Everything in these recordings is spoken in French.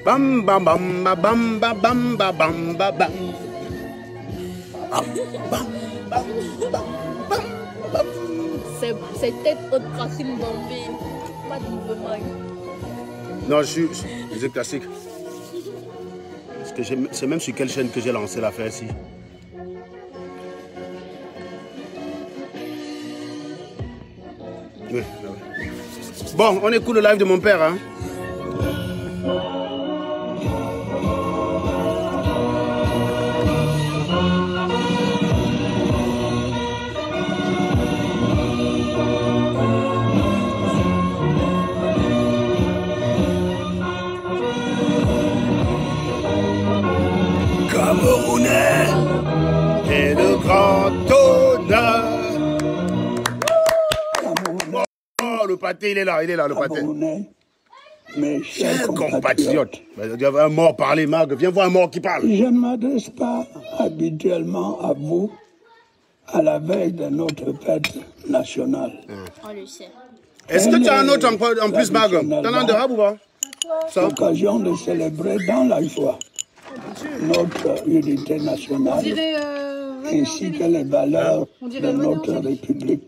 Bam bam bam bam bam bam bam bam bam bam bam. C'est peut-être autre Racine Bombay. Pas de mouvement. Non, je suis musique classique. Parce que c'est même sur quelle chaîne que j'ai lancé l'affaire ici. Oui, ah ouais. Bon, on écoute le live de mon père, hein. Camerounais et le grand honneur. Oh, le pâté, il est là, le pâté. Mes chers compatriotes. Il y avait un mort parler, Marc. Viens voir un mort qui parle. Je ne m'adresse pas habituellement à vous à la veille de notre fête nationale. On le sait. Est-ce que tu as un autre en plus, Marc? T'en as un de rap ou pas? L'occasion de célébrer dans la joie notre unité nationale ainsi que les valeurs de notre République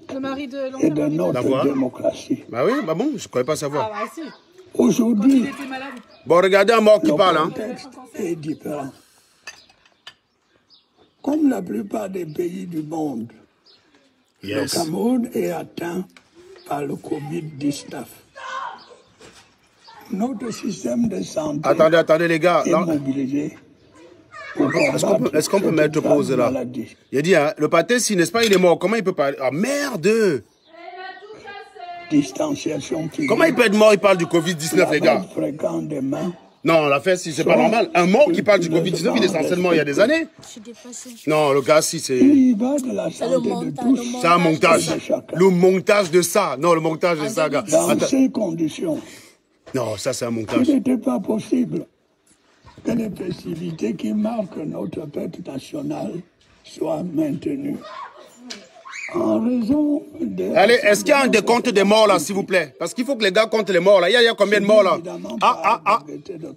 et de notre démocratie. Bah oui, bah bon, je ne croyais pas savoir. Ah bah si. Aujourd'hui, bon, regardez un mort qui parle. le contexte est différent. Comme la plupart des pays du monde, le Cameroun est atteint par le Covid-19. Notre système de santé attendez les gars. est mobilisé. Est-ce qu'on peut mettre pause là? Il a dit, hein, le pâté, si n'est-ce pas, il est mort. Comment il peut parler? Ah merde! Distanciation physique. Comment il peut être mort? Il parle du Covid-19, les gars. Non, l'affaire, si c'est pas normal. Un mort qui parle du Covid-19, il est censé mort il y a des années. Non, le gars, si c'est. C'est un montage. Le montage de ça. Non, le montage de ça, gars. Dans ces conditions. Non, ça, c'est un montage. Il n'était pas possible que les festivités qui marquent notre fête nationale soient maintenues. En raison de... Allez, est-ce qu'il y a un décompte des morts là, s'il vous plaît? Parce qu'il faut que les gars comptent les morts là. Il y a combien de morts là?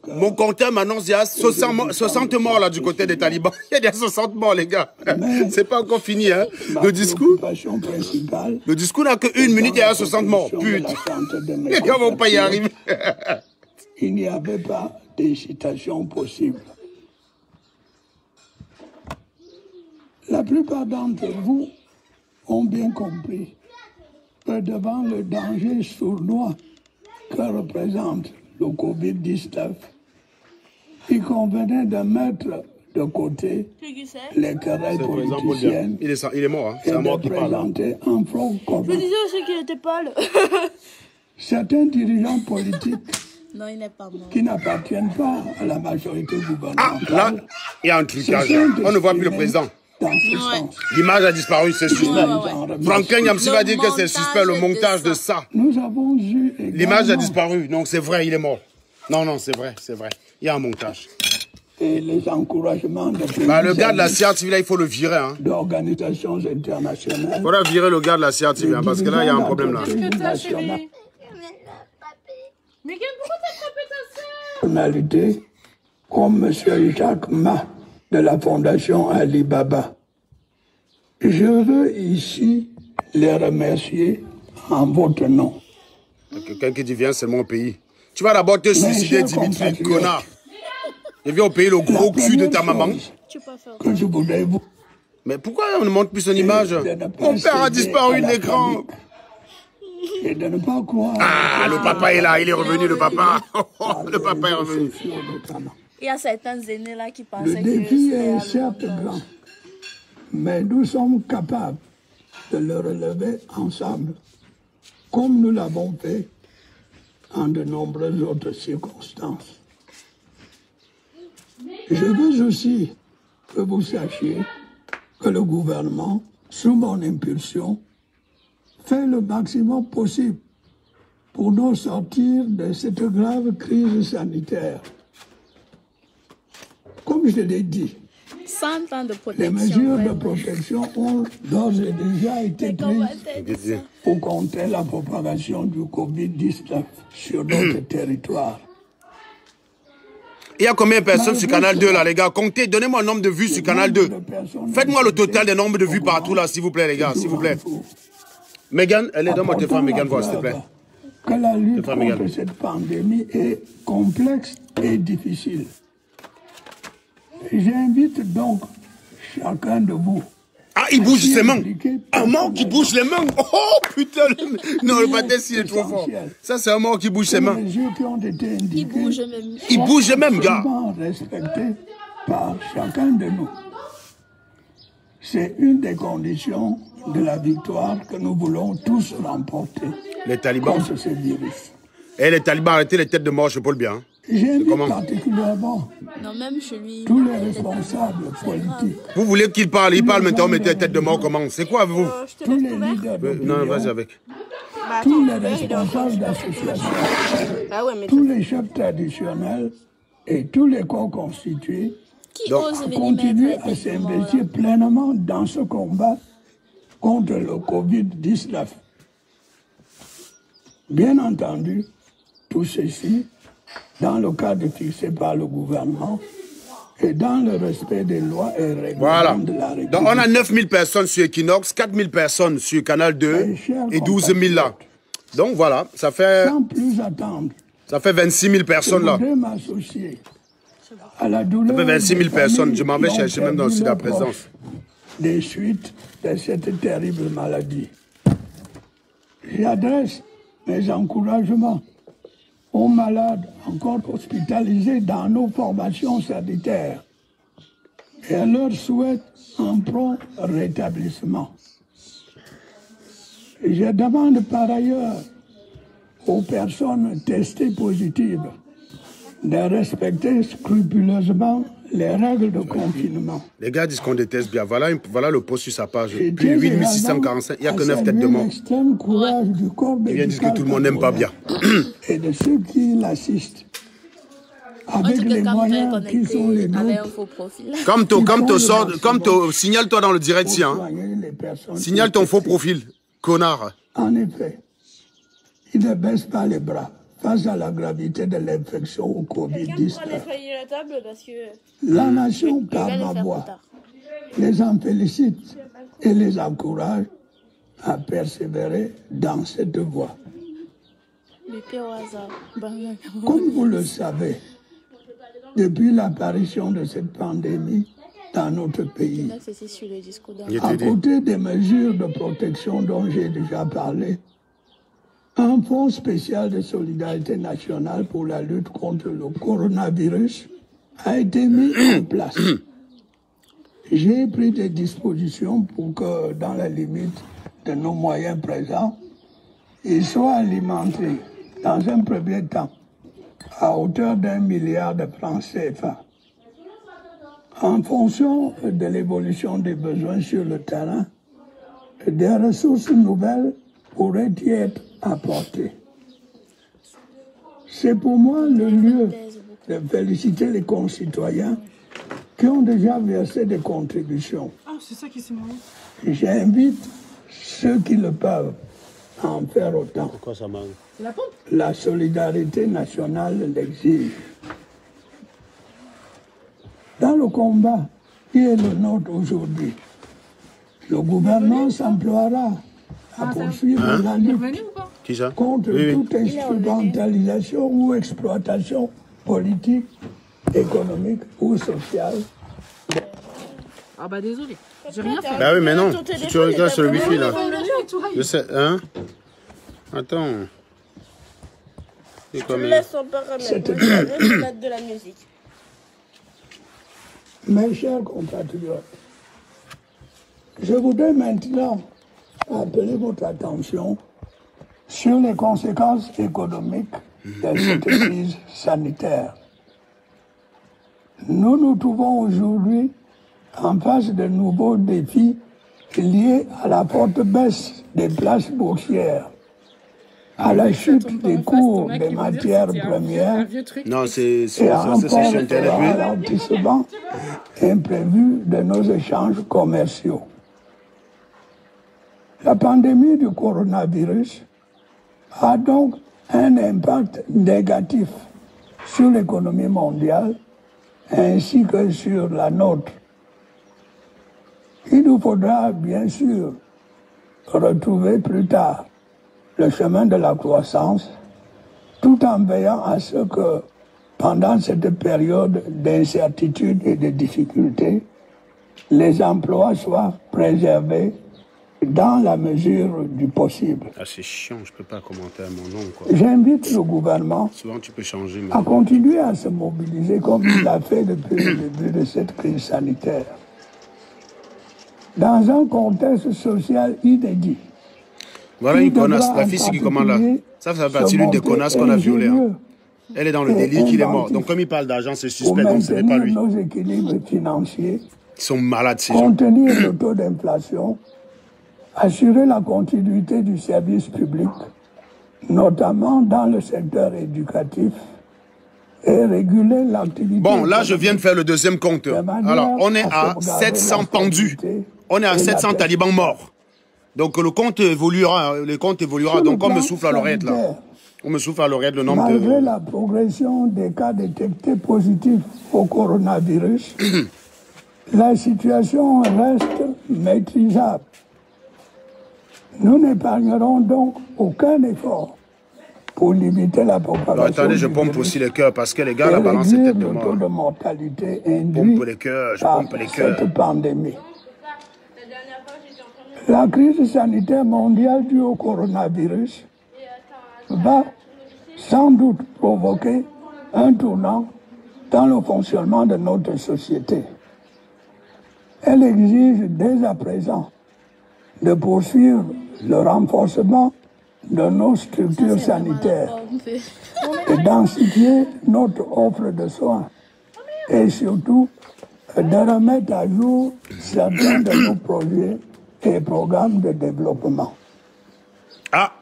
Mon compteur maintenant, il y a 60 morts là du côté des talibans. Il y a des 60 morts, les gars. C'est pas encore fini, hein. Le discours n'a que 1 minute et il y a 60 morts. Putain. Les gars vont pas y arriver. Il n'y avait pas d'hésitation possible. La plupart d'entre vous ont bien compris que devant le danger sournois que représente le Covid-19, il convenait de mettre de côté les querelles politiciennes. Il est mort, hein. C'est un mort qui parle. Un front commun. Je disais aussi qu'il était pâle. Certains dirigeants politiques non, il n'est pas mort. Qui n'appartiennent pas à la majorité gouvernementale. Ah, là, il y a un trucage. On ne voit plus le président. L'image a disparu, c'est suspect. Franklin Yamsi va dire que c'est suspect, le montage de ça. Nous avons eu l'image a disparu, donc c'est vrai, il est mort. Non, non, c'est vrai, c'est vrai. Il y a un montage. Et les encouragements de le gars de la CIA TV, là, il faut le virer. Hein. D'organisations internationales. Il faudra virer le gars de la CIA TV, hein, parce que là, il y a un problème là. Mais pourquoi t'as frappé ta soeur? Personnalité comme M. Jacques Ma de la Fondation Alibaba. Je veux ici les remercier en votre nom. Quelqu'un qui dit viens, c'est mon pays. Tu vas d'abord te suicider, Dimitri, connard. Je viens au pays le gros cul de ta maman. Que je voudrais vous... Mais pourquoi on ne montre plus son image? Mon père a disparu de l'écran. Et de ne pas croire... Ah, le papa est là, il est revenu, le papa. Le papa est revenu. Il y a certains aînés là qui pensaient que... Le défi est certes grand, mais nous sommes capables de le relever ensemble, comme nous l'avons fait en de nombreuses autres circonstances. Je veux aussi que vous sachiez que le gouvernement, sous mon impulsion, fait le maximum possible pour nous sortir de cette grave crise sanitaire. Comme je l'ai dit, 100 ans de protection, les mesures de protection ont d'ores et déjà été prises pour contrer la propagation du Covid-19 sur notre territoire. Il y a combien de personnes sur Canal 2 là, les gars? Comptez, donnez-moi le nombre de vues sur Canal 2. Faites-moi le total des nombres de vues partout là, s'il vous plaît, les gars, s'il vous plaît. Megan, elle est dans mon téléphone, Megan, voir, s'il te plaît. Que la lutte contre cette pandémie est complexe et difficile. J'invite donc chacun de vous. Ah, il bouge ses mains. Un mort qui bouge les mains. Oh putain. Non, le Patrice, il est trop fort. Ça, c'est un mort qui bouge ses mains. Il bouge même. Il bouge même, gars. Respecté par chacun de nous. C'est une des conditions de la victoire que nous voulons tous remporter. Les talibans. Contre ce virus. Et les talibans, arrêtez les têtes de mort, je peux le bien. J'invite particulièrement tous les responsables politiques. Vous voulez qu'il parle? Il parle maintenant, mettez les têtes de mort comment? C'est quoi avec vous? Tous les leaders non, vas-y avec. Tous les responsables d'associations, tous les chefs traditionnels et tous les corps constitués continuent à s'investir pleinement dans ce combat contre le Covid-19. Bien entendu, tout ceci dans le cadre fixé par le gouvernement et dans le respect des lois et règlements de la République. Donc on a 9000 personnes sur Equinox, 4000 personnes sur Canal 2 et 12 000 là. Donc voilà, ça fait... Sans plus attendre. Ça fait 26 000 personnes là. Je voudrais m'associer à la douleur. Ça fait 26 000 personnes, je m'en vais chercher même dans le sud de la présence. Des suites de cette terrible maladie. J'adresse mes encouragements aux malades encore hospitalisés dans nos formations sanitaires et à leur souhaite un prompt rétablissement. Je demande par ailleurs aux personnes testées positives de respecter scrupuleusement les règles de confinement. Les gars disent qu'on déteste bien. Voilà le post sur sa page. Puis 8645, il n'y a que 9 têtes de mort. Ils viennent dire que tout le monde n'aime pas bien. Et de ceux qui l'assistent. Avec les moyens qui sont les nôtres. Signale-toi dans le direct, si, hein. Signale ton faux profil, connard. En effet, il ne baisse pas les bras face à la gravité de l'infection au Covid-19. La nation, par ma voix, les en félicite et les encourage à persévérer dans cette voie. Comme vous le savez, depuis l'apparition de cette pandémie dans notre pays, à côté des mesures de protection dont j'ai déjà parlé, un fonds spécial de solidarité nationale pour la lutte contre le coronavirus a été mis en place. J'ai pris des dispositions pour que, dans la limite de nos moyens présents, il soit alimenté, dans un premier temps, à hauteur d'1 milliard de francs CFA. En fonction de l'évolution des besoins sur le terrain, des ressources nouvelles pourraient y être apportées. C'est pour moi le lieu de féliciter les concitoyens qui ont déjà versé des contributions. Ah, c'est ça qui s'est marré. J'invite ceux qui le peuvent à en faire autant. Pourquoi ça marche? La pompe. La solidarité nationale l'exige. Dans le combat qui est le nôtre aujourd'hui, le gouvernement s'emploiera à poursuivre la lutte contre toute instrumentalisation ou exploitation politique, économique ou sociale. Ah bah désolé, j'ai rien fait. Bah oui, mais non, si tu regardes sur le wifi là. Je sais, hein? Attends. Je te laisse en parler. Je vais mettre de la musique. Mes chers compatriotes, je voudrais maintenant appeler votre attention sur les conséquences économiques de cette crise sanitaire. Nous nous trouvons aujourd'hui en face de nouveaux défis liés à la forte baisse des places boursières, à la chute des cours des matières premières non, c'est et encore au ralentissement imprévu de nos échanges commerciaux. La pandémie du coronavirus a donc un impact négatif sur l'économie mondiale ainsi que sur la nôtre. Il nous faudra bien sûr retrouver plus tard le chemin de la croissance, tout en veillant à ce que, pendant cette période d'incertitude et de difficulté, les emplois soient préservés dans la mesure du possible. Ah, c'est chiant, je ne peux pas commenter à mon nom, quoi. J'invite le gouvernement Souvent, tu peux changer. Mais... à continuer à se mobiliser comme il l'a fait depuis le début de cette crise sanitaire. Dans un contexte social inédit. Voilà une connasse, la fille qui commande là. Ça fait partie d'une des connasses qu'on a violées. Hein. Elle est dans le délit qu'il est mort. Donc comme il parle d'argent, c'est suspect, donc ce n'est pas lui. Nos équilibres financiers, ils sont malades ces gens. Contenir le taux d'inflation, assurer la continuité du service public, notamment dans le secteur éducatif, et réguler l'activité... Bon, là, je viens de faire le deuxième compte. Alors, on est à 700 pendus. On est à 700 talibans morts. Donc, le compte évoluera. Donc, on me souffle à l'oreille, là. On me souffle à l'oreille le nombre de... Malgré la progression des cas détectés positifs au coronavirus, la situation reste maîtrisable. Nous n'épargnerons donc aucun effort pour limiter la propagation. Non, attendez, je pompe aussi les cœurs parce que les gars, la balance est tête de mort. Le taux de mortalité induit pompe les cœurs, je pompe les cœurs. Cette pandémie. La crise sanitaire mondiale due au coronavirus va sans doute provoquer un tournant dans le fonctionnement de notre société. Elle exige dès à présent de poursuivre le renforcement de nos structures sanitaires et densifier notre offre de soins et surtout de remettre à jour certains de nos projets et programmes de développement. Ah,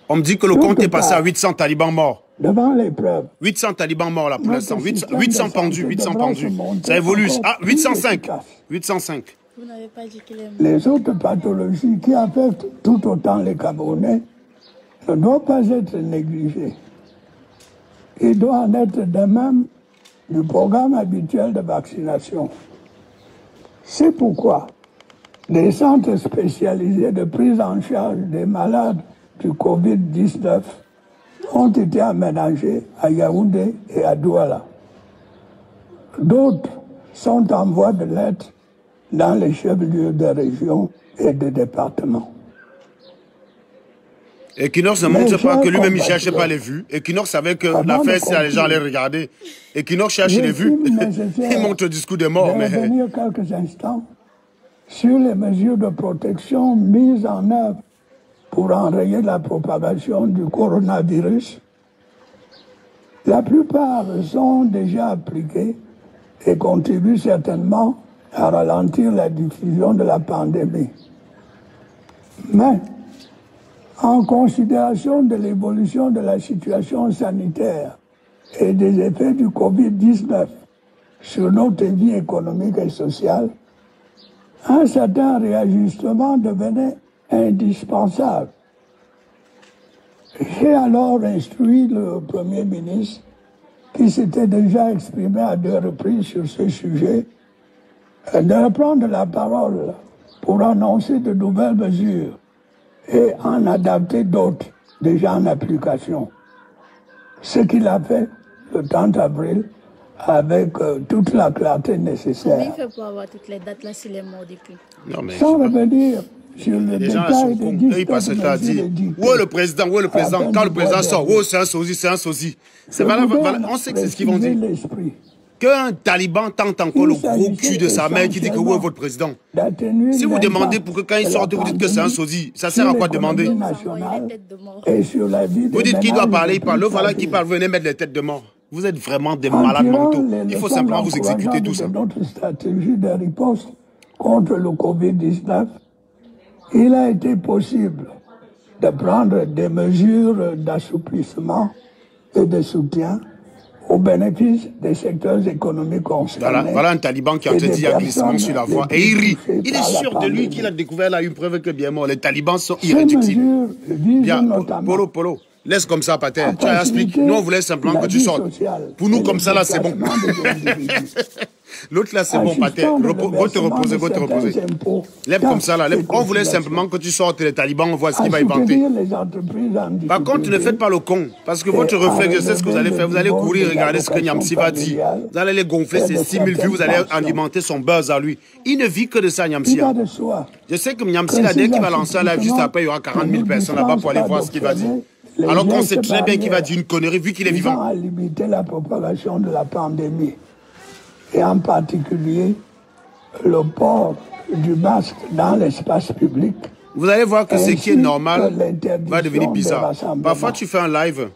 on me dit que le compte est passé à 800 talibans morts. Devant l'épreuve. 800 talibans morts là pour l'instant. 800 pendus, 800 pendus. Ça évolue. Ah, 805. 805. Vous n'avez pas dit qu'il est mort. Les autres pathologies qui affectent tout autant les Camerounais ne doivent pas être négligées. Il doit en être de même du programme habituel de vaccination. C'est pourquoi des centres spécialisés de prise en charge des malades du Covid-19 ont été aménagés à Yaoundé et à Douala. D'autres sont en voie de l'être dans les chefs-lieux de région et de département. Equinox ne montre pas que lui-même il ne cherche pas les vues. Equinox savait que l'affaire, c'est les gens allaient regarder. Equinox cherche les vues. Il montre le discours des morts. Mais revenir quelques instants sur les mesures de protection mises en œuvre pour enrayer la propagation du coronavirus. La plupart sont déjà appliquées et contribuent certainement à ralentir la diffusion de la pandémie. Mais, en considération de l'évolution de la situation sanitaire et des effets du Covid-19 sur notre vie économique et sociale, un certain réajustement devenait indispensable. J'ai alors instruit le Premier ministre, qui s'était déjà exprimé à 2 reprises sur ce sujet, de reprendre la parole pour annoncer de nouvelles mesures et en adapter d'autres déjà en application. Ce qu'il a fait le 30 avril avec toute la clarté nécessaire. Comment il fait pour avoir toutes les dates là s'il est mort depuis? Sans revenir sur le détail des discours, il à dire où est le président, où est le président? Quand le président sort, oh c'est un sosie, c'est un sosie. C'est voilà, on sait que c'est ce qu'ils vont dire. Qu'un taliban tente encore le gros cul de sa mère qui dit que où est votre président? Si vous demandez pour que quand il sorte, vous dites que c'est un sosie, ça sert à quoi demander? Vous dites qu'il doit parler, il parle. Le voilà qui parle, venez mettre les têtes de mort. Vous êtes vraiment des malades mentaux. Il faut simplement vous exécuter tout ça. Notre stratégie de riposte contre le Covid-19, il a été possible de prendre des mesures d'assouplissement et de soutien au bénéfice des secteurs économiques concernés. Voilà un taliban qui a dit un glissement sur la voie et il rit. Il est sûr de lui qu'il a découvert là une preuve que bien mort. Les talibans sont irréductibles. Bien, Polo. Laisse comme ça, Pater. Tu expliques. Nous, on voulait simplement que tu sortes. Pour nous, comme ça, là, c'est bon. L'autre, là, c'est bon, Pater. Va te reposer, va te reposer. Lève comme ça, là. On voulait simplement que tu sortes les talibans, on voit ce qu'il va inventer. Par contre, ne faites pas le con. Parce que votre réflexe, je sais ce que vous allez faire. Vous allez courir, regarder ce que Niamsi va dire. Vous allez les gonfler, ses 6 000 vues, vous allez alimenter son buzz à lui. Il ne vit que de ça, Niamsi. Je sais que Niamsi, là, dès qu'il va lancer un live, juste après, il y aura 40 000 personnes là-bas pour aller voir ce qu'il va dire. Alors qu'on sait très bien qu'il va dire une connerie vu qu'il est vivant. À limiter la propagation de la pandémie. Et en particulier, le port du masque dans l'espace public. Vous allez voir que ce qui est normal va devenir bizarre. Parfois, tu fais un live,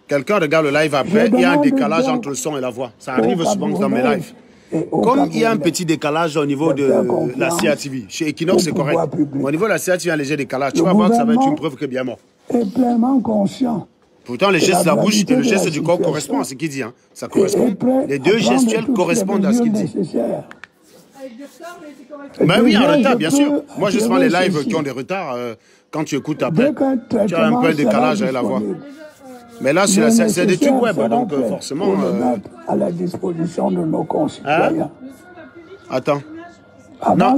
quelqu'un regarde le live après, il y a un décalage entre le son et la voix. Ça arrive souvent dans mes lives. Comme il y a un petit décalage au niveau de la CATV, chez Equinox c'est correct. Au niveau de la CATV, il y a un léger décalage. Tu vas voir que ça va être une preuve que bien mort. Est pleinement conscient. Pourtant, le geste de la bouche et le geste du corps correspondent à ce qu'il dit. Hein. Ça correspond. Les deux gestuels correspondent à ce qu'il dit. Ben oui, en retard, bien sûr. Moi, je prends les lives qui ont des retards. Quand tu écoutes après, tu as un peu de décalage avec la voix. Mais là, c'est des trucs web, donc forcément... à la disposition de nos concitoyens. Attends. Non,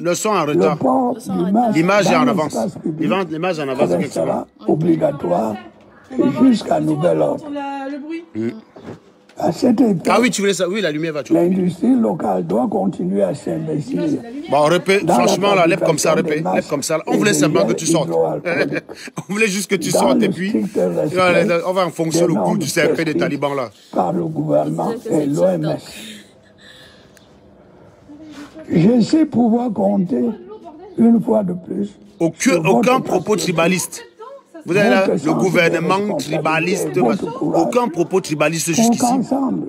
le son en retard. L'image est en avance. L'image en avance quelque chose. Obligatoire jusqu'à nouvel ordre. À cette époque, ah oui, tu voulais ça. Oui, la lumière va tout. L'industrie locale doit continuer à s'investir. Bon, répète, franchement, là, lève comme ça, répète. Lève comme ça. On voulait simplement que tu sortes. On voulait juste que tu sortes et puis on va enfoncer le cou du cercle des talibans là. Par le gouvernement et l'OMS. Je sais pouvoir compter une fois de plus. Aucun propos tribaliste. Vous avez là le gouvernement tribaliste, aucun propos tribaliste jusqu'ici. Ensemble,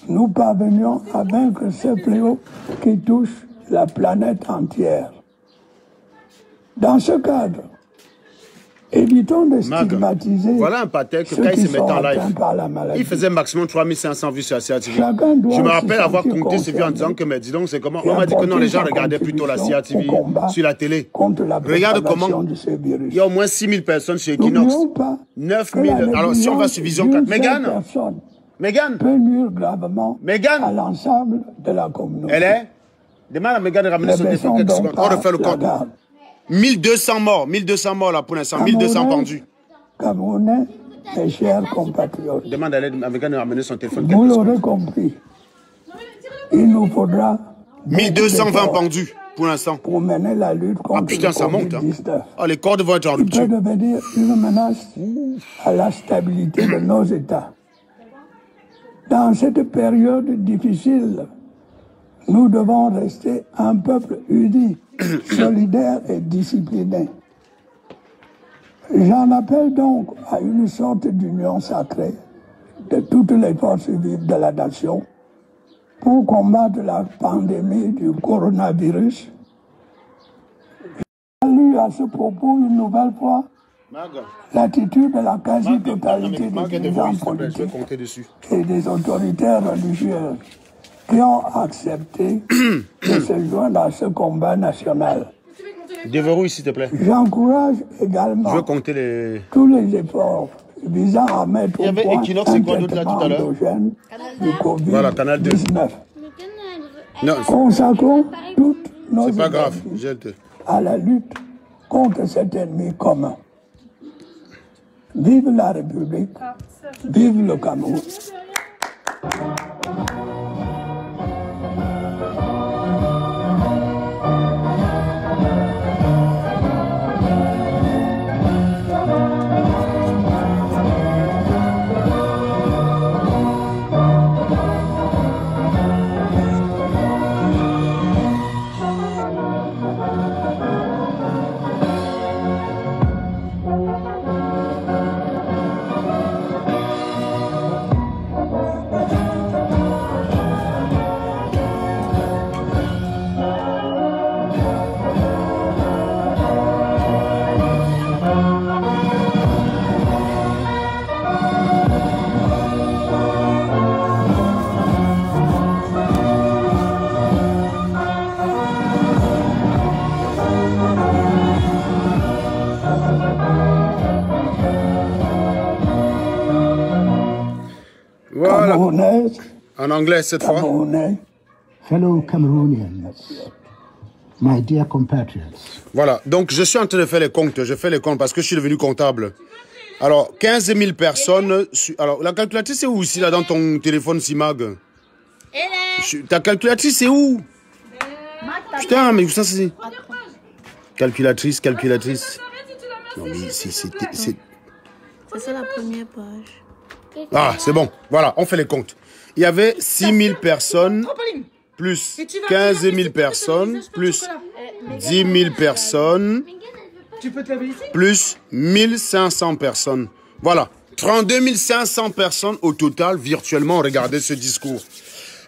nous parvenions à vaincre ce fléau qui touche la planète entière. Dans ce cadre, évitons de stigmatiser. Voilà un Pater que quand il se mettait en live, il faisait maximum 3500 vues sur la CATV. Je me rappelle avoir compté ces vues en disant que, mais dis donc, c'est comment. On m'a dit que non, les gens regardaient plutôt la CATV sur la télé. Regarde comment. Il y a au moins 6000 personnes chez Equinox. 9000. Alors si on va sur Vision 4. Mégane Mégane à l'ensemble de la communauté. Elle est. Demande à Mégane de ramener son téléphone quelques secondes. On refait le compte. 1200 morts là pour l'instant, 1200 pendus. Camerounais, mes chers compatriotes. Demande à Mégane de ramener son téléphone. Vous l'aurez compris. Il nous faudra 1220 pendus pour l'instant. Pour mener la lutte contre putain, ça monte. Hein. Oh, les cordes vont être en rupture. Ça peut devenir une menace à la stabilité de nos États. Dans cette période difficile, nous devons rester un peuple uni, solidaire et discipliné. J'en appelle donc à une sorte d'union sacrée de toutes les forces vives de la nation pour combattre la pandémie du coronavirus. J'ai lu à ce propos une nouvelle fois l'attitude de la quasi-totalité des dirigeants politiques et des autorités religieuses qui ont accepté de se joindre à ce combat national. Déverrouille, s'il te plaît. J'encourage également tous les efforts visant à mettre au point un traitement endogène du Covid-19. Consacrons toutes nos énergies à la lutte contre cet ennemi commun. Vive la République, vive le Cameroun. Voilà. Camerounais, En anglais cette fois. Camerounais, Fellow Cameroonians, my dear compatriots, Voilà. Donc, je suis en train de faire les comptes. Je fais les comptes parce que je suis devenu comptable. Alors, 15 000 personnes. Alors, la calculatrice, c'est où ici, là, dans ton téléphone, Simag? Ta calculatrice, c'est où? Putain, mais où ça, c'est... Calculatrice. Non, mais c'est... C'est la première page. Ah, c'est bon. Voilà, on fait les comptes. Il y avait 6 000 personnes, plus 15 000 personnes, plus 10 000 personnes, plus 1500 personnes. Voilà, 32 500 personnes au total virtuellement ont regardé ce discours.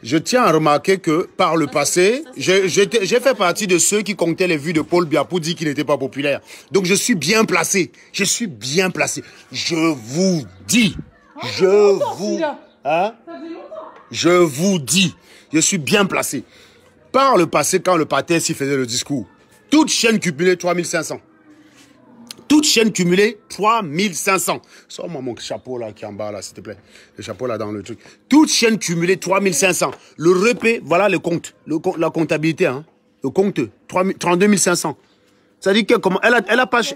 Je tiens à remarquer que par le passé, j'ai fait partie de ceux qui comptaient les vues de Paul Biya pour dire qu'il n'était pas populaire. Donc je suis bien placé. Je suis bien placé. Je vous dis. Je vous dis. Je suis bien placé. Par le passé, quand le Pathé s'y faisait le discours, toute chaîne cumulée 3500. Toute chaîne cumulée, 3500. Sors-moi mon chapeau là qui est en bas là, s'il te plaît. Le chapeau là dans le truc. Toute chaîne cumulée, 3500. Le repé, voilà le compte. La comptabilité, hein. Le compte, 32 500. Ça dit que comment il a page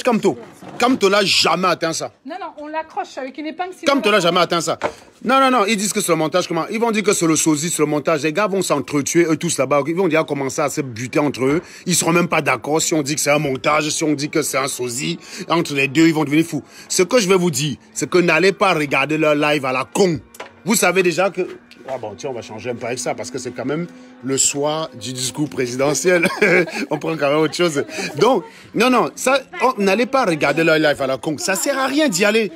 Camto. Camto n'a jamais atteint ça. Non, on l'accroche avec une épingle. Camto n'a jamais atteint ça. Non, ils disent que c'est le montage. Comment? Ils vont dire que c'est le sosie, c'est le montage. Les gars vont s'entretuer, eux tous là-bas. Ils vont déjà commencer à se buter entre eux. Ils seront même pas d'accord si on dit que c'est un montage, si on dit que c'est un sosie. Entre les deux, ils vont devenir fous. Ce que je vais vous dire, c'est que n'allez pas regarder leur live à la con. Vous savez déjà que... Ah bon, tiens, on va changer un peu avec ça parce que c'est quand même le soir du discours présidentiel. On prend quand même autre chose. Donc, non, ça, n'allez pas regarder leur live à la con. Ça sert à rien d'y aller.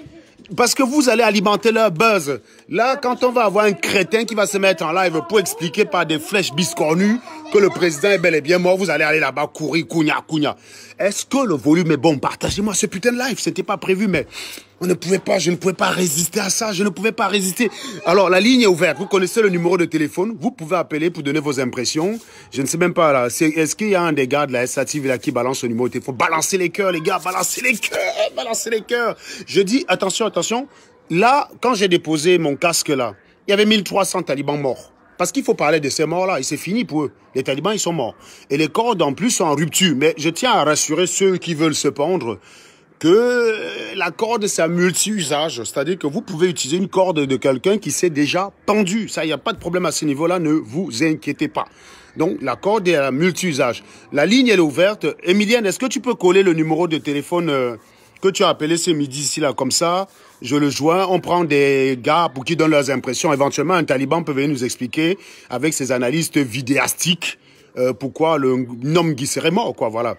Parce que vous allez alimenter leur buzz. Là, quand on va avoir un crétin qui va se mettre en live pour expliquer par des flèches biscornues que le président est bel et bien mort, vous allez aller là-bas courir, cougna. Est-ce que le volume est bon? Partagez-moi ce putain de live. C'était pas prévu, mais je ne pouvais pas résister à ça. Je ne pouvais pas résister. Alors, la ligne est ouverte. Vous connaissez le numéro de téléphone. Vous pouvez appeler pour donner vos impressions. Je ne sais même pas là. Est-ce qu'il y a un des gars de la SATV là qui balance le numéro de téléphone? Balancez les cœurs, les gars. Balancez les cœurs. Je dis, attention. Là, quand j'ai déposé mon casque là, il y avait 1300 talibans morts. Parce qu'il faut parler de ces morts-là, et c'est fini pour eux. Les talibans, ils sont morts. Et les cordes, en plus, sont en rupture. Mais je tiens à rassurer ceux qui veulent se pendre que la corde, c'est un multi-usage. C'est-à-dire que vous pouvez utiliser une corde de quelqu'un qui s'est déjà pendu. Ça, il n'y a pas de problème à ce niveau-là, ne vous inquiétez pas. Donc, la corde est un multi-usage. La ligne, elle est ouverte. Emilienne, est-ce que tu peux coller le numéro de téléphone que tu as appelé ce midi ici, là, comme ça? Je le joins, on prend des gars pour qui donnent leurs impressions. Éventuellement, un taliban peut venir nous expliquer, avec ses analystes vidéastiques, pourquoi le homme qui serait mort, quoi, voilà.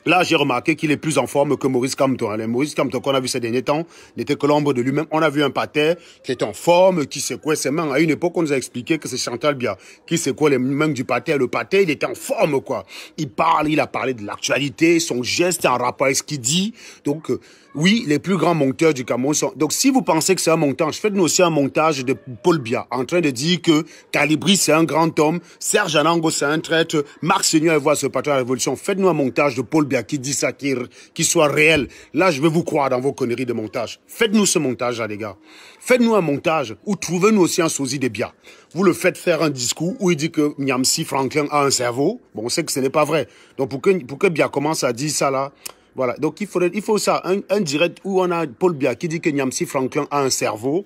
Là, j'ai remarqué qu'il est plus en forme que Maurice Kamto. Hein. Maurice Kamto qu'on a vu ces derniers temps n'était que l'ombre de lui-même. On a vu un Pathé qui est en forme, qui secouait ses mains. À une époque, on nous a expliqué que c'est Chantal Biya qui secouait les mains du Pathé. Le Pathé, il était en forme, quoi. Il a parlé de l'actualité, son geste est en rapport avec ce qu'il dit. Donc, oui, les plus grands monteurs du Cameroun sont... Donc, si vous pensez que c'est un montage, faites-nous aussi un montage de Paul Biya en train de dire que Calibri, c'est un grand homme, Serge Anango, c'est un traître, Marc Seigneur voit ce patron de la révolution. Faites-nous un montage de Paul Biya qui dit ça, qui soit réel. Là, je vais vous croire dans vos conneries de montage. Faites-nous ce montage-là, les gars. Faites-nous un montage ou trouvez-nous aussi un sosie de Biya. Vous le faites faire un discours où il dit que Nyamsi Franklin a un cerveau. Bon, on sait que ce n'est pas vrai. Donc, pour que Biya commence à dire ça, là... Voilà, donc il faut ça, un direct où on a Paul Biya qui dit que Nyamsi Franklin a un cerveau,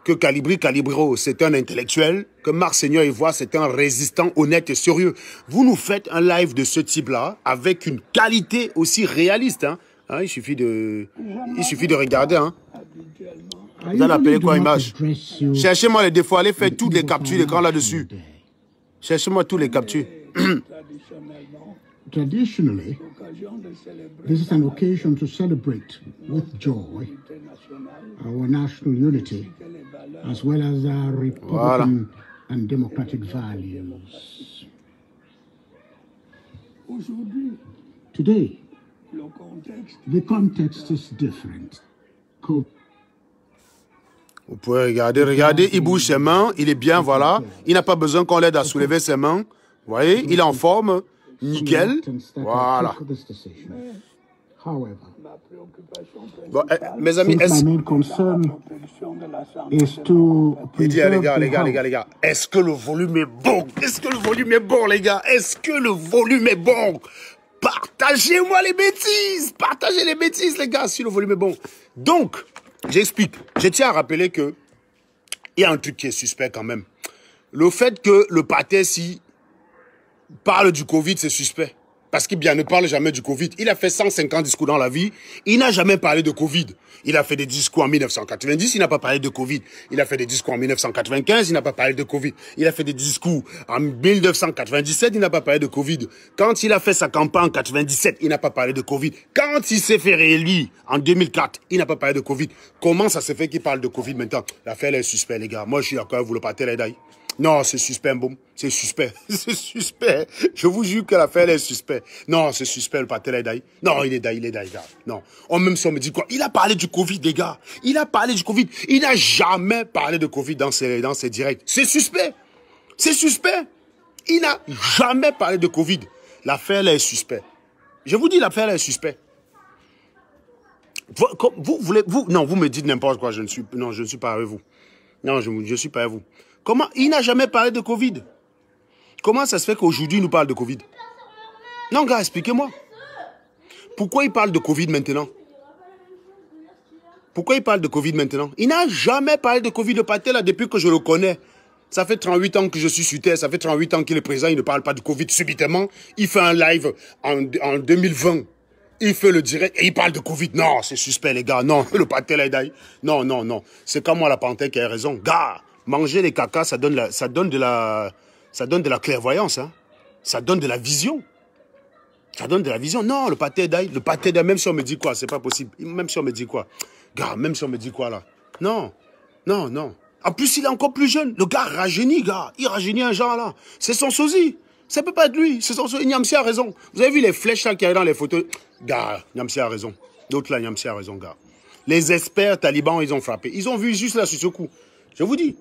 que Calibro c'est un intellectuel, que Marc Seigneur Ivoire c'est un résistant honnête et sérieux. Vous nous faites un live de ce type-là avec une qualité aussi réaliste. Hein. Il suffit de regarder. Hein. Vous allez appeler quoi image? Cherchez-moi les défauts, allez faire toutes les captures d'écran là-dessus. Cherchez-moi tous les captures. Traditionally, this is an occasion to celebrate with joy our national unity as well as our republican and democratic values. Today, the context is different. Vous pouvez regarder, il bouge ses mains, il est bien, voilà. Il n'a pas besoin qu'on l'aide à soulever ses mains. Vous voyez, il est en forme. Nickel. Voilà. However, bon, mes amis, my main concern is to les preserve gars, the les gars, les House. gars, les gars, est-ce que le volume est bon? Est-ce que le volume est bon, les gars? Est-ce que le volume est bon? Partagez-moi les bêtises! Partagez les bêtises, les gars, si le volume est bon. Donc, j'explique. Je tiens à rappeler que il y a un truc qui est suspect quand même. Le fait que le pâté, si parle du Covid, c'est suspect. Parce qu'il ne parle jamais du Covid. Il a fait 150 discours dans la vie. Il n'a jamais parlé de Covid. Il a fait des discours en 1990, il n'a pas parlé de Covid. Il a fait des discours en 1995, il n'a pas parlé de Covid. Il a fait des discours en 1997, il n'a pas parlé de Covid. Quand il a fait sa campagne en 97, il n'a pas parlé de Covid. Quand il s'est fait réélire en 2004, il n'a pas parlé de Covid. Comment ça se fait qu'il parle de Covid maintenant? L'affaire est suspecte, les gars. Moi, je suis d'accord, vous le partez là, d'ailleurs. Non, c'est suspect, boum. C'est suspect. C'est suspect. Je vous jure que l'affaire est suspect. Non, c'est suspect, le pâté là, d'ailleurs. Non, il est d'ailleurs, gars. Non. Même si on me dit quoi? Il a parlé du Covid, les gars. Il a parlé du Covid. Il n'a jamais parlé de Covid dans ses directs. C'est suspect. C'est suspect. Il n'a jamais parlé de Covid. L'affaire là est suspect. Je vous dis, l'affaire là est suspect. Non, vous me dites n'importe quoi. Je ne suis pas avec vous. Non, je ne suis pas avec vous. Comment? Il n'a jamais parlé de Covid. Comment ça se fait qu'aujourd'hui, il nous parle de Covid? Non, gars, expliquez-moi. Pourquoi il parle de Covid maintenant? Pourquoi il parle de Covid maintenant? Il n'a jamais parlé de Covid. Le pâté, là, depuis que je le connais. Ça fait 38 ans que je suis sur Terre. Ça fait 38 ans qu'il est présent. Il ne parle pas de Covid. Subitement, il fait un live en 2020. Il fait le direct et il parle de Covid. Non, c'est suspect, les gars. Non, le pâté, là, non, non, non. C'est comme moi, la panthère qui a raison. Gars, manger les cacas, ça donne de la clairvoyance, hein. Ça donne de la vision. Ça donne de la vision. Non, le pâté d'ail, même si on me dit quoi, c'est pas possible. Même si on me dit quoi. Gars, même si on me dit quoi, là. Non, non, non. En plus, il est encore plus jeune. Le gars rajeunit, gars. Il rajeunit un genre, là. C'est son sosie. Ça peut pas être lui. C'est son sosie. Niamsi a raison. Vous avez vu les flèches, là, qui arrivent dans les photos? Gars, Niamsi a raison. D'autres, là, Niamsi a raison, gars. Les experts talibans, ils ont frappé. Ils ont vu juste là, sur ce coup. Je vous dis.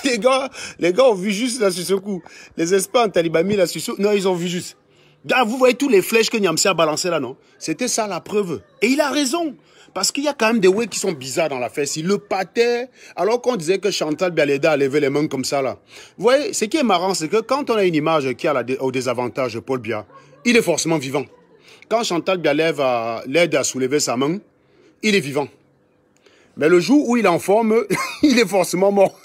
Les gars ont vu juste là sur ce coup. Les experts en talibami là sur ce coup. Non, ils ont vu juste. Gars, vous voyez tous les flèches que Niamsi a balancées là, non? C'était ça la preuve. Et il a raison. Parce qu'il y a quand même des way qui sont bizarres dans l'affaire. Si le pâté, alors qu'on disait que Chantal Bialeda a levé les mains comme ça là. Vous voyez, ce qui est marrant, c'est que quand on a une image qui a au désavantage de Paul Biya, il est forcément vivant. Quand Chantal Bialeda l'aide à soulever sa main, il est vivant. Mais le jour où il est en forme, il est forcément mort.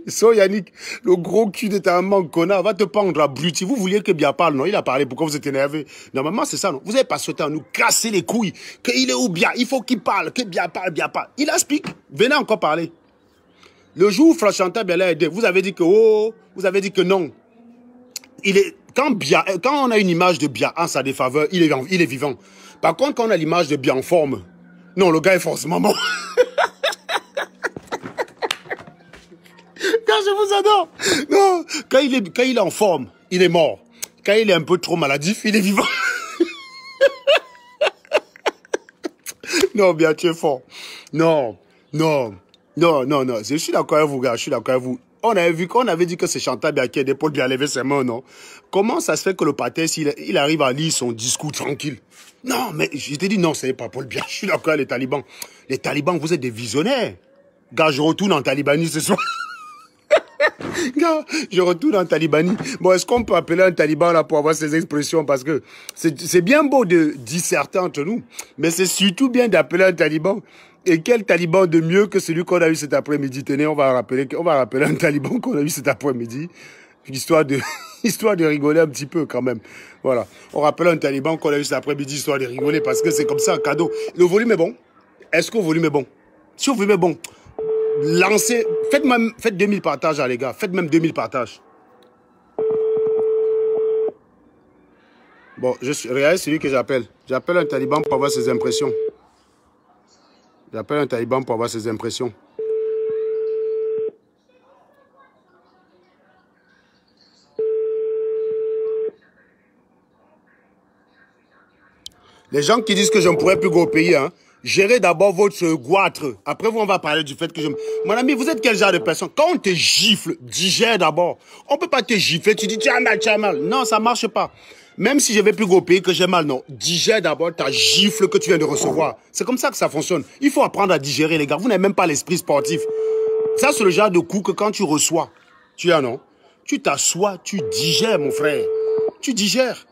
So Yannick, le gros cul de ta maman, connard, va te pendre à abruti. Vous vouliez que Biya parle, non? Il a parlé, pourquoi vous êtes énervé? Normalement, c'est ça, non? Vous n'avez pas souhaité à nous casser les couilles. Qu'il est où Biya? Il faut qu'il parle, que Biya parle, Biya parle. Il explique. Venez encore parler. Le jour où Chantal Bialé a aidé, vous avez dit que oh, vous avez dit que non. Quand on a une image de Biya en sa défaveur, il est vivant. Par contre, quand on a l'image de Biya en forme, non, le gars est forcément mort. Quand je vous adore. Non, quand il est en forme, il est mort. Quand il est un peu trop maladif, il est vivant. Non, bien, tu es fort. Non, non, non, non, non. Je suis d'accord avec vous, gars, je suis d'accord avec vous. On avait dit que c'est Chantal Biya qui a d'épaule bien levé ses mains, non? Comment ça se fait que le pâté, il arrive à lire son discours tranquille? Non, mais je t'ai dit non, c'est pas Paul Biya. Je suis d'accord avec les talibans. Les talibans, vous êtes des visionnaires. Gars, je retourne en talibanie ce soir. Gars, je retourne en talibanie. Bon, est-ce qu'on peut appeler un taliban là pour avoir ces expressions? Parce que c'est bien beau de disserter entre nous, mais c'est surtout bien d'appeler un taliban. Et quel taliban de mieux que celui qu'on a eu cet après-midi? Tenez, on va rappeler un taliban qu'on a eu cet après-midi. Histoire de rigoler un petit peu quand même. Voilà. On rappelle un taliban qu'on a eu cet après-midi, histoire de rigoler, parce que c'est comme ça un cadeau. Le volume est bon? Est-ce que le volume est bon? Si le volume est bon, lancez, faites 2000 partages, les gars. Faites même 2000 partages. Bon, regardez celui que j'appelle. J'appelle un taliban pour avoir ses impressions. J'appelle un taliban pour avoir ses impressions. Les gens qui disent que je ne pourrais plus go au pays, hein, gérez d'abord votre goitre. Après, on va parler du fait que je... Mon ami, vous êtes quel genre de personne? Quand on te gifle, digère d'abord. On ne peut pas te gifler, tu dis tu as mal, tu as mal. Non, ça ne marche pas. Même si je vais plus au pays que j'ai mal, non. Digère d'abord ta gifle que tu viens de recevoir. C'est comme ça que ça fonctionne. Il faut apprendre à digérer, les gars. Vous n'avez même pas l'esprit sportif. Ça, c'est le genre de coup que quand tu reçois, tu as, non? Tu t'assois, tu digères, mon frère. Tu digères.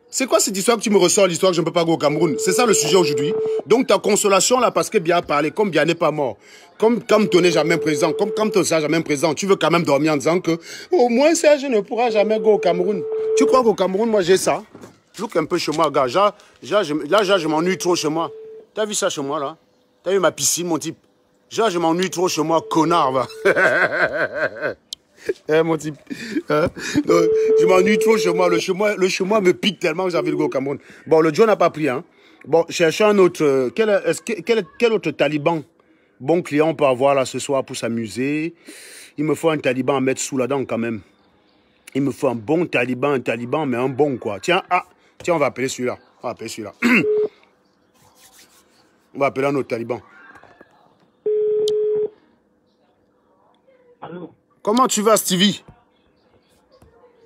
C'est quoi cette histoire que tu me ressors, l'histoire que je ne peux pas go au Cameroun? C'est ça le sujet aujourd'hui. Donc ta consolation là, parce que Biya a parlé, comme Biya n'est pas mort, comme Toné jamais présent, comme Toné jamais présent, tu veux quand même dormir en disant que au moins Serge ne pourra jamais go au Cameroun. Tu crois qu'au Cameroun, moi j'ai ça? Look un peu chez moi, gars. Là, je m'ennuie trop chez moi. T'as vu ça chez moi là? T'as vu ma piscine, mon type? Je m'ennuie trop chez moi, connard, va. Mon type. Je m'ennuie trop chez moi. Le chez moi me pique tellement que j'ai envie de go au Cameroun. Bon, le Joe n'a pas pris, hein. Bon, cherchez un autre. Quel autre taliban bon client on peut avoir là ce soir pour s'amuser? Il me faut un taliban à mettre sous la dent quand même. Il me faut un bon taliban, mais un bon quoi. Tiens, tiens, on va appeler celui-là. On va appeler celui-là. On va appeler un autre taliban. Allô? Comment tu vas, Stevie?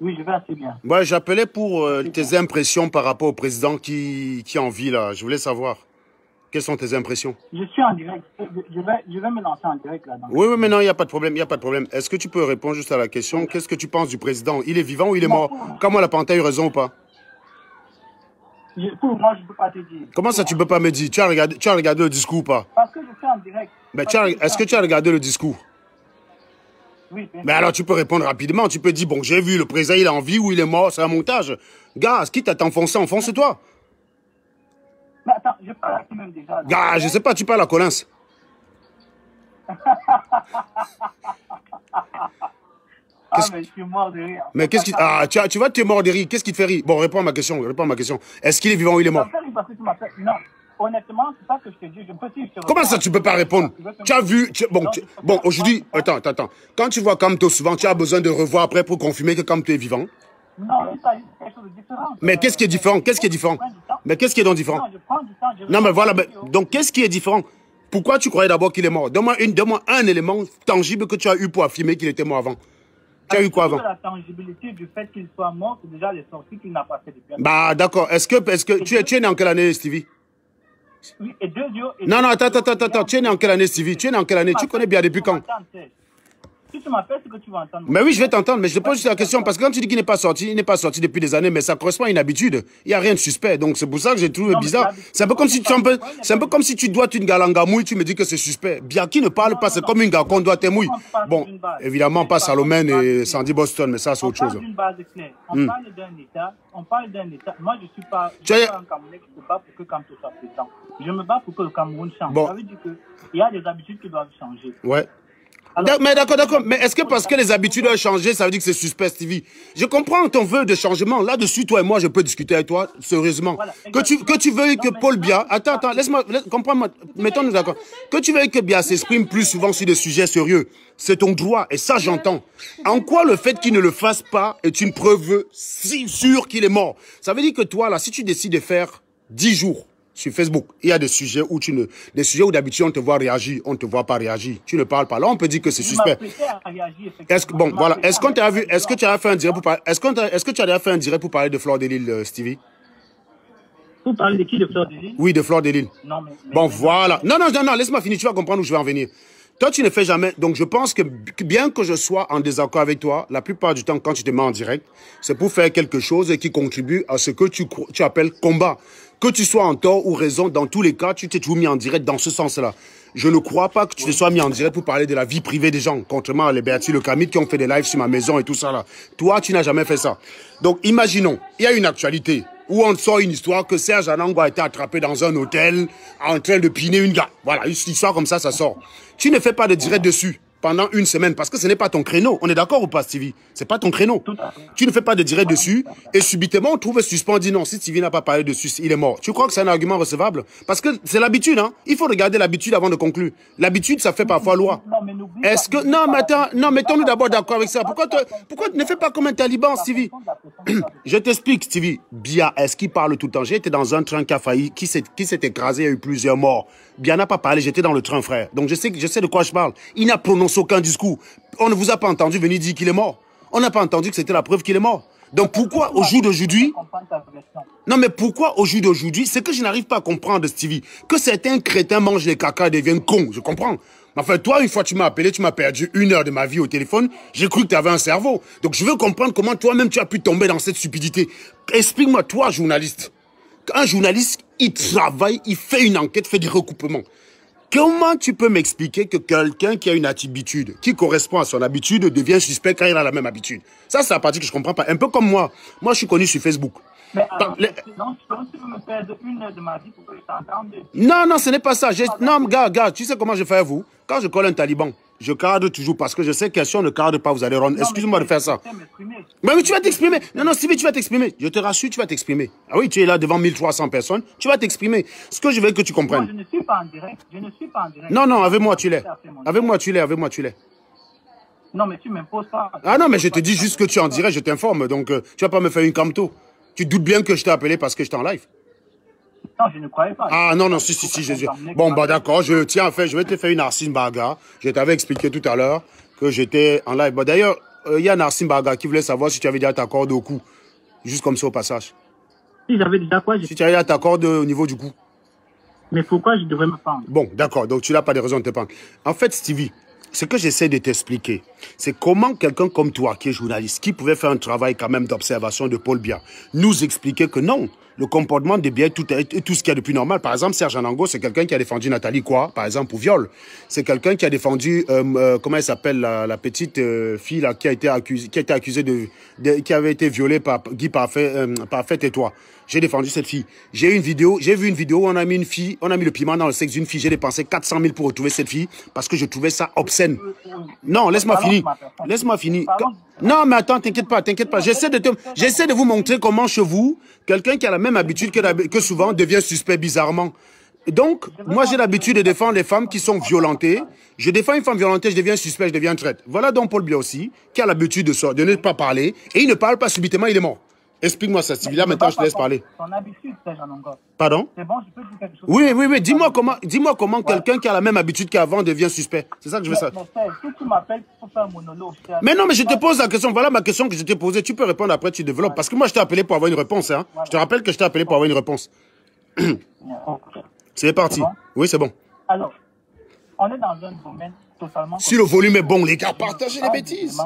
Oui, je vais assez bien. Ouais, j'appelais pour tes impressions par rapport au président qui est en vie, là. Je voulais savoir. Quelles sont tes impressions? Je suis en direct. Je vais me lancer en direct là-dedans. Oui, mais non, il n'y a pas de problème, il n'y a pas de problème. Est-ce que tu peux répondre juste à la question? Qu'est-ce que tu penses du président? Il est vivant ou il est mort? Comment la Panta a eu raison ou pas? Pour moi, je ne peux pas te dire. Comment ça, tu ne peux pas me dire? Tu as regardé le discours ou pas? Parce que je suis en direct. Est-ce que tu as regardé le discours? Oui, bien Mais alors, tu peux répondre rapidement. Tu peux dire, bon, j'ai vu, le président, il est en vie ou il est mort, c'est un montage. Gars, quitte à t'enfoncer, enfonce-toi. Mais attends, je parle à qui même déjà? Gars, je sais pas, tu parles à Collins. Mais je suis mort de rire. Mais qu'est-ce qui... Ah, tu vas te mordre de rire. Qu'est-ce qui te fait rire? Bon, réponds à ma question. Est-ce qu'il est vivant ou il est mort? Non, honnêtement, c'est ça que je te dis. Je peux dire. Comment ça, tu peux pas répondre? Tu as vu... Bon, aujourd'hui... Attends. Quand tu vois Kamto souvent, tu as besoin de revoir après pour confirmer que Kamto est vivant? Non, ça, c'est quelque chose de différent. Mais qu'est-ce qui est différent? Mais qu'est-ce qui est donc différent? Non, je prends du temps. Non, mais voilà. Donc, qu'est-ce qui est différent? Pourquoi tu croyais d'abord qu'il est mort? Donne-moi un élément tangible que tu as eu pour affirmer qu'il était mort avant. Tu as eu quoi avant? La tangibilité du fait qu'il soit mort, c'est déjà les sorties qu'il n'a pas fait depuis. Bah, d'accord. Est-ce que tu es né en quelle année, Stevie? Oui, et deux yeux. Non, attends. Tu es né en quelle année, Stevie? Tu es né en quelle année? Tu connais bien depuis quand? Si tu m'appelles, c'est que tu vas entendre. Mais oui, je vais t'entendre, mais je te pose juste la question, parce que quand tu dis qu'il n'est pas sorti, il n'est pas sorti depuis des années, mais ça correspond à une habitude. Il n'y a rien de suspect, donc c'est pour ça que j'ai trouvé bizarre. C'est un peu comme si tu dois une galangamouille, tu me dis que c'est suspect. Bien qui ne parle pas, c'est comme une gars qu'on doit témoigner. Bon, évidemment, pas Salomon et Sandy Boston, mais ça, c'est autre chose. On parle d'une base claire. On parle d'un État. Moi, je ne suis pas un Camerounais qui se bat pour que Kamto soit président. Je me bats pour que le Cameroun change. Ça veut dire qu'il y a des habitudes qui doivent changer. Ouais. Mais d'accord. Mais est-ce que parce que les habitudes ont changé, ça veut dire que c'est suspect, Stevie? Je comprends ton vœu de changement. Là-dessus, toi et moi, je peux discuter avec toi, sérieusement. Voilà, que tu veuilles que Paul Biya... Attends, comprends-moi, mettons-nous d'accord. Que tu veuilles que Biya s'exprime plus souvent sur des sujets sérieux, c'est ton droit, et ça, j'entends. En quoi le fait qu'il ne le fasse pas est une preuve si sûre qu'il est mort? Ça veut dire que toi, là, si tu décides de faire 10 jours, sur Facebook, il y a des sujets où d'habitude on te voit réagir, on ne te voit pas réagir. Tu ne parles pas. Là, on peut dire que c'est suspect. Est-ce que tu as fait un direct pour parler, est-ce que tu as déjà fait un direct pour parler de Fleur de Lille, Stevie? Pour parler de qui, de Fleur de Lille? Oui, de Fleur de Lille. Non, bon, voilà. Non, laisse-moi finir, tu vas comprendre où je vais en venir. Toi, tu ne fais jamais. Donc, je pense que bien que je sois en désaccord avec toi, la plupart du temps, quand tu te mets en direct, c'est pour faire quelque chose qui contribue à ce que tu appelles combat. Que tu sois en tort ou raison, dans tous les cas, tu t'es toujours mis en direct dans ce sens-là. Je ne crois pas que tu te sois mis en direct pour parler de la vie privée des gens, contrairement à les Béatrice Le Camille qui ont fait des lives sur ma maison et tout ça là. Toi, tu n'as jamais fait ça. Donc, imaginons, il y a une actualité où on sort une histoire que Serge Anango a été attrapé dans un hôtel en train de piner une gars. Voilà, une histoire comme ça sort. Tu ne fais pas de direct dessus pendant une semaine parce que ce n'est pas ton créneau. On est d'accord ou pas, Stevie? C'est pas ton créneau. Tu ne fais pas de direct dessus et subitement on trouve suspens, on dit non, si Stevie n'a pas parlé dessus, il est mort. Tu crois que c'est un argument recevable? Parce que c'est l'habitude, hein. Il faut regarder l'habitude avant de conclure. L'habitude, ça fait parfois loi. Est-ce que... Non, mais attends, non, mettons-nous d'abord d'accord avec ça. Pourquoi ne fais pas comme un taliban, Stevie? Je t'explique, Stevie. Biya, est-ce qu'il parle tout le temps? J'ai été dans un train qui a failli, qui s'est écrasé, il y a eu plusieurs morts. Biya n'a pas parlé, j'étais dans le train, frère. Donc je sais de quoi je parle. Il n'a prononcé aucun discours. On ne vous a pas entendu venir dire qu'il est mort. On n'a pas entendu que c'était la preuve qu'il est mort. Donc pourquoi au jour d'aujourd'hui... Non mais pourquoi au jour d'aujourd'hui, c'est que je n'arrive pas à comprendre, Stevie, que certains crétins mangent les caca et deviennent cons, je comprends. Mais enfin, toi, une fois tu m'as appelé, tu m'as perdu 1 heure de ma vie au téléphone, j'ai cru que tu avais un cerveau. Donc je veux comprendre comment toi-même tu as pu tomber dans cette stupidité. Explique-moi, toi, journaliste. Un journaliste, il travaille, il fait une enquête, fait des recoupements. Comment tu peux m'expliquer que quelqu'un qui a une habitude, qui correspond à son habitude, devient suspect quand il a la même habitude? Ça, c'est la partie que je ne comprends pas. Un peu comme moi. Moi, je suis connu sur Facebook. Mais alors, non, tu peux me perdre 1 heure de ma vie pour que je t'entende. Non, non, ce n'est pas ça. Non, gars, tu sais comment je fais, vous? Quand je colle un taliban, je cadre toujours parce que je sais que si on ne cadre pas, vous allez rendre. Excuse-moi de faire ça. Mais tu vas t'exprimer. Non, non, Stevie, tu vas t'exprimer. Je te rassure, tu vas t'exprimer. Ah oui, tu es là devant 1300 personnes. Tu vas t'exprimer. Ce que je veux que tu comprennes. Non, je ne suis pas en direct. Je ne suis pas en direct. Non, non, avec moi, tu l'es. Avec moi, tu l'es. Avec moi, tu l'es. Non, mais tu m'imposes pas. Ah non, mais je te dis juste que tu es en direct, je t'informe. Donc, tu vas pas me faire une camto. Tu doutes bien que je t'ai appelé parce que j'étais en live. Non, je ne croyais pas. Ah non, non, si, Jésus. Bon, bah d'accord, je vais te faire une Narcisse Baga. Je t'avais expliqué tout à l'heure que j'étais en live. Bah, d'ailleurs, il y a Narcisse Baga qui voulait savoir si tu avais déjà ta corde au cou. Juste comme ça au passage. Si j'avais déjà quoi? Si tu avais déjà ta corde au niveau du cou. Mais pourquoi je devrais me pendre? Bon, d'accord, donc tu n'as pas de raison de te pendre. En fait, Stevie, ce que j'essaie de t'expliquer, c'est comment quelqu'un comme toi, qui est journaliste, qui pouvait faire un travail quand même d'observation de Paul Biya, nous expliquer que non, le comportement de Biya est tout ce qu'il y a de plus normal. Par exemple, Serge Anango, c'est quelqu'un qui a défendu Nathalie quoi, par exemple, pour viol. C'est quelqu'un qui a défendu, comment elle s'appelle, la petite fille là, qui qui avait été violée par Guy Parfait et toi. J'ai défendu cette fille. J'ai vu une vidéo où on a mis une fille, on a mis le piment dans le sexe d'une fille. J'ai dépensé 400 000 pour retrouver cette fille parce que je trouvais ça obscène. Non, laisse-moi finir. Laisse-moi finir. Non, mais attends, t'inquiète pas. J'essaie de vous montrer comment chez vous, quelqu'un qui a la même habitude que souvent devient suspect bizarrement. Donc, moi, j'ai l'habitude de défendre les femmes qui sont violentées. Je défends une femme violentée, je deviens suspect, je deviens traître. Voilà donc Paul Biya aussi, qui a l'habitude de ne pas parler. Et il ne parle pas subitement, il est mort. Explique-moi ça, Stevie. Là, maintenant, je te laisse parler. Ton habitude, Serge Anango. Pardon? C'est bon, je peux dire quelque chose? Oui. Dis-moi comment quelqu'un qui a la même habitude qu'avant devient suspect. C'est ça que je veux savoir. Mais Serge, si tu m'appelles pour faire un monologue... Mais non, mais je te pose la question. Voilà ma question que je t'ai posée. Tu peux répondre après, tu développes. Parce que moi, je t'ai appelé pour avoir une réponse. Hein. Je te rappelle que je t'ai appelé pour avoir une réponse. C'est parti. Bon? Oui, c'est bon. Alors, on est dans un domaine totalement... Si le volume est bon, les gars, partagez les bêtises.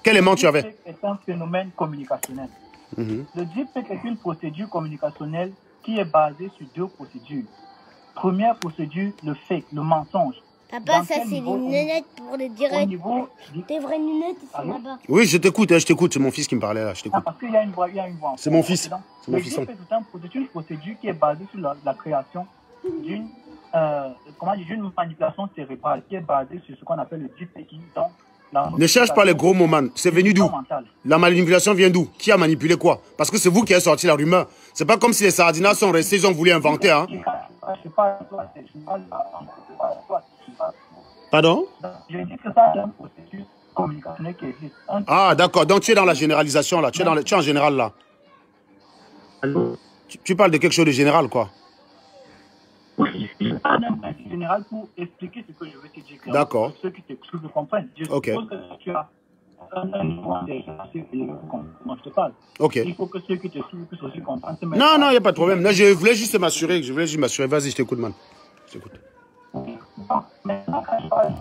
Quel aimant tu avais? C'est un phénomène communicationnel. Le deepfake est une procédure communicationnelle qui est basée sur 2 procédures. Première procédure, le fake, le mensonge. Papa, ça c'est les lunettes pour le direct. Tes vraies lunettes, ils sont là-bas. Oui, je t'écoute, c'est mon fils qui me parlait là, je t'écoute. Parce qu'il y a une voix, C'est mon fils. Le deepfake est une procédure qui est basée sur la création d'une manipulation cérébrale, qui est basée sur ce qu'on appelle le deepfaking. Ne cherche pas les gros moments. C'est venu d'où? La manipulation vient d'où? Qui a manipulé quoi? Parce que c'est vous qui avez sorti la rumeur. C'est pas comme si les Sardinas sont restés, ils ont voulu inventer. Hein? Pardon? Je dis que ça, c'est un processus communicationnel qui existe. Ah, d'accord. Donc tu es dans la généralisation là. Tu es en général là. Tu parles de quelque chose de général, quoi. Oui, je parle d'un principe général pour expliquer ce que je veux te dire. D'accord. Ceux qui te comprennent. Je suppose que tu as un niveau assez élevé pour comment je te parle. Ok. Il faut que ceux qui te suivent puissent aussi comprendre. Non, il n'y a pas de problème. Là, je voulais juste m'assurer. Vas-y, je t'écoute, man. Je t'écoute. Maintenant, quand je parle de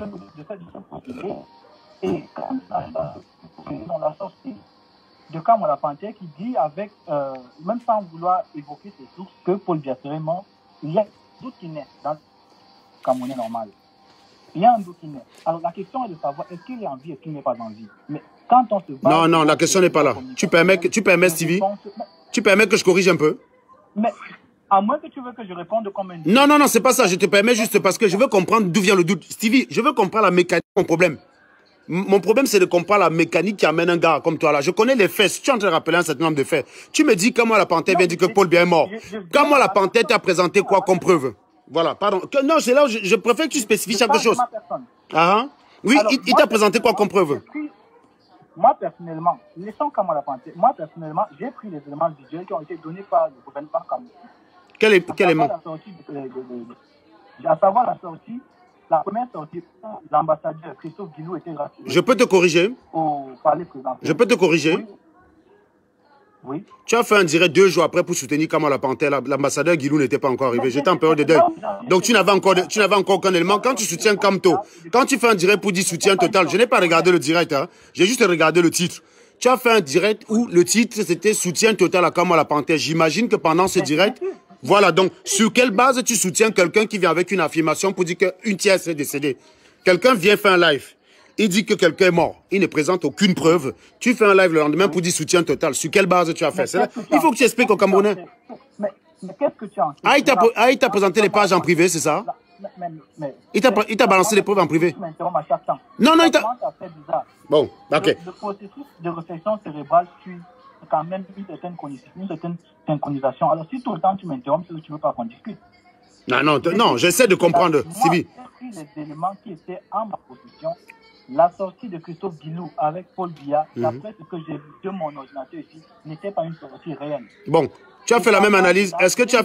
cette procédure, et quand on l'a sorti de Kamala Panthère qui dit avec, même sans vouloir évoquer ses sources, que Paul Biya serait mort, il y a doute qui naît dans le Camerounais normal. Il y a un doute qui naît. Alors la question est de savoir est-ce qu'il est en vie, est-ce qu'il n'est pas en vie. Mais quand on se bat... Non, la question n'est pas là. Tu permets Stevie? Tu permets que je corrige un peu? Mais à moins que tu veux que je réponde comme un... Non, c'est pas ça. Je te permets juste parce que je veux comprendre d'où vient le doute. Stevie, je veux comprendre la mécanique de mon problème. Mon problème, c'est de comprendre la mécanique qui amène un gars comme toi là. Je connais les faits. Si tu es en train de rappeler un certain nombre de faits, tu me dis comment la Panthère vient dire que Paul Biya est mort. Comment la Panthère t'a présenté quoi comme preuve? Voilà, pardon. Non, c'est là où je préfère que tu spécifies quelque chose. Ah, oui, il t'a présenté quoi comme preuve? Moi, personnellement, laissons Kamala Panthère. Moi, personnellement, j'ai pris les éléments visuels qui ont été donnés par le gouvernement camerounais. Quel élément? À savoir la sortie la première sortie, l'ambassadeur Christophe Guilou était racisé. Je peux te corriger. Au palais présidentiel. Je peux te corriger. Oui. Oui. Tu as fait un direct 2 jours après pour soutenir Kamala Panter. L'ambassadeur Guilou n'était pas encore arrivé. J'étais en période de deuil. Donc tu n'avais encore aucun élément. Quand tu soutiens Kamto, quand tu fais un direct pour dire soutien total, je n'ai pas regardé le direct. Hein. J'ai juste regardé le titre. Tu as fait un direct où le titre c'était soutien total à Kamala Panter. J'imagine que pendant ce direct, voilà. Donc sur quelle base tu soutiens quelqu'un qui vient avec une affirmation pour dire qu'une tierce est décédée? Quelqu'un vient faire un live. Il dit que quelqu'un est mort. Il ne présente aucune preuve. Tu fais un live le lendemain pour dire soutien total. Sur quelle base tu as fait? Il faut que tu expliques aux Camerounais. Mais qu'est-ce que tu as Ah, il t'a présenté les pages en privé, c'est ça? Il t'a balancé les preuves en privé? Non, il t'a... Bon, ok. Le processus de réflexion cérébrale suit quand même une certaine synchronisation. Alors si tout le temps tu m'interromps, c'est que tu ne veux pas qu'on discute. Non, j'essaie de comprendre, Sylvie. J'ai pris les éléments qui étaient en ma possession. La sortie de Christophe Guilou avec Paul Biya, d'après ce que j'ai vu de mon ordinateur ici, n'était pas une sortie réelle. Bon, tu as fait la même analyse. Est-ce que tu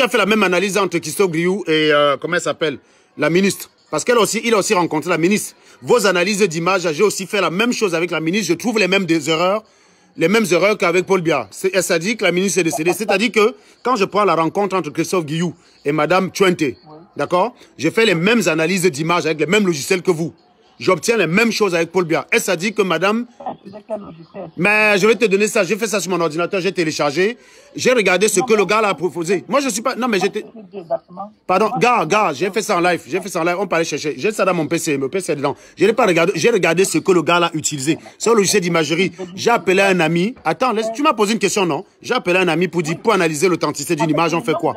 as fait la même analyse entre Christophe Guilou et, comment elle s'appelle, la ministre? Parce qu'il a aussi rencontré la ministre. Vos analyses d'images, j'ai aussi fait la même chose avec la ministre. Je trouve les mêmes erreurs qu'avec Paul Biya. Ça dit que la ministre est décédée. C'est-à-dire que quand je prends la rencontre entre Christophe Guilou et Madame Chuente, d'accord, j'ai fait les mêmes analyses d'images avec les mêmes logiciels que vous. J'obtiens les mêmes choses avec Paul Biya. Et ça dit que madame... Mais je vais te donner ça. J'ai fait ça sur mon ordinateur, j'ai téléchargé. J'ai regardé ce que le gars a proposé. Moi, je suis pas... Non, mais j'étais... Pardon, gars, j'ai fait ça en live. On peut aller chercher. J'ai ça dans mon PC. Mon PC est dedans. Je n'ai pas regardé. J'ai regardé ce que le gars a utilisé. C'est un logiciel d'imagerie. J'ai appelé un ami. Attends, tu m'as posé une question, non? J'ai appelé un ami pour dire, pour analyser l'authenticité d'une image, on fait quoi?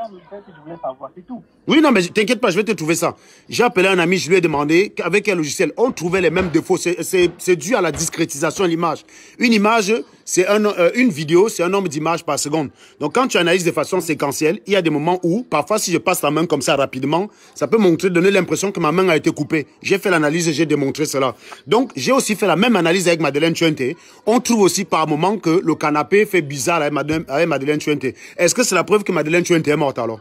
Oui, non, mais t'inquiète pas, je vais te trouver ça. J'ai appelé un ami, je lui ai demandé avec quel logiciel. On trouvait les mêmes défauts. C'est dû à la discrétisation de l'image. Une image, c'est une vidéo, c'est un nombre d'images par seconde. Donc, quand tu analyses de façon séquentielle, il y a des moments où, parfois, si je passe la main comme ça rapidement, ça peut donner l'impression que ma main a été coupée. J'ai fait l'analyse et j'ai démontré cela. Donc, j'ai aussi fait la même analyse avec Madeleine Chuente. On trouve aussi par moment que le canapé fait bizarre avec Madeleine Chuente. Est-ce que c'est la preuve que Madeleine Chuente est morte alors?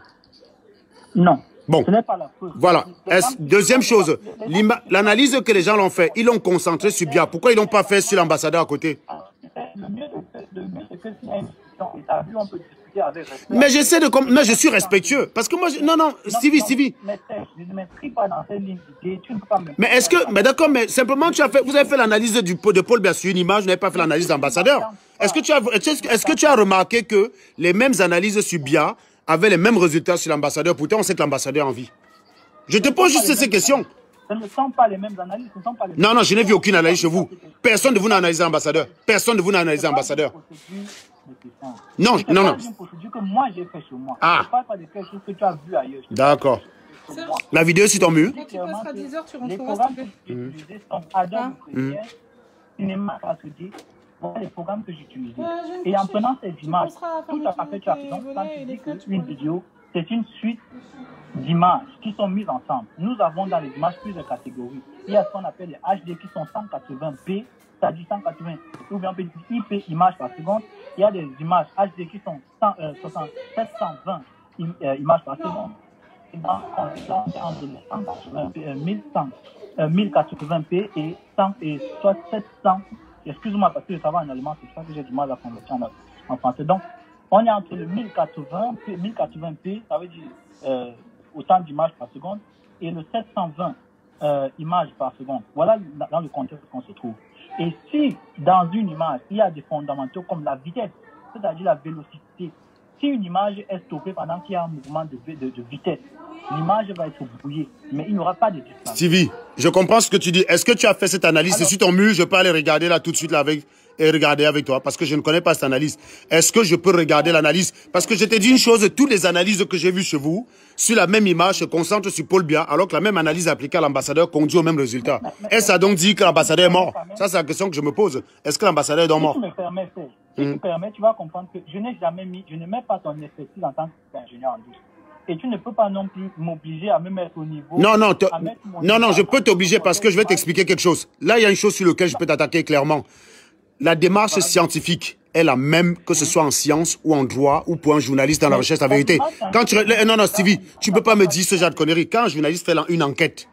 Non. Bon, ce n'est pas la preuve. Voilà. Deuxième chose, l'analyse que les gens l'ont fait, ils l'ont concentré sur Biya. Pourquoi ils l'ont pas fait sur l'ambassadeur à côté? Le mieux, c'est que si on peut discuter avec respect. Mais j'essaie de... Mais je suis respectueux. Parce que moi... Non, Stevie. Mais je ne m'inscris pas dans cette ligne d'idée. Tu ne peux pas me... Mais est-ce que... Mais d'accord, mais simplement, vous avez fait l'analyse de Paul Biya sur une image, vous n'avez pas fait l'analyse d'ambassadeur. Est-ce que tu as remarqué que les mêmes analyses sur Biya avaient les mêmes résultats sur l'ambassadeur? Pourtant, on sait que l'ambassadeur en vie. Je te pose juste ces questions. Ce ne sont pas les mêmes analyses. Non, je n'ai vu aucune analyse chez vous. Personne de vous n'a analysé l'ambassadeur. Personne de vous n'a analysé l'ambassadeur. Non. C'est une procédure que moi j'ai fait chez moi. Ah. Je ne parle pas de quelque chose que tu as vu ailleurs. D'accord. La vidéo sur ton mur. Quand tu passeras 10 heures, tu Les rentreras. programmes que j'utilisais sont Adobe Premiere, Cinéma 4D. Voilà les programmes que j'utilisais. Et en prenant ces images, tout à fait, tu as raison. Quand tu dis qu'une vidéo, c'est une suite d'images qui sont mises ensemble. Nous avons dans les images plusieurs catégories. Il y a ce qu'on appelle les HD qui sont 180p, c'est-à-dire 180, ou bien on peut dire IP images par seconde. Il y a des images HD qui sont 720 images par seconde. Et dans entre 1080p et 700. Excuse-moi parce que je travaille en allemand, c'est ça que j'ai du mal à convertir en français. Donc, on est entre le 1080p, ça veut dire autant d'images par seconde, et le 720 images par seconde. Voilà dans le contexte qu'on se trouve. Et si dans une image, il y a des fondamentaux comme la vitesse, c'est-à-dire la vélocité, si une image est stoppée pendant qu'il y a un mouvement de vitesse, l'image va être brouillée, mais il n'y aura pas de distance. Stevie, je comprends ce que tu dis. Est-ce que tu as fait cette analyse? C'est sur ton mur, je peux aller regarder là tout de suite là et regarder avec toi, parce que je ne connais pas cette analyse. Est-ce que je peux regarder l'analyse? Parce que je t'ai dit une chose, toutes les analyses que j'ai vues chez vous, sur la même image, se concentrent sur Paul Biya, alors que la même analyse appliquée à l'ambassadeur conduit au même résultat. Est-ce ça donc dit que l'ambassadeur est mort? Ça, c'est la question que je me pose. Est-ce que l'ambassadeur est donc mort? Si tu me permets, si tu me permets, tu vas comprendre que je ne mets pas ton expertise en tant qu'ingénieur en douce. Et tu ne peux pas non plus m'obliger à me mettre au niveau... Non, je peux t'obliger parce que je vais t'expliquer quelque chose. Là, il y a une chose sur laquelle je peux t'attaquer clairement. La démarche scientifique est la même que ce soit en sciences ou en droit ou pour un journaliste dans la recherche de la vérité. Quand tu... Non, non, Stevie, tu ne peux pas me dire ce genre de conneries. Quand un journaliste fait une enquête,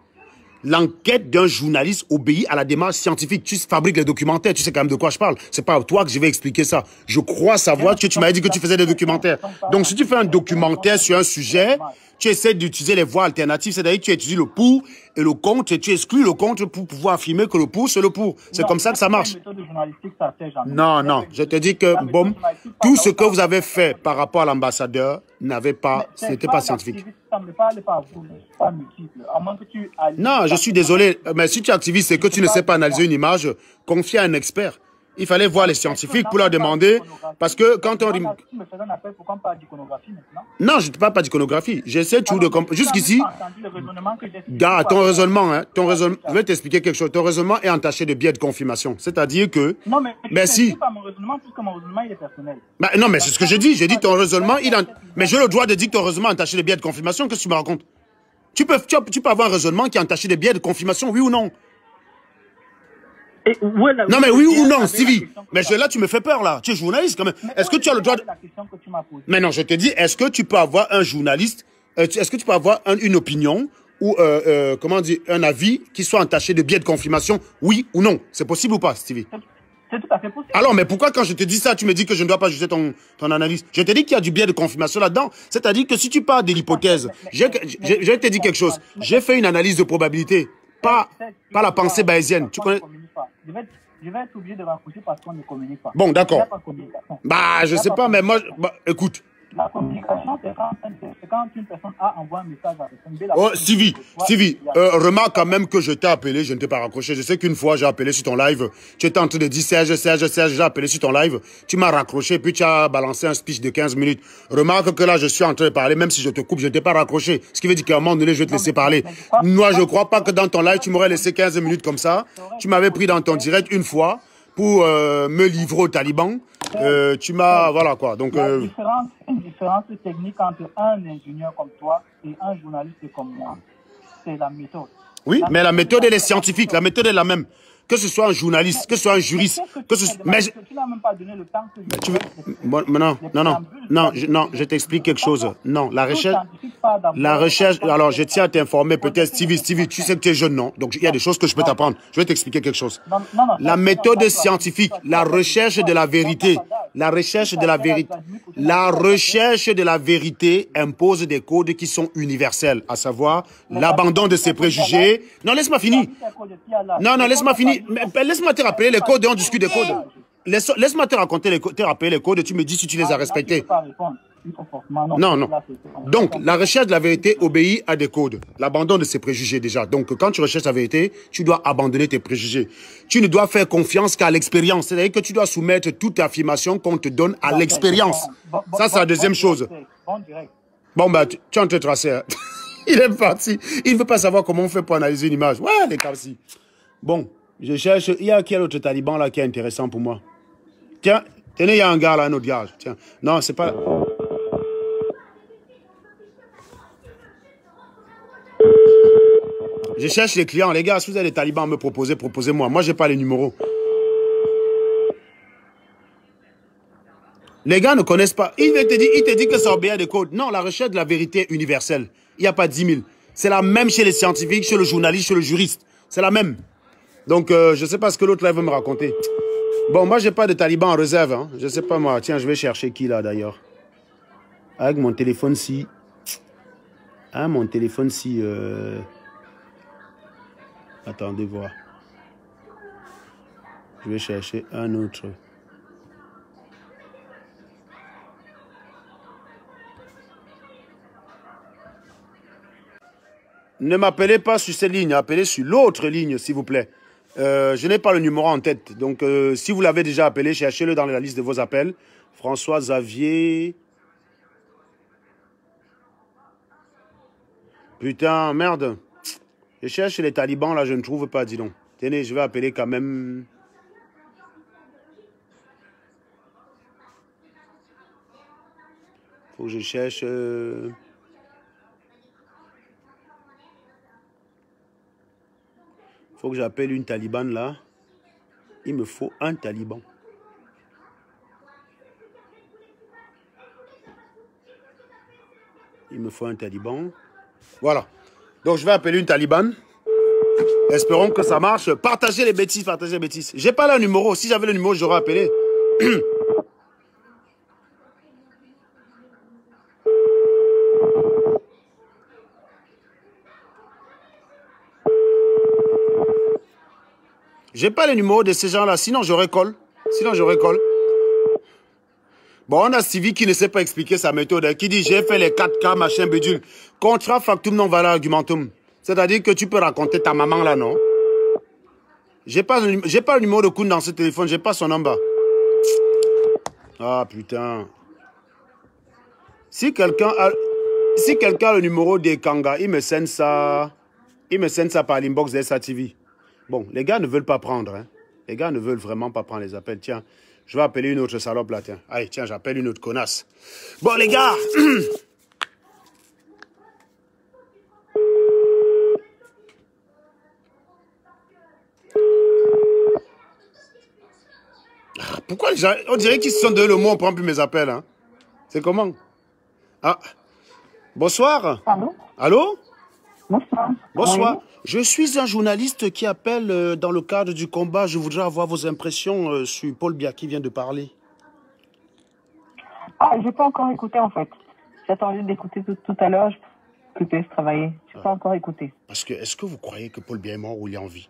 l'enquête d'un journaliste obéit à la démarche scientifique. Tu fabriques les documentaires, tu sais quand même de quoi je parle. C'est pas à toi que je vais expliquer ça. Je crois savoir que tu m'avais dit que tu faisais des documentaires. Donc si tu fais un documentaire sur un sujet, tu essaies d'utiliser les voies alternatives, c'est-à-dire que tu étudies le pour et le contre, et tu exclus le contre pour pouvoir affirmer que le pour, c'est le pour. C'est comme ça que ça marche. Non, non, je te dis que, bon, tout ce que vous avez fait par rapport à l'ambassadeur ce n'était pas scientifique. Non, je suis désolé, mais si tu es activiste et que tu ne sais pas analyser une image, confie à un expert. Il fallait voir les scientifiques pour leur demander, parce que quand on... Non, je ne te parle pas d'iconographie. J'essaie toujours de comprendre. Jusqu'ici, gars, ton raisonnement, hein, je vais t'expliquer quelque chose. Ton raisonnement est entaché de biais de confirmation. C'est-à-dire que... Non, mais merci. Pas mon raisonnement, puisque mon raisonnement, il est personnel. Bah, non, mais c'est ce que j'ai dit. J'ai dit ton raisonnement, mais j'ai le droit de dire que ton raisonnement est entaché de biais de confirmation. Qu'est-ce que tu me racontes? Tu peux avoir un raisonnement qui est entaché de biais de confirmation, oui ou non? Non, mais oui ou non, Stevie? Mais là, tu me fais peur, là. Tu es journaliste, quand même. Est-ce que tu as le droit de... Mais non, je te dis, est-ce que tu peux avoir un journaliste, est-ce que tu peux avoir une opinion ou, comment dire, un avis qui soit entaché de biais de confirmation, oui ou non? C'est possible ou pas, Stevie? C'est tout à fait possible. Alors, mais pourquoi quand je te dis ça, tu me dis que je ne dois pas juger ton analyse? Je te dis qu'il y a du biais de confirmation là-dedans. C'est-à-dire que si tu parles de l'hypothèse, je te dis quelque chose. J'ai fait une analyse de probabilité, pas la pensée bayésienne. Tu connais? Je vais être obligé de raccrocher parce qu'on ne communique pas. Bon, d'accord. Bah, je sais pas, mais moi, écoute. La communication, c'est quand une personne A envoie un message à la personne B. Oh, Stevie, remarque quand même que je t'ai appelé, je ne t'ai pas raccroché. Je sais qu'une fois, j'ai appelé sur ton live. Tu étais en train de dire Serge, j'ai appelé sur ton live. Tu m'as raccroché, puis tu as balancé un speech de 15 minutes. Remarque que là, je suis en train de parler, même si je te coupe, je ne t'ai pas raccroché. Ce qui veut dire qu'à un moment donné, je vais te laisser parler. Moi, je ne crois pas que dans ton live, tu m'aurais laissé 15 minutes comme ça. Tu m'avais pris dans ton direct une fois pour me livrer aux talibans. Tu m'as... Voilà quoi. Donc, une différence technique entre un ingénieur comme toi et un journaliste comme moi, c'est la méthode. Oui, mais la méthode, elle est scientifique. La méthode est la même. Que ce soit un journaliste, que ce soit un juriste, que ce soit... Mais tu n'as même pas donné le temps que je... Tu veux... Bon, non, je t'explique quelque chose. Non, la recherche, alors je tiens à t'informer, peut-être, Stevie, tu sais que tu es jeune, non? Donc, il y a des choses que je peux t'apprendre. Je vais t'expliquer quelque chose. La méthode scientifique, la recherche de la vérité, la recherche de la vérité impose des codes qui sont universels, à savoir l'abandon de ses préjugés. Non, laisse-moi finir. Non, laisse-moi finir. Laisse-moi te rappeler les codes et on discute des codes. Laisse-moi te rappeler les codes et tu me dis si tu les as respectés. Non. Donc, la recherche de la vérité obéit à des codes. L'abandon de ses préjugés déjà. Donc, quand tu recherches la vérité, tu dois abandonner tes préjugés. Tu ne dois faire confiance qu'à l'expérience. C'est-à-dire que tu dois soumettre toute affirmation qu'on te donne à l'expérience. Ça, c'est la deuxième chose. Bon, bah, tu es en train de tracer. Hein. Il est parti. Il ne veut pas savoir comment on fait pour analyser une image. Ouais, les cas-ci. Bon, je cherche. Il y a quel autre taliban là qui est intéressant pour moi? Tiens, tenez, il y a un gars là, un autre gars. Tiens, non, c'est pas. Je cherche les clients. Les gars, si vous avez des talibans à me proposer, proposez-moi. Moi, j'ai pas les numéros. Les gars ne connaissent pas. Il te dit que ça obéit à des codes. Non, la recherche de la vérité est universelle. Il n'y a pas 10 000. C'est la même chez les scientifiques, chez le journaliste, chez le juriste. C'est la même. Donc, je ne sais pas ce que l'autre là veut me raconter. Bon, moi, j'ai pas de talibans en réserve. Hein. Je ne sais pas moi. Tiens, je vais chercher qui là d'ailleurs. Avec mon téléphone-ci. Ah, mon téléphone-ci. Attendez voir. Je vais chercher un autre. Ne m'appelez pas sur cette ligne, appelez sur l'autre ligne, s'il vous plaît. Je n'ai pas le numéro en tête. Donc, si vous l'avez déjà appelé, cherchez-le dans la liste de vos appels. François Xavier. Putain, merde. Je cherche les talibans, là, je ne trouve pas, dis donc. Tenez, je vais appeler quand même. Faut que je cherche... Faut que j'appelle une talibane là. Il me faut un taliban. Il me faut un taliban. Voilà. Donc, je vais appeler une talibane. Espérons que ça marche. Partagez les bêtises, partagez les bêtises. J'ai pas le numéro. Si j'avais le numéro, j'aurais appelé. J'ai pas le numéro de ces gens-là. Sinon, je récolle. Bon, on a Stevie qui ne sait pas expliquer sa méthode. Qui dit, j'ai fait les 4K, machin, bédule. Contra factum non valeur argumentum. C'est-à-dire que tu peux raconter ta maman là, non? J'ai pas le numéro de Koun dans ce téléphone. J'ai pas son number. Ah, putain. Si quelqu'un a le numéro des Kanga, il me send ça par l'inbox de SATV. Bon, les gars ne veulent pas prendre. Hein. Les gars ne veulent vraiment pas prendre les appels. Tiens, je vais appeler une autre salope là. Tiens, allez, tiens, j'appelle une autre connasse. Bon, les gars. Pourquoi les gens... On dirait qu'ils se sont donné le mot, on ne prend plus mes appels. Hein. C'est comment? Ah. Bonsoir. Allô? Allô? Bonsoir. Bonsoir. Oui. Je suis un journaliste qui appelle dans le cadre du combat. Je voudrais avoir vos impressions sur Paul Biya qui vient de parler. Ah, j'ai pas encore écouté en fait. J'attendais d'écouter tout à l'heure. Je peux travailler. J'ai pas encore écouté. Parce que, est-ce que vous croyez que Paul Biya est mort ou il est en vie?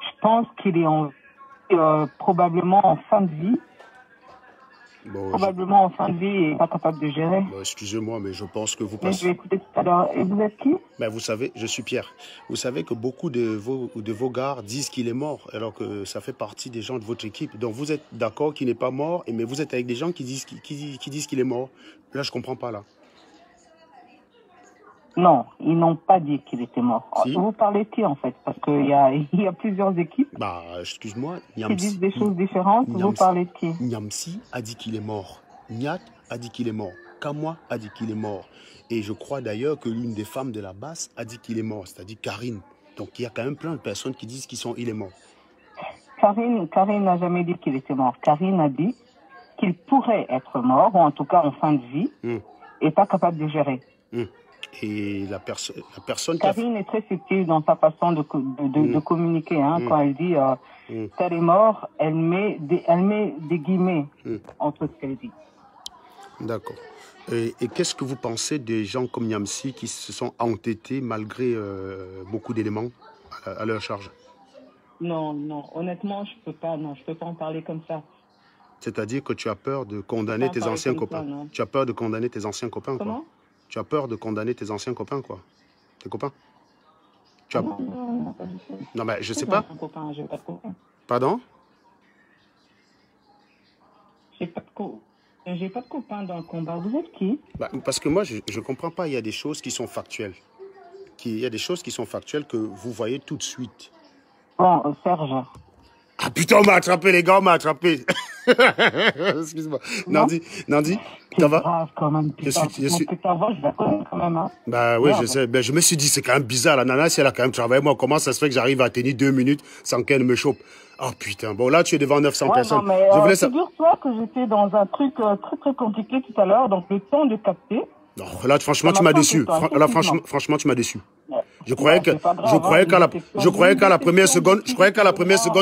Je pense qu'il est probablement en fin de vie. Bon, probablement en fin de vie et pas capable de gérer. Bon, excusez-moi, mais je pense que vous Mais passez... je vais écouter tout à l'heure. Et vous êtes qui? Ben, vous savez, je suis Pierre. Vous savez que beaucoup de vos gars disent qu'il est mort, alors que ça fait partie des gens de votre équipe. Donc vous êtes d'accord qu'il n'est pas mort, mais vous êtes avec des gens qui disent qu'il est mort. Là, je comprends pas, là. Non, ils n'ont pas dit qu'il était mort. Si. Vous parlez de qui en fait? Parce qu'il y a plusieurs équipes Bah, excuse-moi, qui disent des choses différentes. Vous parlez de qui? Niamsi a dit qu'il est mort. Niat a dit qu'il est mort. Kamwa a dit qu'il est mort. Et je crois d'ailleurs que l'une des femmes de la basse a dit qu'il est mort, c'est-à-dire Karine. Donc il y a quand même plein de personnes qui disent qu'il est mort. Karine n'a jamais dit qu'il était mort. Karine a dit qu'il pourrait être mort, ou en tout cas en fin de vie, et pas capable de gérer. Et la personne... Karine est très subtile dans sa façon de communiquer. Hein. Quand elle dit tel est mort, elle met des guillemets entre ce qu'elle dit. D'accord. Et qu'est-ce que vous pensez des gens comme Niamsi qui se sont entêtés malgré beaucoup d'éléments à leur charge? Non, honnêtement, je peux pas en parler comme ça. C'est-à-dire que tu as peur de condamner tes anciens copains. Tu as peur de condamner tes anciens copains, quoi. Comment? Tu as peur de condamner tes anciens copains, quoi. Tes copains. Non, pas du tout. Non, mais je sais pas. J'ai pas de copain. Pardon? J'ai pas de copain dans le combat. Vous êtes qui? Bah, parce que moi, je comprends pas. Il y a des choses qui sont factuelles. Il y a des choses qui sont factuelles que vous voyez tout de suite. Bon, Serge. Ah putain, on m'a attrapé, les gars, on m'a attrapé. Excuse-moi. Nandi, ça va? Grave quand même. Je la connais quand même. Hein. Bah oui, je sais. Ben, je me suis dit, c'est quand même bizarre. La nana, si elle a quand même travaillé, moi, comment ça se fait que j'arrive à tenir 2 minutes sans qu'elle me chope? Oh putain, bon là, tu es devant 900 personnes. Non, mais figure-toi que j'étais dans un truc très très compliqué tout à l'heure, donc le temps de capter. Non, là, franchement, tu m'as déçu. Là, franchement, tu m'as déçu. Je croyais qu'à la première seconde,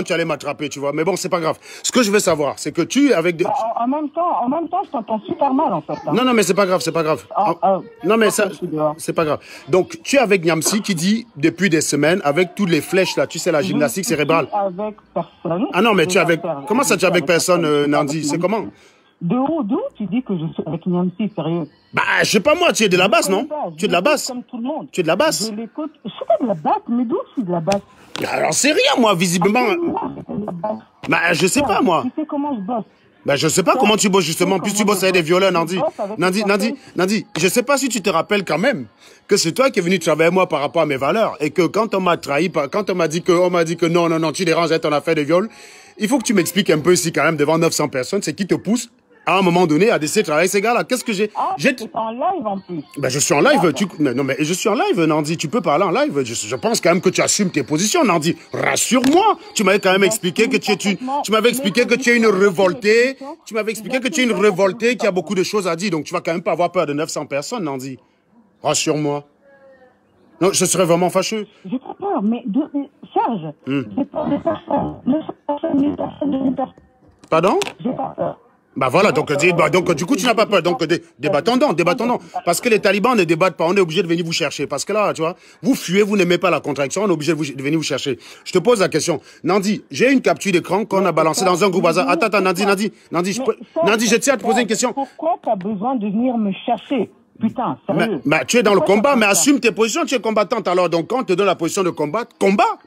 tu allais m'attraper, tu vois. Mais bon, c'est pas grave. Ce que je veux savoir, c'est que tu, avec des... En même temps, je t'entends super mal, en fait. Hein. Non, mais c'est pas grave. Non, mais ça, c'est pas grave. Donc, tu es avec Niamsi qui dit, depuis des semaines, avec toutes les flèches, là, tu sais, la gymnastique cérébrale. Avec personne. Ah non, mais tu es avec... Comment ça, tu es avec personne, Nandi? C'est comment? D'où tu dis que je suis avec Niamsi, sérieux? Bah, je sais pas moi, tu es de la basse, non? Tu es de la basse? Comme tout le monde. Tu es de la basse? Je l'écoute. Je suis pas de la basse, mais d'où je suis de la basse? Alors, c'est rien, moi, visiblement. Bah, je sais pas, moi. Tu sais comment je bosse? Bah, je sais pas comment tu bosses, justement. Plus tu bosses avec des violeurs, Nandi. Nandi, je sais pas si tu te rappelles quand même que c'est toi qui es venu travailler avec moi par rapport à mes valeurs. Et que quand on m'a trahi, quand on m'a dit que non, tu déranges avec ton affaire de viol, il faut que tu m'expliques un peu ici, quand même, devant 900 personnes, c'est qui te pousse à un moment donné, à décider de travailler avec ces gars-là. Qu'est-ce que j'ai... Ah, tu es en live en plus. Ben, je suis en live. Non, mais je suis en live, Nandi. Tu peux parler en live. Je pense quand même que tu assumes tes positions, Nandi. Rassure-moi. Tu m'avais quand même expliqué que tu m'avais expliqué que tu es une révoltée. Tu m'avais expliqué que tu es une révoltée qui a beaucoup de choses à dire. Donc, tu vas quand même pas avoir peur de 900 personnes, Nandi. Rassure-moi. Non, je serais vraiment fâcheux. J'ai pas peur, mais Serge, j'ai peur des personnes. 900 personnes, 1000 personnes, 2000 personnes. Pardon? J'ai pas peur. Bah voilà, donc du coup tu n'as pas peur, donc débattons donc. Parce que les talibans ne débattent pas, on est obligé de venir vous chercher. Parce que là, tu vois, vous fuyez, vous n'aimez pas la contradiction, on est obligé de venir vous chercher. Je te pose la question. Nandi, j'ai une capture d'écran qu'on a balancée dans un groupe hasard. Attends, Nandi, je tiens à te poser une question. Pourquoi tu as besoin de venir me chercher? Putain, sérieux. Mais tu es dans le combat, mais assume tes positions, tu es combattante. Alors, donc, quand on te donne la position de combat,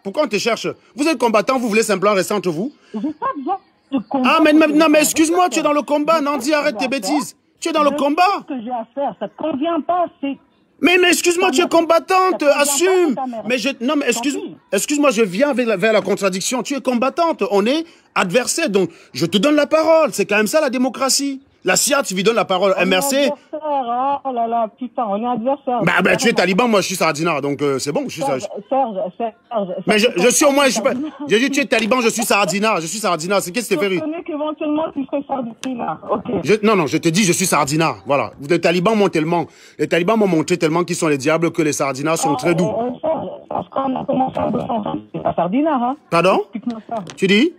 pourquoi on te cherche? Vous êtes combattant, vous voulez simplement rester entre vous? J'ai pas besoin de combat. Ah, mais excuse-moi, tu es dans le combat, Nandi, arrête tes bêtises. Tu es dans le combat. Ce que j'ai à faire, ça te convient pas, c'est... Mais excuse-moi, tu es combattante, assume. Excuse-moi, je viens vers la contradiction. Tu es combattante, on est adversaire, donc je te donne la parole. C'est quand même ça la démocratie. La CIA, tu lui donnes la parole. MRC. Oh là là, putain, on est adversaire. Bah, tu es taliban, moi je suis Sardina, donc c'est bon. Je suis Serge. Mais je suis au moins, je suis pas. J'ai dit tu es taliban, je suis Sardina. C'est qu'est-ce que tu fais rire? Je connais qu'éventuellement tu serais Sardina. Ok. Non, je te dis, je suis Sardina. Voilà. Les talibans m'ont montré tellement qu'ils sont les diables que les Sardinas sont très doux. Parce qu'on a commencé à bosser ensemble, c'était pas Sardina, hein? Pardon? Explique-moi ça. Tu dis?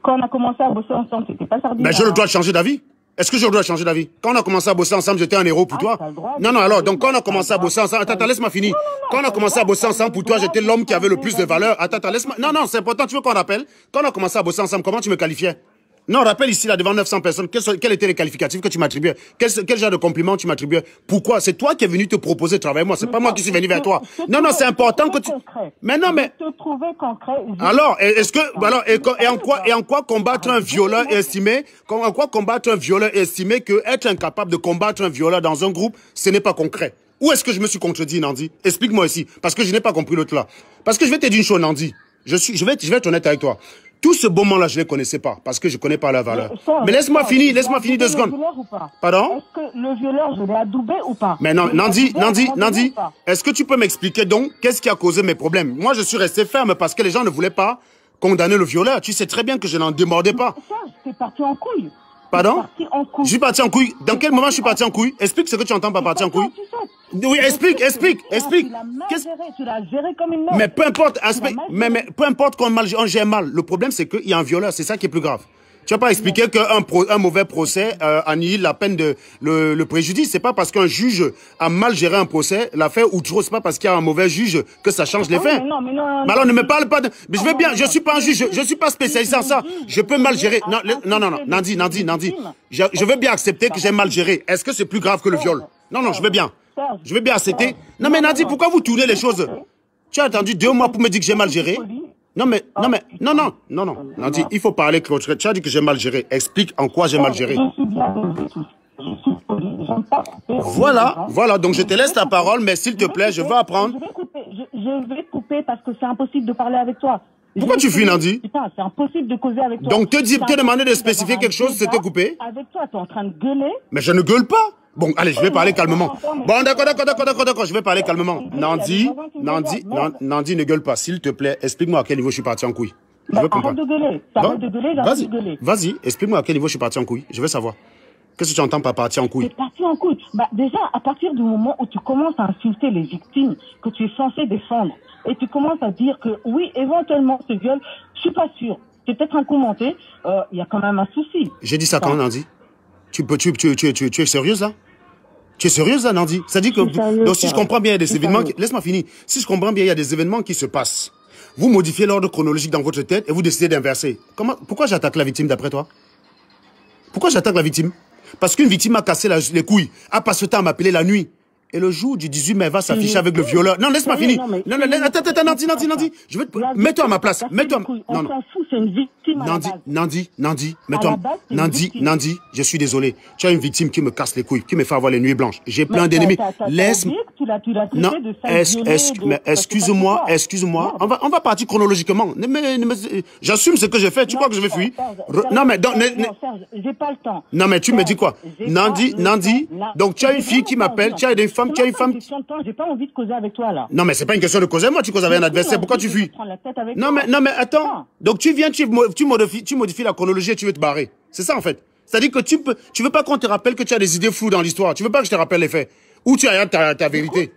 Quand on a commencé à bosser ensemble, c'était pas Sardina. Mais j'ai le droit de changer d'avis. Est-ce que je dois changer d'avis? Quand on a commencé à bosser ensemble, j'étais un héros pour toi. Non, alors, donc quand on a commencé à bosser ensemble... Attends, laisse-moi finir. Quand on a commencé à bosser ensemble pour toi, j'étais l'homme qui avait le plus de valeur. Attends, laisse-moi... Non, c'est important, tu veux qu'on rappelle? Quand on a commencé à bosser ensemble, comment tu me qualifiais? Non, rappelle ici, là, devant 900 personnes, quels étaient les qualificatifs que tu m'attribuais? Quel genre de compliments tu m'attribuais? Pourquoi? C'est toi qui es venu te proposer de travailler avec moi, c'est pas moi qui suis venu vers toi. Non, c'est important que tu... Mais non, mais... Je te trouvais concret. Alors, est-ce que... Alors, et en quoi combattre un violeur et estimer... En quoi combattre un violeur et estimer que être incapable de combattre un violeur dans un groupe, ce n'est pas concret? Où est-ce que je me suis contredit, Nandi? Explique-moi ici, parce que je n'ai pas compris l'autre là. Parce que je vais te dire une chose, Nandi. Je vais être honnête avec toi. Tout ce beau monde-là, je ne les connaissais pas, parce que je ne connais pas la valeur. Mais laisse-moi finir 2 secondes. Pardon? Est-ce que le violeur, je l'ai adoubé ou pas? Mais non, Nandi, est-ce que tu peux m'expliquer donc qu'est-ce qui a causé mes problèmes? Moi, je suis resté ferme parce que les gens ne voulaient pas condamner le violeur. Tu sais très bien que je n'en démordais pas. T'es parti en couille. Pardon? Je suis parti en couille. Dans quel moment je suis parti en couille? Explique ce que tu entends par partir en couille. Oui, explique. Tu l'as géré comme une merde. Mais peu importe, mais peu importe qu'on gère mal. Le problème, c'est qu'il y a un violeur. C'est ça qui est plus grave. Tu vas pas expliquer qu'un mauvais procès annihile la peine de le préjudice. C'est pas parce qu'un juge a mal géré un procès, l'affaire ou trop, c'est pas parce qu'il y a un mauvais juge que ça change les faits. Mais alors ne me parle pas de... Mais je veux bien, je suis pas un juge, je suis pas spécialisé en ça. Je peux mal gérer. Non, Nandi. Je veux bien accepter que j'ai mal géré. Est-ce que c'est plus grave que le viol? Non, je veux bien. Je veux bien accepter. Non mais Nandi, pourquoi vous tournez les choses? Tu as attendu 2 mois pour me dire que j'ai mal géré? Non. Nandi, il faut parler clair. Tu as dit que j'ai mal géré. Explique en quoi j'ai mal géré. Voilà. Donc je te laisse la parole, mais s'il te plaît, je veux apprendre. Je vais couper parce que c'est impossible de parler avec toi. Pourquoi tu fuis, Nandi? Putain, c'est impossible de causer avec toi. Donc te demander de spécifier quelque chose, c'était coupé? Avec toi, tu es en train de gueuler. Mais je ne gueule pas. Bon, allez, je vais parler calmement. Bon, d'accord, je vais parler calmement. Nandi, ne gueule pas. S'il te plaît, explique-moi à quel niveau je suis parti en couille. Je veux comprendre. Arrête de gueuler, Vas-y, explique-moi à quel niveau je suis parti en couille. Je veux savoir. Qu'est-ce que tu entends par partir en couille? T'es parti en couille. Déjà, à partir du moment où tu commences à insulter les victimes que tu es censé défendre, et tu commences à dire que oui, éventuellement, ce viol, je suis pas sûr. C'est peut-être un coup monté, il y a quand même un souci. J'ai dit ça quand, Nandi? Tu es sérieuse là? Tu es sérieuse là, Nandi? Ça dit que donc si je comprends bien, il y a des événements laisse-moi finir. Si je comprends bien, il y a des événements qui se passent. Vous modifiez l'ordre chronologique dans votre tête et vous décidez d'inverser. Pourquoi j'attaque la victime d'après toi? Pourquoi j'attaque la victime? Parce qu'une victime a cassé les couilles, a passé le temps à m'appeler la nuit. Et le jour du 18 mai, elle va s'afficher avec le violeur. Non, laisse-moi finir. Non, attends, Nandi. Je veux mets-toi à ma place. Mets-toi. On s'en fout, c'est une victime. Nandi, mets-toi. Nandi, je suis désolé. Tu as une victime qui me casse les couilles, qui me fait avoir les nuits blanches. J'ai plein d'ennemis. Laisse-moi. Non, excuse-moi. On va partir chronologiquement. J'assume ce que j'ai fait. Tu crois que je vais fuir? Non, mais j'ai pas le temps. Non, mais tu me dis quoi? Nandi, donc tu as une fille qui m'appelle, tu as une femme. J'ai pas envie de causer avec toi, là. Non, mais c'est pas une question de causer. Moi, tu causes avec un adversaire. Pourquoi tu fuis? Non, mais attends. Donc tu viens, tu modifies la chronologie et tu veux te barrer. C'est ça, en fait. C'est-à-dire que tu veux pas qu'on te rappelle que tu as des idées floues dans l'histoire. Tu veux pas que je te rappelle les faits. Ou tu as ta vérité.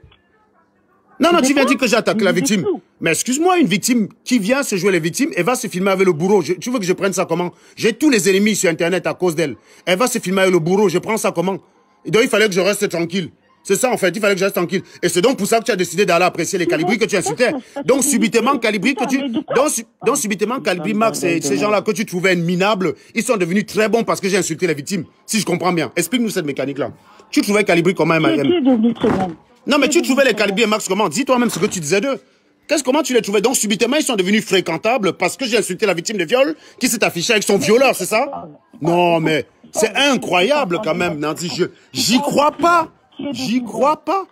Non, tu viens dire que j'attaque la victime. Mais excuse-moi, une victime qui vient se jouer les victimes, elle va se filmer avec le bourreau. Tu veux que je prenne ça comment? J'ai tous les ennemis sur Internet à cause d'elle. Elle va se filmer avec le bourreau. Je prends ça comment? Et donc, il fallait que je reste tranquille. C'est ça, en fait. Il fallait que je reste tranquille. Et c'est donc pour ça que tu as décidé d'aller apprécier les Calibri que tu insultais. Donc, subitement, Calibri subitement, Calibri, Max et ces gens-là que tu trouvais minables, ils sont devenus très bons parce que j'ai insulté les victimes. Si je comprends bien. Explique-nous cette mécanique-là. Tu trouvais Calibri comment, Qui est devenu très bon? Non, mais tu trouvais les Calibri et Max comment? Dis toi-même ce que tu disais d'eux. Comment tu les trouvais? Donc, subitement, ils sont devenus fréquentables parce que j'ai insulté la victime de viol qui s'est affichée avec son violeur, c'est ça? Non, mais c'est incroyable quand même, Nandi. J'y crois pas. J'y crois pas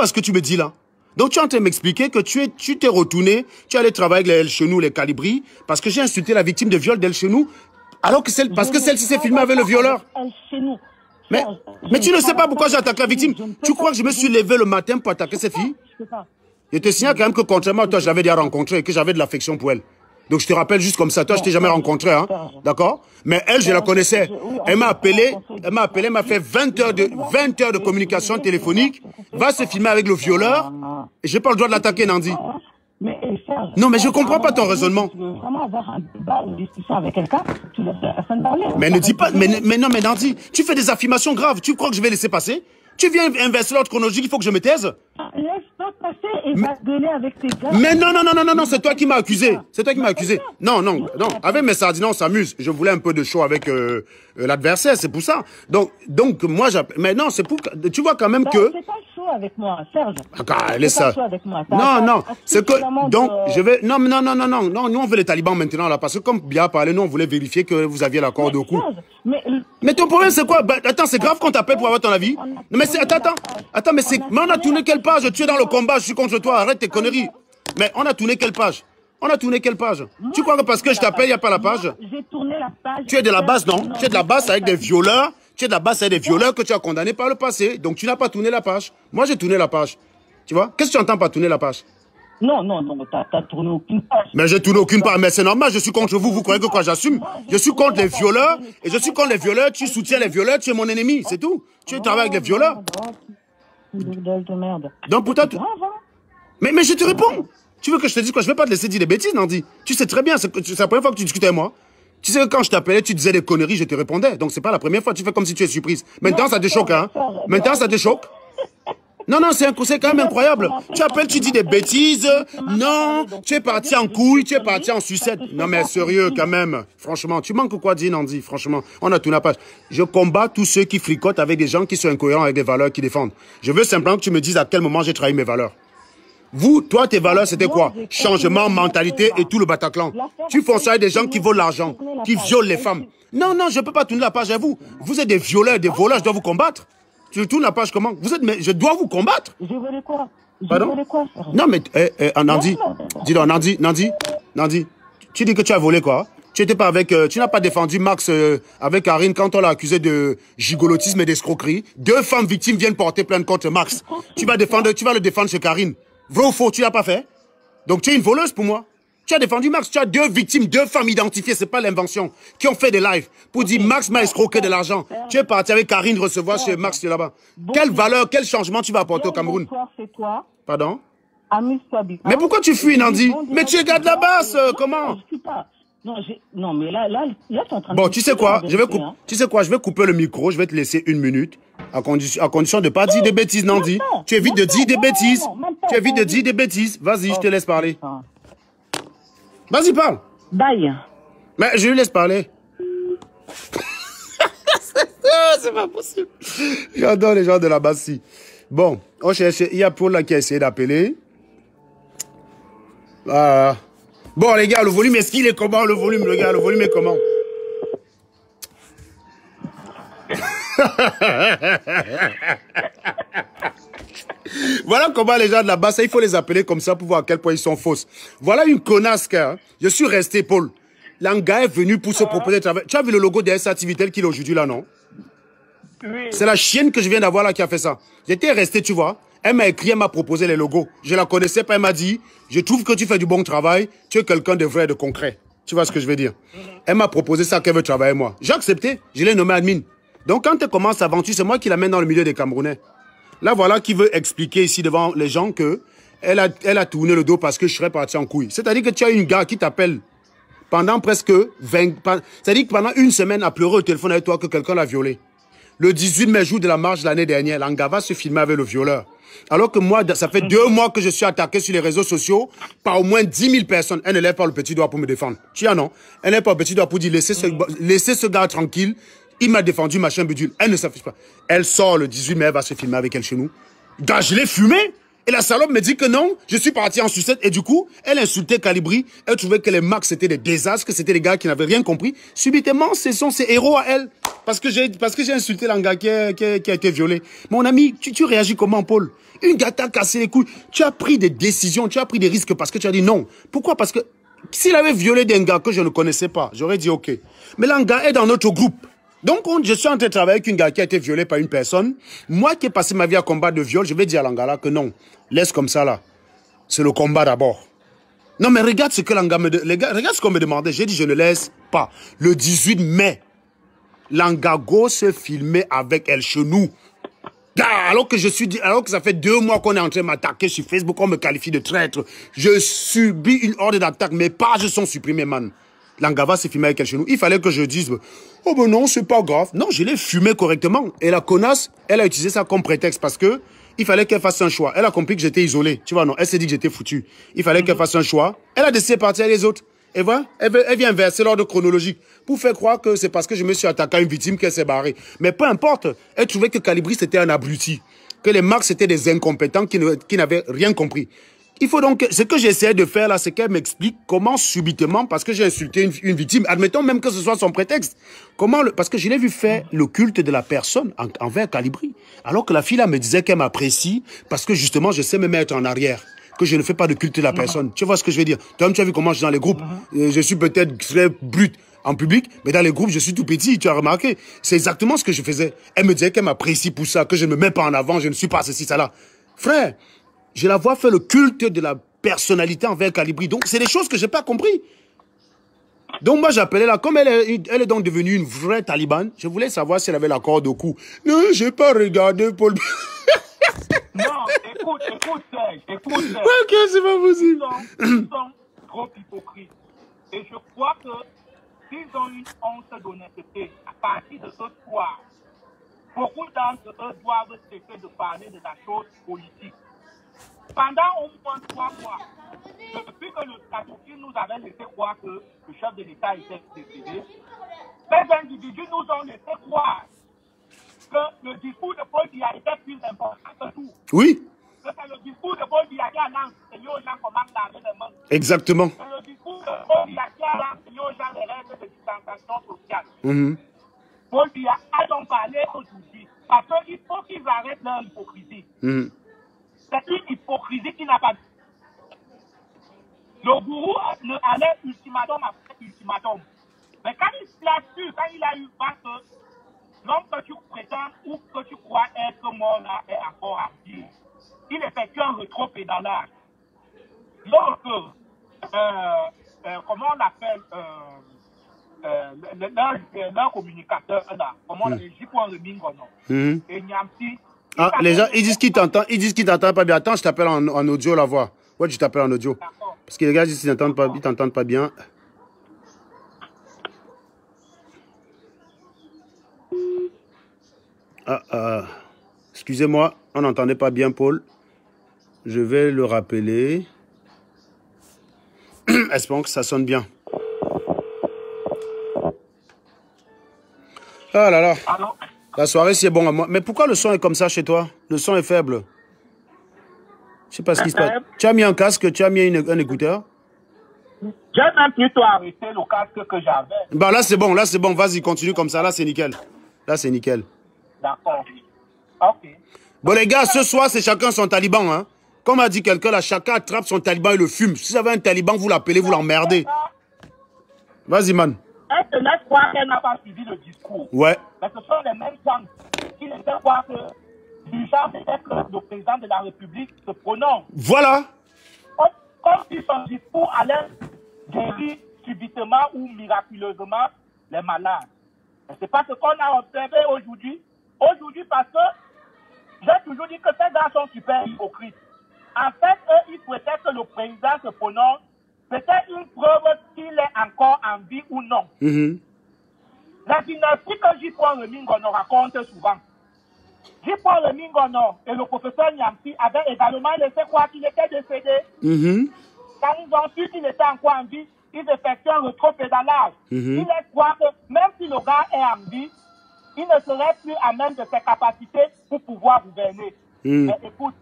ce que tu me dis là. Donc, tu es en train de m'expliquer que tu t'es retourné, tu es allé travailler avec les El Chenou, les Calibri, parce que j'ai insulté la victime de viol d'El Chenou, alors que celle-ci s'est filmée avec le violeur. Mais tu ne sais pas pourquoi j'attaque la victime. Tu crois que je me suis levé le matin pour attaquer cette fille? Je te signale quand même que contrairement à toi, je l'avais déjà rencontrée et que j'avais de l'affection pour elle. Donc je te rappelle juste comme ça. Toi, je t'ai jamais rencontré, hein. D'accord? Mais elle, je la connaissais. Elle m'a appelé, m'a fait 20 heures de communication téléphonique, va se filmer avec le violeur, et j'ai pas le droit de l'attaquer, Nandi. Non, mais je comprends pas ton raisonnement. Tu veux vraiment avoir un débat, une discussion avec quelqu'un, tu laisses la personne parler. Mais ne dis pas, mais non, mais Nandi, tu fais des affirmations graves. Tu crois que je vais laisser passer? Tu viens inverser l'ordre chronologique, il faut que je me taise? Laisse pas passer et va gueuler avec tes gars. Mais non, c'est toi qui m'as accusé. C'est toi qui m'as accusé. Non. Avec mes sardines, on s'amuse. Je voulais un peu de show avec l'adversaire, c'est pour ça. Donc moi, mais non, c'est pour... Tu vois quand même que... C'est pas le show avec moi, Serge. Ah, laisse ça. Non, c'est que... Donc, je vais... Non, nous on veut les talibans maintenant, là, parce que comme bien parlé, nous on voulait vérifier que vous aviez la corde au cou. Mais ton problème, c'est quoi? Attends, c'est grave qu'on t'appelle pour avoir ton avis? Non, mais c'est... Attends, mais c'est... Mais on a tourné quelle page? Tu es dans le combat, je suis contre toi, arrête tes conneries. Mais on a tourné quelle page? Tu crois que parce que je t'appelle, il n'y a pas la page? J'ai tourné la page. Tu es de la base, non? Tu es de la base avec des violeurs. Que tu as condamnés par le passé. Donc tu n'as pas tourné la page. Moi, j'ai tourné la page. Tu vois? Qu'est-ce que tu entends par tourner la page? Non, t'as tourné aucune page. Mais j'ai tourné aucune page. Mais c'est normal, je suis contre vous. Vous croyez que quoi? J'assume. Je suis contre les violeurs. Et je suis contre les violeurs. Tu soutiens les violeurs. Tu es mon ennemi. C'est tout. Tu travailles avec les violeurs. De merde. Donc pour toi... Mais je te réponds. Tu veux que je te dise quoi? Je vais pas te laisser dire des bêtises, Nandi. Tu sais très bien, c'est la première fois que tu discutais avec moi. Tu sais que quand je t'appelais, tu disais des conneries, je te répondais. Donc c'est pas la première fois, tu fais comme si tu es surprise. Maintenant, ça te choque, hein? Maintenant, ça te choque? Non, c'est quand même incroyable. Tu appelles, tu dis des bêtises. Non, tu es parti en couille, tu es parti en sucette. Non, mais sérieux, quand même. Franchement, tu manques quoi dire, Nandi? Franchement, on a tout la page. Je combats tous ceux qui fricotent avec des gens qui sont incohérents avec des valeurs qu'ils défendent. Je veux simplement que tu me dises à quel moment j'ai trahi mes valeurs. Toi, tes valeurs, c'était quoi? Changement, mentalité et tout le Bataclan. Tu fonces ça avec des gens qui volent l'argent, qui violent les femmes. Non, je peux pas tourner la page à vous. Vous êtes des violeurs, des voleurs, je dois vous combattre. Tu tournes la page comment? Mais je dois vous combattre. Je voulais quoi? Pardon? Non, mais, Nandi, dis donc, Nandi, tu dis que tu as volé quoi? Tu étais pas avec, tu n'as pas défendu Max avec Karine quand on l'a accusé de gigolotisme et d'escroquerie. 2 femmes victimes viennent porter plainte contre Max. Tu vas le défendre chez Karine. Vrai ou faux, tu l'as pas fait? Donc tu es une voleuse pour moi. Tu as défendu Max, tu as 2 victimes, 2 femmes identifiées, c'est pas l'invention, qui ont fait des lives pour dire Max m'a escroqué de l'argent. Tu es parti avec Karine recevoir chez Max là-bas. Quelle valeur, quel changement tu vas apporter au Cameroun? Pardon? Amuse-toi, Big. Mais pourquoi tu fuis, Nandi? Mais tu es gars de la basse, comment? Non, mais là, tu es en train de... Bon, tu sais quoi? Je vais couper le micro, je vais te laisser 1 minute, à condition de ne pas dire des bêtises, Nandi. Tu évites de dire des bêtises. Vas-y, je te laisse parler. Vas-y, parle. Bye. Mais je lui laisse parler. C'est pas possible. J'adore les gens de la basse-ci. Bon, on cherche, il y a Paul là qui a essayé d'appeler. Voilà. Bon, les gars, le volume, est-ce qu'il est comment, le volume, le gars, le volume est comment? Voilà comment les gens de là-bas, il faut les appeler comme ça pour voir à quel point ils sont fausses. Voilà une connasse, hein. Je suis resté, Paul. L'anga est venu pour se proposer de travail. Tu as vu le logo de SA Activitel qu'il a aujourd'hui là, non? Oui. C'est la chienne que je viens d'avoir là qui a fait ça. J'étais resté, tu vois. Elle m'a écrit, elle m'a proposé les logos. Je la connaissais pas, elle m'a dit, je trouve que tu fais du bon travail, tu es quelqu'un de vrai et de concret. Tu vois ce que je veux dire? Elle m'a proposé ça qu'elle veut travailler avec moi. J'ai accepté, je l'ai nommé admin. Donc quand elle commence l'aventure, c'est moi qui l'amène dans le milieu des Camerounais. Là, voilà qui veut expliquer ici devant les gens que elle a tourné le dos parce que je serais parti en couille. C'est-à-dire que tu as une gars qui t'appelle pendant presque 20... C'est-à-dire que pendant une semaine à pleurer au téléphone avec toi que quelqu'un l'a violé. Le 18 mai, jour de la marche de l'année dernière, l'anga va se filmer avec le violeur. Alors que moi, ça fait 2 mois que je suis attaqué sur les réseaux sociaux par au moins 10 000 personnes. Elle ne lève pas le petit doigt pour me défendre. Tu as non? Elle ne lève pas le petit doigt pour dire laissez ce gars tranquille. Il m'a défendu, machin bidule. Elle ne s'affiche pas. Elle sort le 18 mai, elle va se filmer avec elle chez nous. Gars, je l'ai fumé. Et la salope me dit que non, je suis parti en sucette. Et du coup, elle insultait Calibri. Elle trouvait que les marques, c'était des désastres, que c'était des gars qui n'avaient rien compris. Subitement, ce sont ses héros à elle. Parce que j'ai insulté l'anga qui a été violé. Mon ami, tu réagis comment, Paul? Une gars t'a cassé les couilles. Tu as pris des décisions, tu as pris des risques parce que tu as dit non. Pourquoi? Parce que s'il avait violé des gars que je ne connaissais pas, j'aurais dit ok. Mais l'anga est dans notre groupe. Donc, je suis en train de travailler avec une gars qui a été violée par une personne. Moi qui ai passé ma vie à combattre de viol, je vais dire à l'Angala que non. Laisse comme ça là. C'est le combat d'abord. Non mais regarde ce que l'Anga me regarde ce qu'on me demandait. J'ai dit je ne laisse pas. Le 18 mai, l'Angago se filmait avec El Chenou. Alors que ça fait 2 mois qu'on est en train de m'attaquer sur Facebook, on me qualifie de traître. Je subis une horde d'attaque. Mes pages sont supprimées, man. L'Angava s'est filmé avec elle chez nous. Il fallait que je dise, oh ben non, c'est pas grave. Non, je l'ai fumé correctement. Et la connasse, elle a utilisé ça comme prétexte parce que il fallait qu'elle fasse un choix. Elle a compris que j'étais isolé. Tu vois, non, elle s'est dit que j'étais foutu. Il fallait qu'elle fasse un choix. Elle a décidé de partir avec les autres. Et voilà, elle vient inverser l'ordre chronologique pour faire croire que c'est parce que je me suis attaqué à une victime qu'elle s'est barrée. Mais peu importe, elle trouvait que Calibri c'était un abruti. Que les marques c'était des incompétents qui n'avaient rien compris. Il faut donc, ce que j'essaie de faire là, c'est qu'elle m'explique comment subitement, parce que j'ai insulté une victime, admettons même que ce soit son prétexte, parce que je l'ai vu faire le culte de la personne envers Calibri. Alors que la fille là me disait qu'elle m'apprécie, parce que justement je sais me mettre en arrière, que je ne fais pas de culte de la personne. Tu vois ce que je veux dire? Toi-même tu as vu comment je suis dans les groupes. Je suis peut-être très brut en public, mais dans les groupes je suis tout petit, tu as remarqué. C'est exactement ce que je faisais. Elle me disait qu'elle m'apprécie pour ça, que je ne me mets pas en avant, je ne suis pas ceci, ça là. Frère, je la vois faire le culte de la personnalité envers Calibri. Donc, c'est des choses que je n'ai pas compris. Donc, moi, j'appelais là, comme elle est donc devenue une vraie talibane, je voulais savoir si elle avait la corde au cou. Non, je n'ai pas regardé Paul. Non, écoute, Serge. Ok, c'est pas possible. Ils sont trop hypocrites. Et je crois que s'ils ont une honte d'honnêteté à partir de ce soir, beaucoup d'entre eux doivent cesser de parler de la chose politique. Pendant au moins 3 mois, depuis que le Katoki nous avait laissé croire que le chef de l'État était décédé, ces individus nous ont laissé croire que le discours de Paul Biya était plus important que tout. Oui. Que c'est le discours de Paul Biya qui a enseigné aux gens comment laver les mains. Exactement. C'est le discours de Paul Biya qui a enseigné aux gens les règles de distanciation sociale. Paul Biya a donc parlé aujourd'hui parce qu'il faut qu'ils arrêtent leur hypocrisie. C'est une hypocrisie qui n'a pas... Le gourou allait ultimatum après ultimatum. Mais quand il a su, quand il a eu face que l'homme que tu prétends ou que tu crois être mort là est encore à vivre, il effectue un rétropédalage. Donc, comment on l'appelle leur communicateur là, comment on l'appelle, J.Remingo, non? Et Nyamsi. Ah, les gens, ils disent qu'ils t'entendent pas bien. Attends, je t'appelle en audio, la voix. Ouais, je t'appelle en audio. Parce que les gars disent qu'ils t'entendent pas bien. Excusez-moi, on n'entendait pas bien Paul. Je vais le rappeler. Espérons que ça sonne bien. Ah là là. Alors, La soirée, c'est bon à moi. Mais pourquoi le son est comme ça chez toi? Le son est faible. Je sais pas ce qui se passe. Tu as mis un casque, tu as mis un écouteur? J'ai même plutôt arrêté le casque que j'avais. Bah là, c'est bon, Vas-y, continue comme ça. Là, c'est nickel. Là, c'est nickel. D'accord. Ok. Bon, les gars, ce soir, c'est chacun son taliban. Hein. Comme a dit quelqu'un, là, chacun attrape son taliban et le fume. Si vous avez un taliban, vous l'appelez, vous l'emmerdez. Vas-y, man. Elle te laisse croire qu'elle n'a pas suivi le discours. Ouais. Mais ce sont les mêmes gens qui laissent croire que du genre peut-être le président de la République se prononce. Voilà. Comme si son discours allait guérir subitement ou miraculeusement les malades. C'est pas ce qu'on a observé aujourd'hui. Aujourd'hui, parce que j'ai toujours dit que ces gars sont super hypocrites. En fait, eux, ils souhaitaient que le président se prononce. C'était une preuve qu'il est encore en vie ou non. La dynastie que J.Paul Remingono raconte souvent. J.Paul Remingono et le professeur Nyamsi avaient également laissé croire qu'il était décédé. Quand ils ont su qu'il était encore en vie, ils effectuent un rétropédalage. Ils laissent croire que même si le gars est en vie, il ne serait plus à même de ses capacités pour pouvoir gouverner. Mais écoute,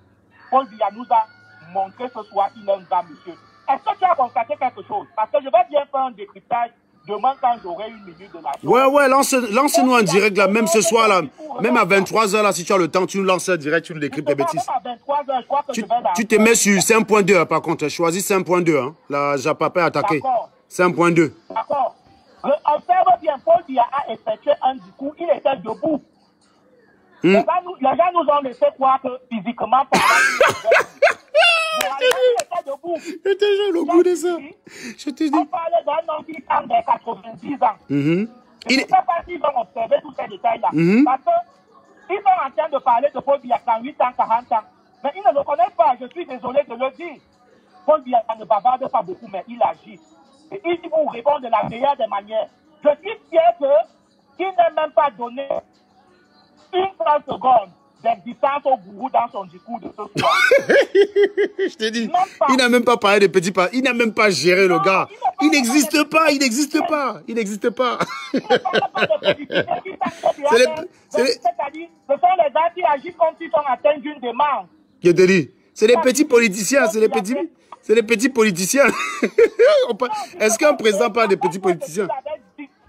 Paul Biya nous a montré ce soir qu'il est un grand monsieur. Est-ce que tu as constaté quelque chose? Parce que je vais bien faire un décryptage demain quand j'aurai une minute de la chose. Ouais, lance-nous en direct là, même ce soir là, même à 23h là, si tu as le temps, tu nous lances en direct, tu nous décryptes les bêtises. Tu te mets sur 5.2 par contre, choisis 5.2, hein. La Japapé attaqué. 5.2. D'accord. Observe bien, Paul Biya a effectué un discours, il était debout. Les gens nous ont laissé croire que physiquement parlant, il était debout. J'étais jeune au bout de ça. Je te dis. On parlait d'un homme qui a 90 ans. Je ne sais pas s'ils ont observé tous ces détails-là. Parce qu'ils sont en train de parler de Paul Biya 38 ans, 40 ans. Mais ils ne le connaissent pas, je suis désolé de le dire. Paul Biya ne bavarde pas beaucoup, mais il agit. Et il vous répond de la meilleure des manières. Je suis fier qu'il n'ait même pas donné une seule seconde d'existence au gourou dans son discours de ce soir. Je te dis, il n'a même pas parlé de petits pas. Il n'a même pas géré le gars. Il n'existe pas, il n'existe pas. Il n'existe pas. C'est-à-dire, ce sont les gars qui agissent comme s'ils sont atteints d'une demande. Je te dis, c'est les petits politiciens, c'est les petits politiciens. Est-ce qu'un président parle des petits politiciens?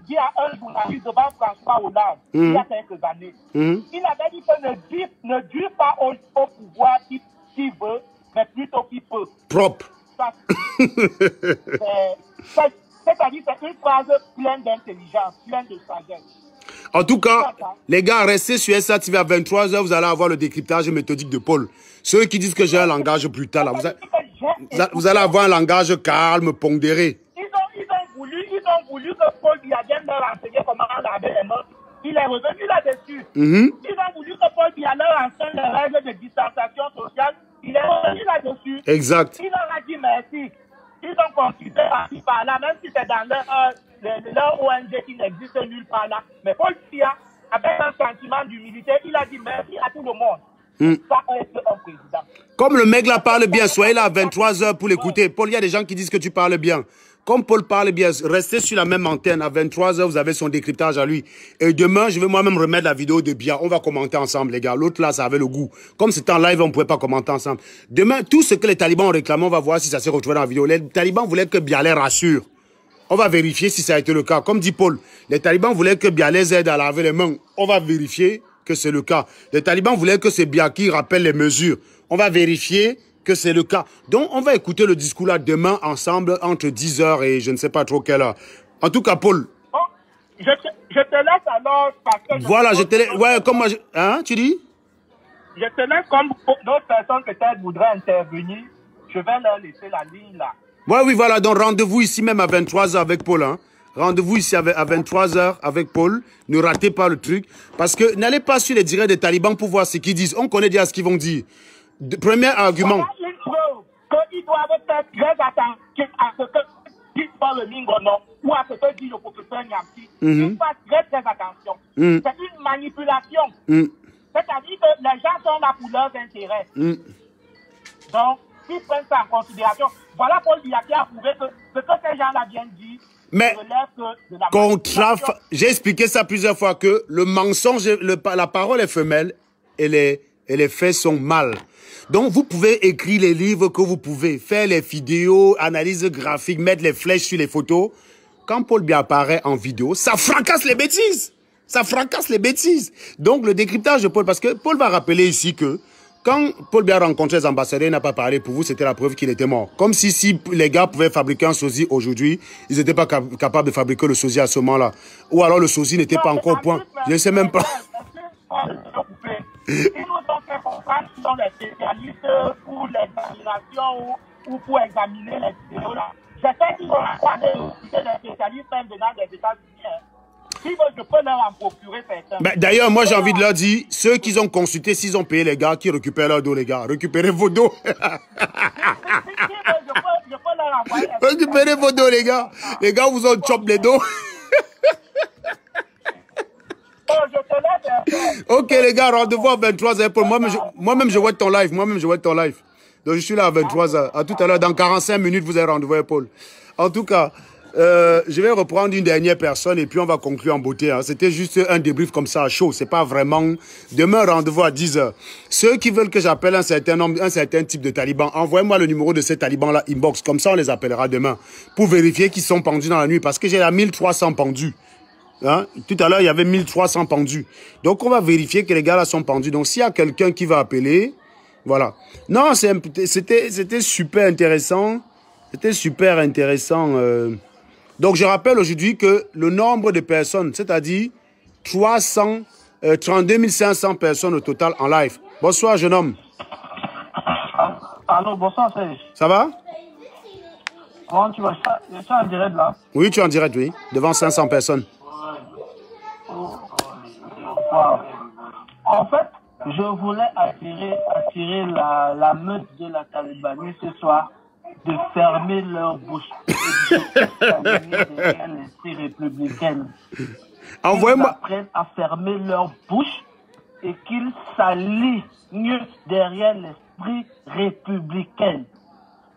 Il y a un journaliste devant François Hollande, il y a quelques années. Il avait dit que ne dure pas au pouvoir qui veut, mais plutôt qui peut. Propre. C'est-à-dire que c'est une phrase pleine d'intelligence, pleine de sagesse. En tout cas, les gars, restez sur SATV à 23h, vous allez avoir le décryptage méthodique de Paul. Ceux qui disent que j'ai un langage brutal, là, vous allez avoir un langage calme, pondéré. Ils ont voulu que Paul Biya vienne leur enseigner comment laver les mains. Il est revenu là-dessus. Ils ont voulu que Paul Biya leur enseigne les règles de distanciation sociale. Il est revenu là-dessus. Exact. Il leur a dit merci. Ils ont continué par-ci par-là, même si c'est dans leur ONG qui n'existe nulle part là. Mais Paul Biya, avec un sentiment d'humilité, il a dit merci à tout le monde. Ça est un président. Comme le mec là parle bien, soyez là à 23h pour l'écouter. Paul, il y a des gens qui disent que tu parles bien. Comme Paul parle bien, restez sur la même antenne. À 23h, vous avez son décryptage à lui. Et demain, je vais moi-même remettre la vidéo de Biya. On va commenter ensemble, les gars. L'autre là, ça avait le goût. Comme c'était en live, on ne pouvait pas commenter ensemble. Demain, tout ce que les talibans ont réclamé, on va voir si ça s'est retrouvé dans la vidéo. Les talibans voulaient que Biya les rassure. On va vérifier si ça a été le cas. Comme dit Paul, les talibans voulaient que Biya les aide à laver les mains. On va vérifier que c'est le cas. Les talibans voulaient que c'est Biya qui rappelle les mesures. On va vérifier que c'est le cas. Donc, on va écouter le discours là demain ensemble entre 10h et je ne sais pas trop quelle heure. En tout cas, Paul. Oh, je te laisse alors parce que... Voilà, je te laisse... Ouais, comme moi... Hein, tu dis? Je te laisse comme d'autres personnes peut-être voudraient intervenir. Je vais leur laisser la ligne là. Ouais, oui, voilà. Donc, rendez-vous ici même à 23h avec Paul. Hein. Rendez-vous ici à 23h avec Paul. Ne ratez pas le truc. Parce que n'allez pas sur les directs des talibans pour voir ce qu'ils disent. On connaît déjà ce qu'ils vont dire. Premier argument. Voilà une preuve qu'ils doivent faire très attention à ce que dit Paul Remingono ou à ce que dit le professeur Nyamsi. Ils fassent très attention. C'est une manipulation. C'est-à-dire que les gens sont là pour leurs intérêts. Donc, s'ils prennent ça en considération, voilà Paul Biya qui a prouvé que ce que ces gens-là viennent dire, Mais j'ai expliqué ça plusieurs fois que le mensonge, la parole est femelle et les faits sont mâles. Donc vous pouvez écrire les livres que vous pouvez, faire les vidéos, analyse graphique, mettre les flèches sur les photos. Quand Paul Biya apparaît en vidéo, ça fracasse les bêtises. Ça fracasse les bêtises. Donc le décryptage de Paul, parce que Paul va rappeler ici que quand Paul Biya rencontrait les ambassadeurs, il n'a pas parlé pour vous, c'était la preuve qu'il était mort. Comme si les gars pouvaient fabriquer un sosie aujourd'hui, ils n'étaient pas capables de fabriquer le sosie à ce moment-là. Ou alors le sosie n'était pas encore au point. Je ne sais même pas. Ils nous ont fait comprendre qu'ils sont les spécialistes pour l'examination ou pour examiner les vidéos là. J'espère qu'ils vont avoir des spécialistes même dedans des États-Unis. Si je peux leur en procurer certains. D'ailleurs, moi j'ai envie de leur dire, ceux qui ont consulté, s'ils ont payé les gars, qui récupèrent leur dos, les gars. Récupérez vos dos. Je peux leur envoyer. Récupérez vos dos, les gars. Les gars vous ont chop les dos. Ok les gars, rendez-vous à 23h. Moi-même je vois ton live. Donc je suis là à 23h. À tout à l'heure, dans 45 minutes, vous avez rendez-vous à Paul. En tout cas, je vais reprendre une dernière personne et puis on va conclure en beauté. Hein. C'était juste un débrief comme ça à chaud. C'est pas vraiment... Demain, rendez-vous à 10h. Ceux qui veulent que j'appelle un certain type de taliban, envoyez-moi le numéro de ces talibans-là, inbox. Comme ça, on les appellera demain. Pour vérifier qu'ils sont pendus dans la nuit. Parce que j'ai là 1300 pendus. Hein? Tout à l'heure, il y avait 1300 pendus. Donc, on va vérifier que les gars là sont pendus. Donc, s'il y a quelqu'un qui va appeler, voilà. Non, c'était super intéressant. C'était super intéressant. Donc, je rappelle aujourd'hui que le nombre de personnes, c'est-à-dire 32 500 personnes au total en live. Bonsoir, jeune homme. Allô, bonsoir, Serge. Ça va? Comment tu vas? Je suis en direct là. Oui, tu es en direct, oui. Devant 500 personnes. En fait, je voulais attirer la meute de la Talibanie ce soir de fermer leur bouche et de derrière l'esprit républicain. Envoyez-moi. Qu'ils apprennent à fermer leur bouche et qu'ils s'allient derrière l'esprit républicain.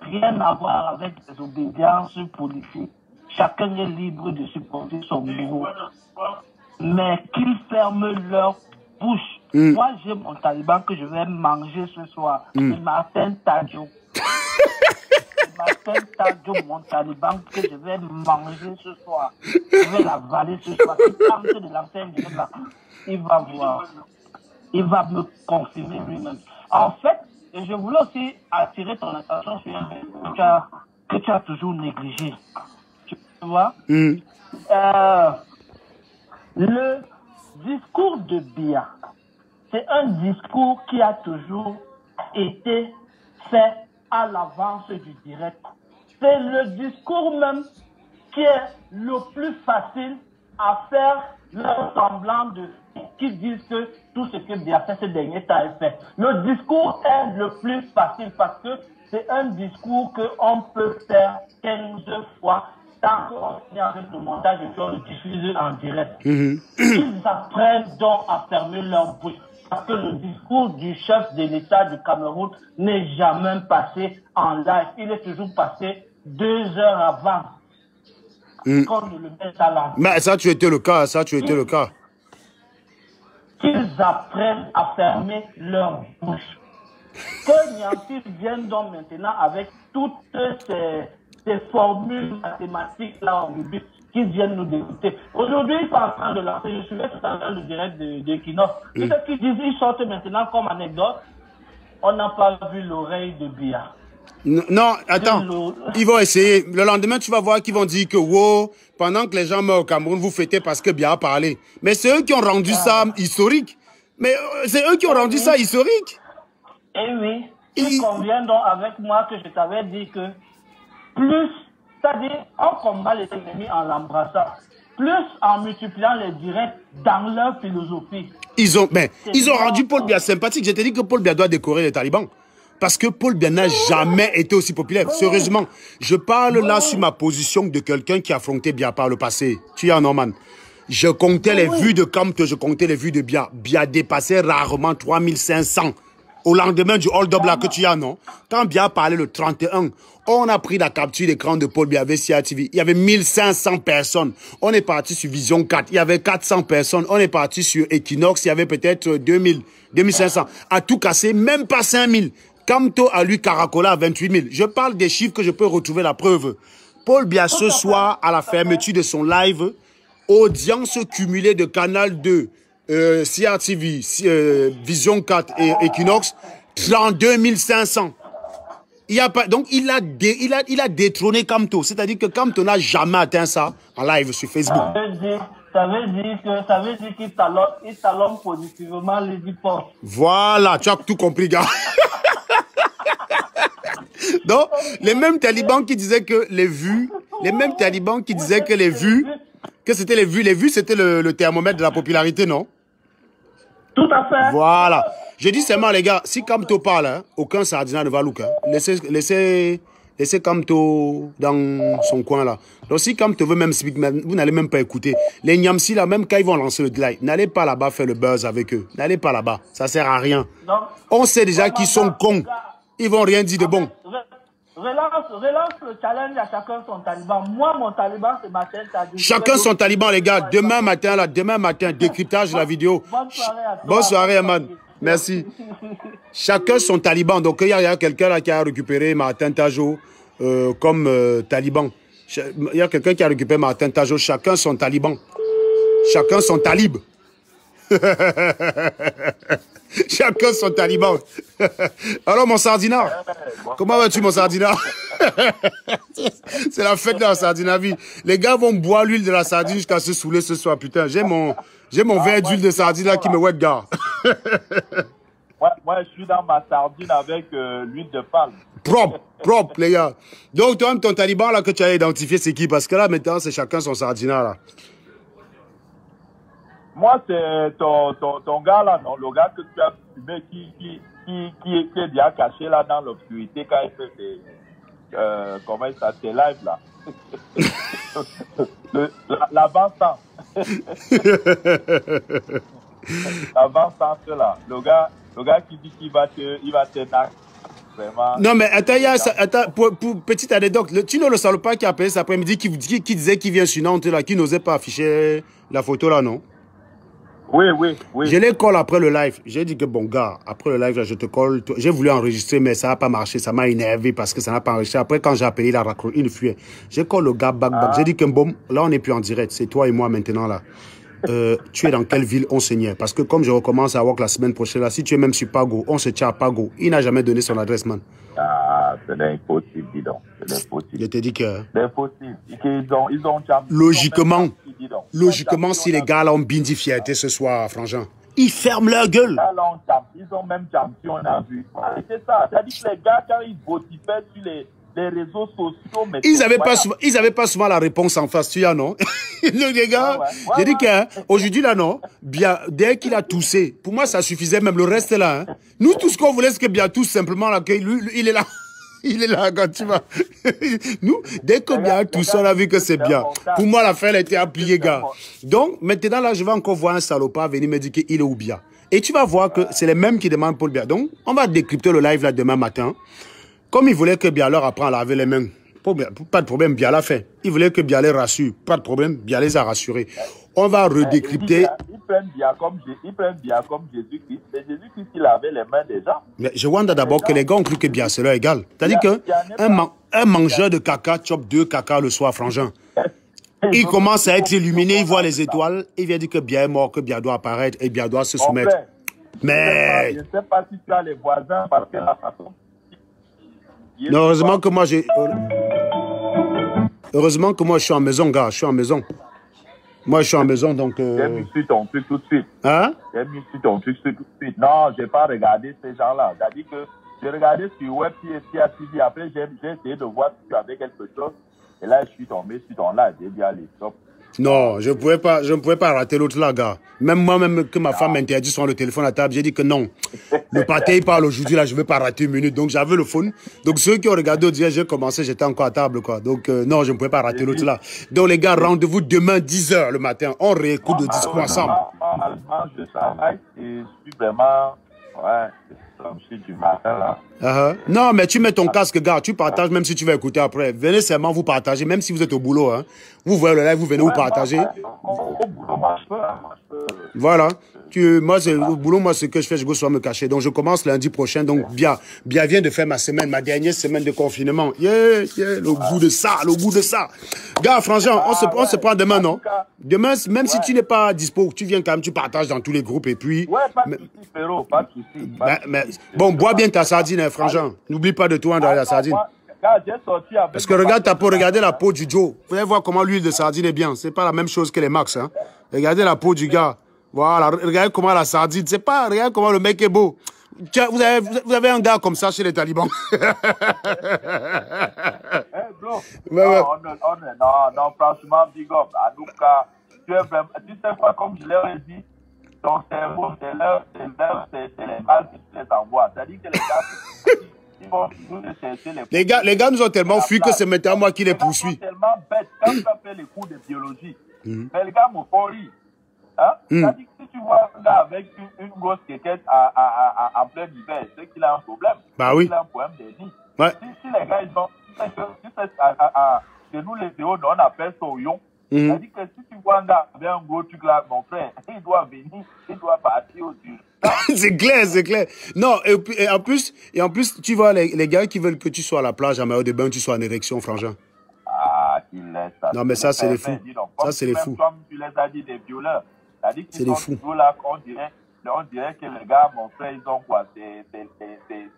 Rien à voir avec les obédiences politiques. Chacun est libre de supporter son niveau. Mais qu'ils ferment leur bouche. Moi, j'ai mon taliban que je vais manger ce soir. C'est Martin Tadjo. C'est Martin Tadjo, mon taliban que je vais manger ce soir. Je vais l'avaler ce soir. De l'ancien, il va voir. Il va me confirmer lui-même. En fait, je voulais aussi attirer ton attention sur un que tu as toujours négligé. Tu vois? Le discours de Biya, c'est un discours qui a toujours été fait à l'avance du direct. C'est le discours même qui est le plus facile à faire leur semblant qui disent que tout ce que Biya fait ces derniers temps est fait. Le discours est le plus facile parce que c'est un discours qu'on peut faire 15 fois tant qu'on finit avec le montage et qu'on le diffuse en direct. Ils apprennent donc à fermer leur bouche. Parce que le discours du chef de l'État du Cameroun n'est jamais passé en live. Il est toujours passé 2 heures avant qu'on ne le mette à l'antenne. Mais ça, tu étais le cas. Qu'ils apprennent à fermer leur bouche. Que Niampi vienne donc maintenant avec toutes ces formules mathématiques là en début qui viennent nous dégoûter. Aujourd'hui, ils sont en train de lancer, je suivais tout à l'heure le direct de Kinoff. Tout ce qu'ils disent, ils sortent maintenant comme anecdote. On n'a pas vu l'oreille de Biya. Non, attends. Ils vont essayer. Le lendemain, tu vas voir qu'ils vont dire que wow, pendant que les gens meurent au Cameroun, vous fêtez parce que Biya a parlé. Mais c'est eux qui ont rendu ça historique. Mais c'est eux qui ont rendu ça historique. Eh oui. Il convient donc avec moi que je t'avais dit que plus, c'est-à-dire, on combat les ennemis en l'embrassant, plus en multipliant les directs dans leur philosophie. Ils ont rendu Paul Biya sympathique. Je t'ai dit que Paul Biya doit décorer les talibans. Parce que Paul Biya n'a jamais été aussi populaire. Sérieusement, je parle là sur ma position de quelqu'un qui a affronté Biya par le passé. Tu es un Norman. Je comptais les vues de Camp, je comptais les vues de Biya. Biya dépassait rarement 3500. Au lendemain du hold-up là que tu as, non? Quand Bia a parlé le 31, on a pris la capture d'écran de Paul Bia avec CIA TV. Il y avait 1500 personnes. On est parti sur Vision 4. Il y avait 400 personnes. On est parti sur Equinox. Il y avait peut-être 2000, 2500. À tout casser, même pas 5000. Kamto a lui caracola à 28 000. Je parle des chiffres que je peux retrouver la preuve. Paul Bia ce soir, à la fermeture de son live, audience cumulée de Canal 2, CRTV, Vision 4 et Equinox, 32 500. Il y a pas, donc il a détrôné Kamto. C'est-à-dire que Kamto n'a jamais atteint ça en live sur Facebook. Ça veut dire qu'il talonne positivement les hypothèses. Voilà, tu as tout compris, gars. Donc, les mêmes talibans qui disaient que les vues, que c'était les vues, c'était le thermomètre de la popularité, non? Tout à fait. Voilà. Je dis seulement, les gars, si Kamto parle, hein, aucun sardinat ne va look. Hein. Laissez Kamto dans son coin là. Donc si Kamto veut même speak, vous n'allez même pas écouter. Les Nyamsi là, même quand ils vont lancer le live, n'allez pas là-bas faire le buzz avec eux. N'allez pas là-bas. Ça sert à rien. Non. On sait déjà qu'ils sont cons. Ils vont rien dire de bon. Relance le challenge à chacun son taliban. Moi, mon taliban, c'est ma chaîne. Chacun son taliban, les gars. Demain matin, décryptage de la vidéo. Bonne soirée à toi. Bonne soirée, Aman. Merci. Chacun son taliban. Donc, il y a quelqu'un là qui a récupéré Martin Tajo comme taliban. Il y a quelqu'un qui a récupéré Martin Tajo. Chacun son taliban. Chacun son talib. Chacun son taliban. Alors, mon sardinat, comment vas-tu, mon sardinat? C'est la fête de la sardinavie. Les gars vont boire l'huile de la sardine jusqu'à se saouler ce soir. Putain, j'ai mon verre d'huile de sardine là qui me wet, gars. Moi, je suis dans ma sardine avec l'huile de palme. Propre, les gars. Donc, toi-même, ton taliban là que tu as identifié, c'est qui? Parce que là, maintenant, c'est chacun son sardinat là. Moi, c'est ton gars là, non? Le gars que tu as fumé qui est bien caché là dans l'obscurité quand il fait des... comment il s'appelle, tes lives là? L'avant-temps. L'avant-temps là. Le gars qui dit qu'il va te nac. Vraiment. Non, mais attends, pour petite anecdote, tu ne le salopard qui a appelé cet après-midi qui disait qu'il vient sur Nantes là, qui n'osait pas afficher la photo là, non? Oui. Je les colle après le live. J'ai dit que bon gars, après le live, là, je te colle. J'ai voulu enregistrer, mais ça n'a pas marché. Ça m'a énervé parce que ça n'a pas enregistré. Après, quand j'ai appelé, il fuyait. J'ai collé le gars back. J'ai dit que bon, là, on n'est plus en direct. C'est toi et moi maintenant là. Tu es dans quelle ville on saignait? Parce que comme je recommence à work la semaine prochaine, là, si tu es même sur Pago, on se tient à Pago. Il n'a jamais donné son adresse, man. Ah, c'est impossible, dis donc. C'est impossible. Je te dis que... C'est impossible. Logiquement, si les gars là ont bindi fierté ce soir, Frangin, ils ferment leur gueule. Ils ont même champion, on a vu. C'est ça. C'est-à-dire que les gars, quand ils votifaient sur les réseaux sociaux... Mais ils n'avaient pas souvent la réponse en face, tu as, non? Les gars, j'ai dit qu'aujourd'hui, là, non, bien, dès qu'il a toussé, pour moi, ça suffisait, même le reste là. Hein. Nous, tout ce qu'on voulait, c'est que bien tousse simplement, là, il est là. Il est là quand tu vas. Nous, dès que bien tout ça, on a vu que c'est bien. Pour moi, l'affaire a été appliquée, gars. Donc, maintenant, là, je vais encore voir un salopard venir me dire qu'il est où bien. Et tu vas voir que c'est les mêmes qui demandent Paul Biya. Donc, on va décrypter le live là demain matin. Comme il voulait que Biya leur apprenne à laver les mains. Pas de problème, Biya l'a fait. Il voulait que Biya les rassure. Pas de problème, Biya les a rassurés. On va redécrypter. Ils prennent Biya comme Jésus-Christ. Mais Jésus-Christ, il avait les mains déjà. Mais je wonder d'abord que les gars ont cru que Biya c'est leur égal. C'est-à-dire qu'un mangeur de caca chope 2 caca le soir, Frangin. Il commence à être illuminé, il voit les étoiles. Il vient dire que Biya est mort, que Biya doit apparaître et Biya doit se soumettre. Mais... Je ne sais pas si tu as les voisins parce que la façon... Non, heureusement que moi j'ai... Heureusement que moi je suis en maison, gars. Je suis en maison. Moi, je suis en maison, donc... J'ai mis sur ton truc tout de suite. Hein? J'ai mis sur ton truc tout de suite. Non, je n'ai pas regardé ces gens-là. C'est-à-dire que j'ai regardé sur Web TV. Après, j'ai essayé de voir si tu avais quelque chose. Et là, je suis tombé sur ton live. J'ai dit, allez, stop. Non, je ne pouvais pas rater l'autre là, gars. Même moi-même, que ma femme m'interdit sur le téléphone à table, j'ai dit que non. Le pâté, il parle aujourd'hui, là, je ne vais pas rater une minute. Donc, j'avais le phone. Donc, ceux qui ont regardé au direct, j'ai commencé, j'étais encore à table, quoi. Donc, non, je ne pouvais pas rater l'autre là. Donc, les gars, rendez-vous demain, 10h le matin. On réécoute le discours ensemble. Je travaille et je suis vraiment... Ouais. du matin, là. Non, mais tu mets ton casque, gars, tu partages même si tu vas écouter après. Venez seulement vous partager, même si vous êtes au boulot. Hein. Vous voyez le live, vous venez vous partager. Au boulot, moi, je peux. Voilà. Moi, c'est au boulot, moi, ce que je fais, je go soit me cacher. Donc, je commence lundi prochain. Donc, bien vient de faire ma semaine, ma dernière semaine de confinement. Le goût de ça, le goût de ça. Gars, franchement, on se prend demain, non? Demain, même si tu n'es pas dispo, tu viens quand même, tu partages dans tous les groupes et puis... Ouais, pas de soucis, frérot, pas de soucis. Bon, bois bien ta sardine, hein, franchement. N'oublie pas de toi dans la sardine. Parce que regarde ta peau, regardez la peau du Joe. Vous allez voir comment l'huile de sardine est bien. C'est pas la même chose que les Max, hein. Regardez la peau du gars. Voilà, regardez comment la sardine. C'est pas, regardez comment le mec est beau. Tiens, vous avez un gars comme ça chez les talibans. Bro. Non, franchement, big up. En tout cas, tu sais pas, comme je l'ai dit, ton cerveau, c'est les balles qui te les envoient. C'est-à-dire que les gars, ils vont toujours chercher les gars nous ont tellement fui que c'est maintenant moi qui les poursuis. Ils sont tellement bêtes quand tu as fait les cours de biologie. Mais les gars m'ont pas ri. Hein? C'est-à-dire que si tu vois un gars avec une grosse quéquette en plein hiver, c'est qu'il a un problème. Bah oui. Il a un problème de vie. Ouais. Si les gars, ils ont... Chez nous, les théos, on appelle ça au yon. C'est-à-dire que si tu vois un gars avec un gros truc là, mon frère, il doit venir, il doit partir au-dessus. C'est clair, c'est clair. Non, et en plus, tu vois, les gars qui veulent que tu sois à la plage, à maillot de bain, tu sois en érection, frangin. Ah, qu'il laisse ça. Non, mais ça, c'est les fous. Ça, c'est les fous. Comme tu les as dit, des violeurs. C'est des fous. Là, on dirait que les gars, mon frère, ils ont quoi? C'est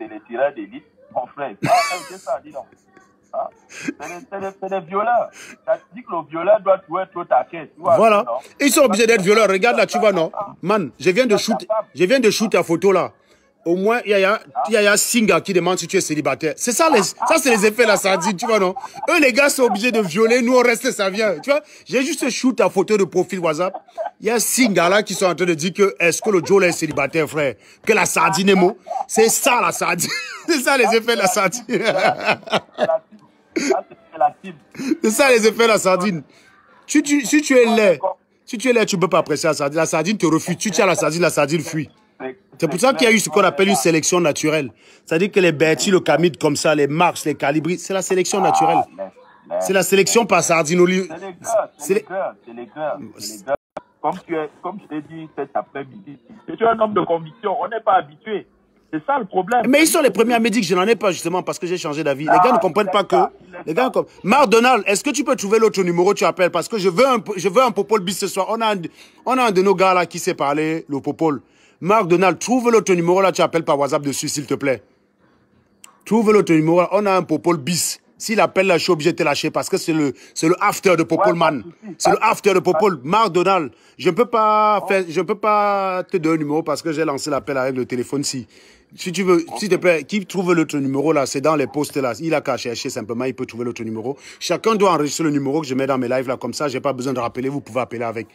les tireurs d'élite. Mon frère, c'est ça, dis donc. Hein? C'est des violeurs. Ça dit que le violeur doit toujours être au taquet. Voilà. Ils sont obligés d'être violeurs. Regarde là, tu vois, non? Man, je viens de shoot ta photo là. Au moins, il y a Singa qui demande si tu es célibataire. C'est ça, c'est les effets de la sardine, tu vois, non? Eux, les gars sont obligés de violer, nous, on reste, ça vient. Tu vois, j'ai juste shoot ta photo de profil WhatsApp. Il y a Singa là qui sont en train de dire que est-ce que le Joe est célibataire, frère? Que la sardine est mot. C'est ça, la sardine. C'est ça, les effets de la sardine. C'est ça, les effets de la sardine. Si tu es laid, tu ne peux pas apprécier la sardine. La sardine te refuse. Tu tiens la sardine fuit. C'est pour ça qu'il y a eu ce qu'on appelle une sélection naturelle. C'est-à-dire que les Bertie, le Camide comme ça, les Marx, les Calibri, c'est la sélection naturelle. C'est la sélection par sardine au lieu. C'est les cœurs. Comme je t'ai dit cet après-midi, tu es un homme de conviction. On n'est pas habitué. C'est ça le problème. Mais ils sont les premiers à me dire que je n'en ai pas justement parce que j'ai changé d'avis. Les gars ne comprennent pas que... Les gars comme... Marc Donald, est-ce que tu peux trouver l'autre numéro tu appelles? Parce que je veux un Popol bis ce soir. On a un de nos gars là qui sait parler, le Popol. Marc Donald, trouve l'autre numéro là, tu appelles par WhatsApp dessus, s'il te plaît. Trouve l'autre numéro là, on a un Popol bis. S'il appelle là, je suis obligé de te lâcher parce que c'est le after de Popol, man. C'est le after de Popol. Marc Donald, je ne peux pas te donner un numéro parce que j'ai lancé l'appel avec le téléphone. Si tu veux, s'il te plaît, qui trouve l'autre numéro là, c'est dans les posts là. Il a qu'à chercher simplement, il peut trouver l'autre numéro. Chacun doit enregistrer le numéro que je mets dans mes lives là, comme ça, j'ai pas besoin de rappeler, vous pouvez appeler avec.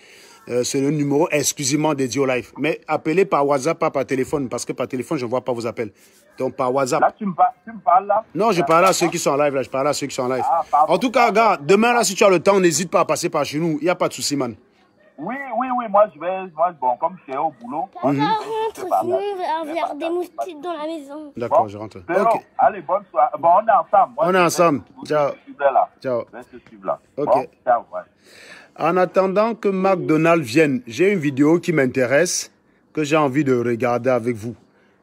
C'est le numéro exclusivement dédié au live. Mais appelez par WhatsApp, pas par téléphone, parce que par téléphone, je ne vois pas vos appels. Donc par WhatsApp. Là, tu me parles là? Non, je parle à ceux qui sont en live là, je parle à ceux qui sont en live. En tout cas, gars, demain là, si tu as le temps, n'hésite pas à passer par chez nous. Il n'y a pas de souci, man. Oui, moi, bon, comme je suis au boulot. On rentre, sinon on va avoir des moustiques dans la maison. D'accord, bon, je rentre. Okay. Allez, bonne soirée. Bon, on est ensemble. On est ensemble. Ciao. Ciao. Ok. Bon, ciao, ouais. En attendant que McDonald vienne, j'ai une vidéo qui m'intéresse, que j'ai envie de regarder avec vous.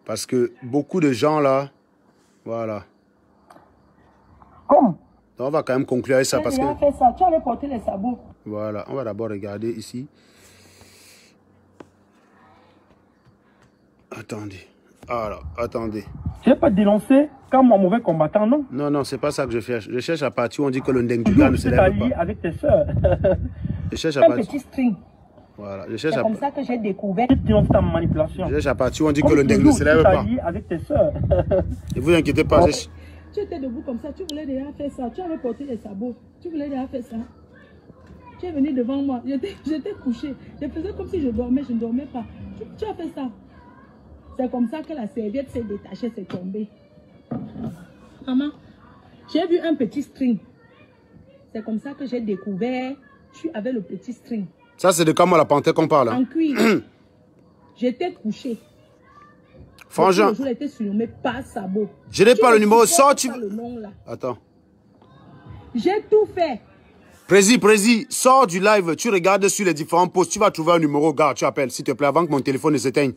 Parce que beaucoup de gens là, voilà. Comme On va quand même conclure avec ça parce que... fait ça. Tu allais porter les sabots. Voilà, on va d'abord regarder ici. Attendez. Alors, attendez. Tu n'es pas dénoncé comme un mauvais combattant, non? Non, non, c'est pas ça que je cherche. Je cherche à partir où on dit que le Ndenguga ne se lève pas. Avec tes soeurs. Je cherche à partir. Un petit string. Voilà, je cherche C'est à... comme ça que j'ai découvert. Tu dénonces ta manipulation. Je cherche à partir où on dit que le Ndenguga ne se lève pas. Avec tes soeurs. Ne vous inquiétez pas. Tu étais debout comme ça, tu voulais déjà faire ça. Tu avais porté les sabots. Tu voulais déjà faire ça. Tu es venu devant moi. J'étais couché. Je faisais comme si je dormais. Je ne dormais pas. Tu as fait ça. C'est comme ça que la serviette s'est détachée, s'est tombée. Maman, j'ai vu un petit string. C'est comme ça que j'ai découvert. Tu avais le petit string. Ça, c'est de comment la panthère qu'on parle. Hein? En cuir. J'étais couché. Frangin. Je été surnommé par Sabo. Je n'ai pas le numéro. Sors, tu... Attends. J'ai tout fait. Prési, sors du live. Tu regardes sur les différents posts. Tu vas trouver un numéro. Gars, tu appelles, s'il te plaît, avant que mon téléphone ne s'éteigne.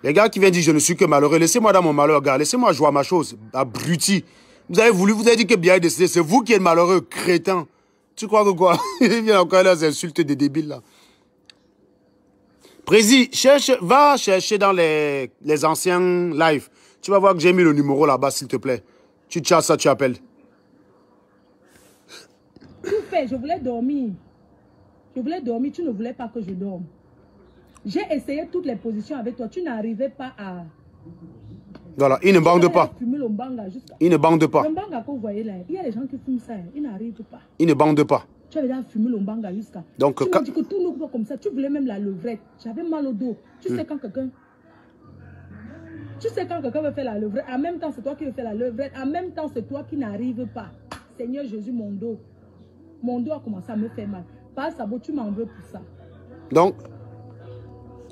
Les gars qui viennent dire je ne suis que malheureux. Laissez-moi dans mon malheur, gars. Laissez-moi jouer à ma chose. Abruti. Vous avez dit que bien est décédé. C'est vous qui êtes malheureux, crétin. Tu crois que quoi? Il vient encore les insultes des débiles là. Prési, va chercher dans les anciens lives. Tu vas voir que j'ai mis le numéro là-bas, s'il te plaît. Tu chasses ça, tu appelles. Tout fait, je voulais dormir. Tu ne voulais pas que je dorme. J'ai essayé toutes les positions avec toi. Tu n'arrivais pas à... Voilà, il ne bande pas. Il ne bande pas. Le mbanga que vous voyez là, il y a des gens qui fument ça, ils n'arrivent pas. Il ne bande pas. Tu avais déjà fumé le mbanga jusqu'à... Donc, tu me dis que tout nous voit comme ça. Tu voulais même la levrette. J'avais mal au dos. Tu sais quand quelqu'un... Tu sais quand quelqu'un veut faire la levrette, en même temps c'est toi qui veux faire la levrette, en même temps c'est toi qui n'arrives pas. Seigneur Jésus, mon dos a commencé à me faire mal. Pas Sabo, tu m'en veux pour ça. Donc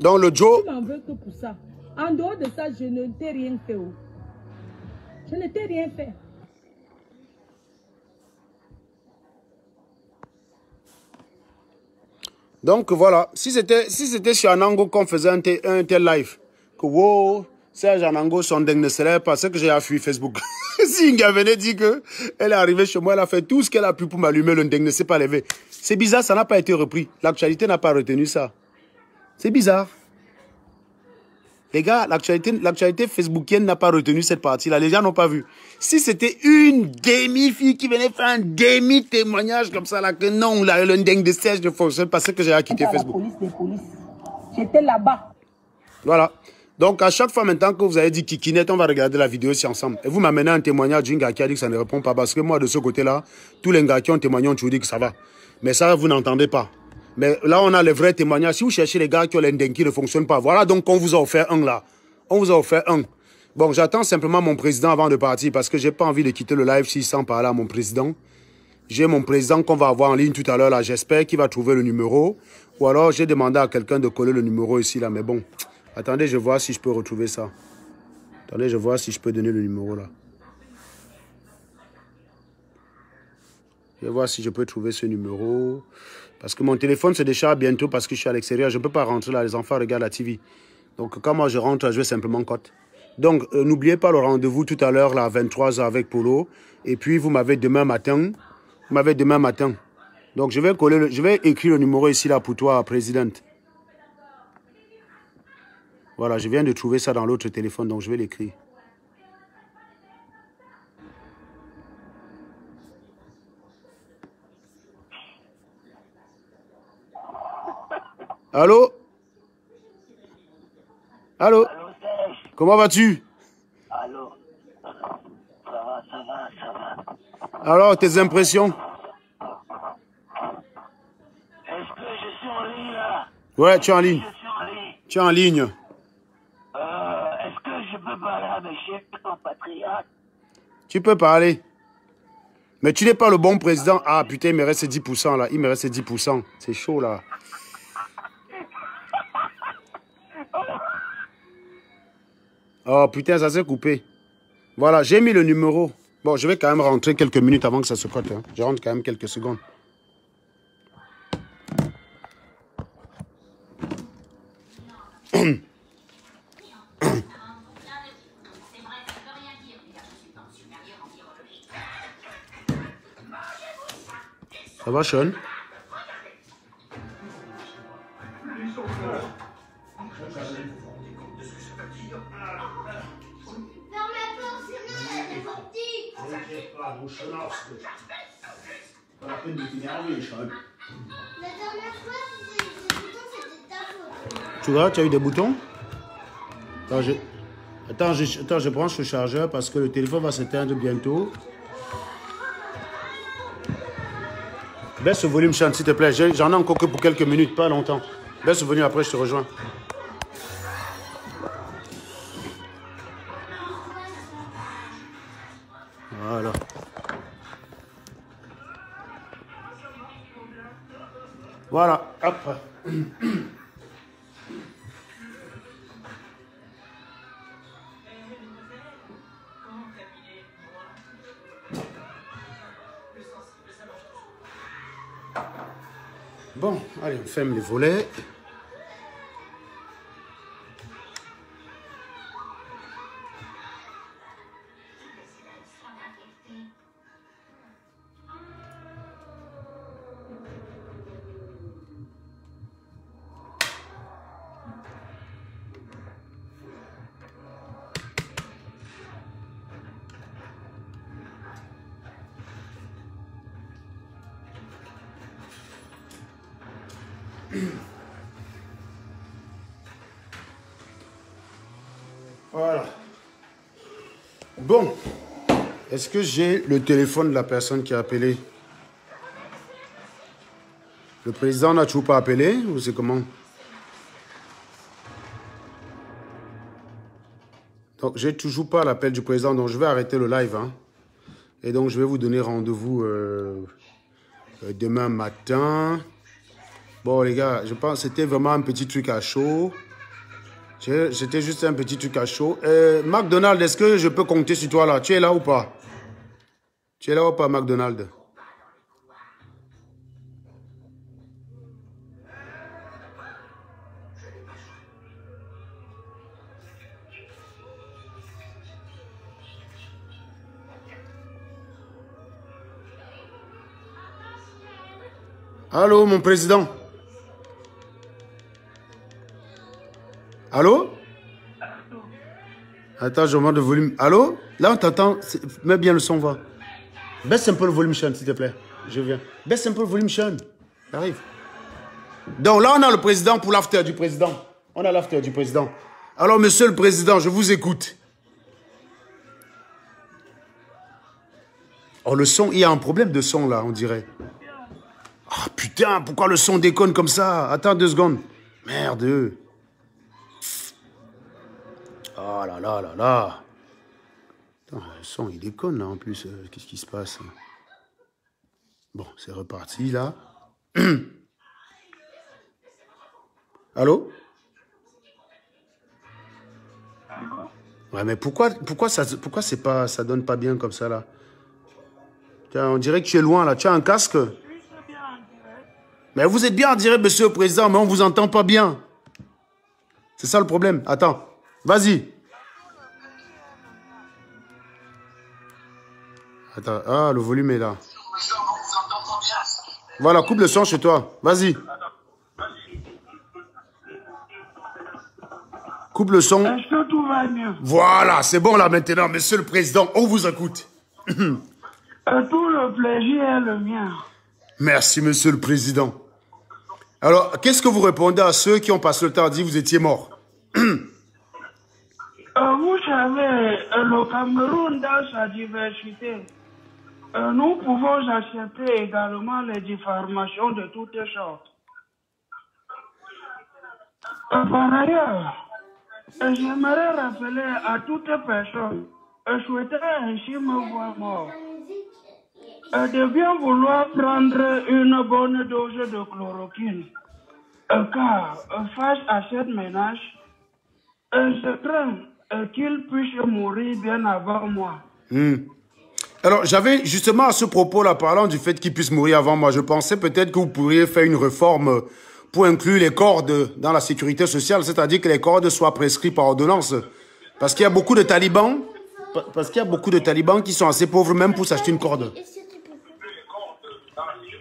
le Joe... Tu m'en veux que pour ça. En dehors de ça, je ne t'ai rien fait. Oh. Je ne t'ai rien fait. Donc voilà, si c'était sur Anango qu'on faisait un tel live, que wow, Serge Anango, son dingue ne serait pas, c'est que j'ai fui Facebook. Si Inga venait dire qu'elle est arrivée chez moi, elle a fait tout ce qu'elle a pu pour m'allumer, le dingue ne s'est pas levé. C'est bizarre, ça n'a pas été repris. L'actualité n'a pas retenu ça. C'est bizarre. Les gars, l'actualité facebookienne n'a pas retenu cette partie-là. Les gens n'ont pas vu. Si c'était une demi-fille qui venait faire un demi-témoignage comme ça, là, que non, le dingue de Serge ne fonctionne pas, c'est que j'ai quitté Facebook. J'étais là-bas. Voilà. Donc, à chaque fois maintenant que vous avez dit Kikinette, on va regarder la vidéo ici ensemble. Et vous m'amenez un témoignage d'une gars qui a dit que ça ne répond pas. Parce que moi, de ce côté-là, tous les gars qui ont témoigné ont toujours dit que ça va. Mais ça, vous n'entendez pas. Mais là, on a les vrais témoignages. Si vous cherchez les gars qui ont l'indeng qui ne fonctionne pas, voilà donc on vous a offert un là. On vous a offert un. Bon, j'attends simplement mon président avant de partir parce que j'ai pas envie de quitter le live sans parler à mon président. J'ai mon président qu'on va avoir en ligne tout à l'heure là. J'espère qu'il va trouver le numéro. Ou alors, j'ai demandé à quelqu'un de coller le numéro ici là. Mais bon, attendez, je vois si je peux retrouver ça. Attendez, je vois si je peux donner le numéro là. Je vais voir si je peux trouver ce numéro. Parce que mon téléphone se décharge bientôt parce que je suis à l'extérieur. Je ne peux pas rentrer là. Les enfants regardent la TV. Donc, quand moi je rentre, je vais simplement cote. Donc, n'oubliez pas le rendez-vous tout à l'heure, là, à 23h avec Polo. Et puis, vous m'avez demain matin. Donc, je vais écrire le numéro ici, là, pour toi, présidente. Voilà, je viens de trouver ça dans l'autre téléphone, donc je vais l'écrire. Allô? Allô? Comment vas-tu? Allô? Ça va. Alors, tes impressions? Est-ce que je suis en ligne là? Ouais, tu es en ligne. Je suis en ligne. Tu es en ligne. Est-ce que je peux parler à mes chefs compatriotes? Tu peux parler. Mais tu n'es pas le bon président. Ah putain, il me reste 10% là. Il me reste 10%. C'est chaud là. Oh putain, ça s'est coupé. Voilà, j'ai mis le numéro. Bon, je vais quand même rentrer quelques minutes avant que ça se cote. Hein. Je rentre quand même quelques secondes. Ça va, Sean? Tu vois, tu as eu des boutons? Attends, je branche le chargeur parce que le téléphone va s'éteindre bientôt. Baisse ce volume, Sean, s'il te plaît. J'en ai encore que pour quelques minutes, pas longtemps. Baisse ce volume, après je te rejoins. Voilà. Voilà, hop. Bon, allez, on ferme les volets. Voilà. Bon. Est-ce que j'ai le téléphone de la personne qui a appelé? Le président n'a toujours pas appelé ou c'est comment? Donc, j'ai toujours pas l'appel du président, donc je vais arrêter le live. Hein. Et donc, je vais vous donner rendez-vous demain matin. Bon, les gars, je pense que c'était vraiment un petit truc à chaud. C'était juste un petit truc à chaud. McDonald, est-ce que je peux compter sur toi là? Tu es là ou pas? Tu es là ou pas, McDonald? Allô, mon président? Allô? Attends, je monte le volume. Allô? Là, on t'entend. Mets bien le son, va. Baisse un peu le volume, Sean, s'il te plaît. Je viens. Baisse un peu le volume, Sean. J'arrive. Donc là, on a le président pour l'after du président. On a l'after du président. Alors, monsieur le président, je vous écoute. Oh, le son, il y a un problème de son, là, on dirait. Ah, putain, pourquoi le son déconne comme ça? Attends 2 secondes. Merde. Oh là là là là. Attends, le son, il déconne là en plus. Qu'est-ce qui se passe? Bon, c'est reparti là. Allô? Ouais, mais pourquoi c'est pas, ça donne pas bien comme ça là? Tiens, on dirait que tu es loin là. Tu as un casque? Mais vous êtes bien en direct, monsieur le président, mais on vous entend pas bien. C'est ça le problème. Attends. Vas-y. Attends. Ah, le volume est là. Voilà, coupe le son chez toi. Vas-y. Coupe le son. Est-ce que tout va mieux? Voilà, c'est bon là maintenant, monsieur le président. On vous écoute. Tout le plaisir est le mien. Merci, monsieur le président. Alors, qu'est-ce que vous répondez à ceux qui ont passé le temps à dire que vous étiez mort? Vous savez, le Cameroun, dans sa diversité, nous pouvons accepter également les diffamations de toutes sortes. Par ailleurs, j'aimerais rappeler à toute personne souhaitant ainsi me voir mort de bien vouloir prendre une bonne dose de chloroquine. Car face à cette menace, je crains qu'il puisse mourir bien avant moi. Alors, j'avais justement à ce propos-là, parlant du fait qu'il puisse mourir avant moi, je pensais peut-être que vous pourriez faire une réforme pour inclure les cordes dans la sécurité sociale, c'est-à-dire que les cordes soient prescrits par ordonnance. Parce qu'il y a beaucoup de talibans, qui sont assez pauvres même pour s'acheter une corde.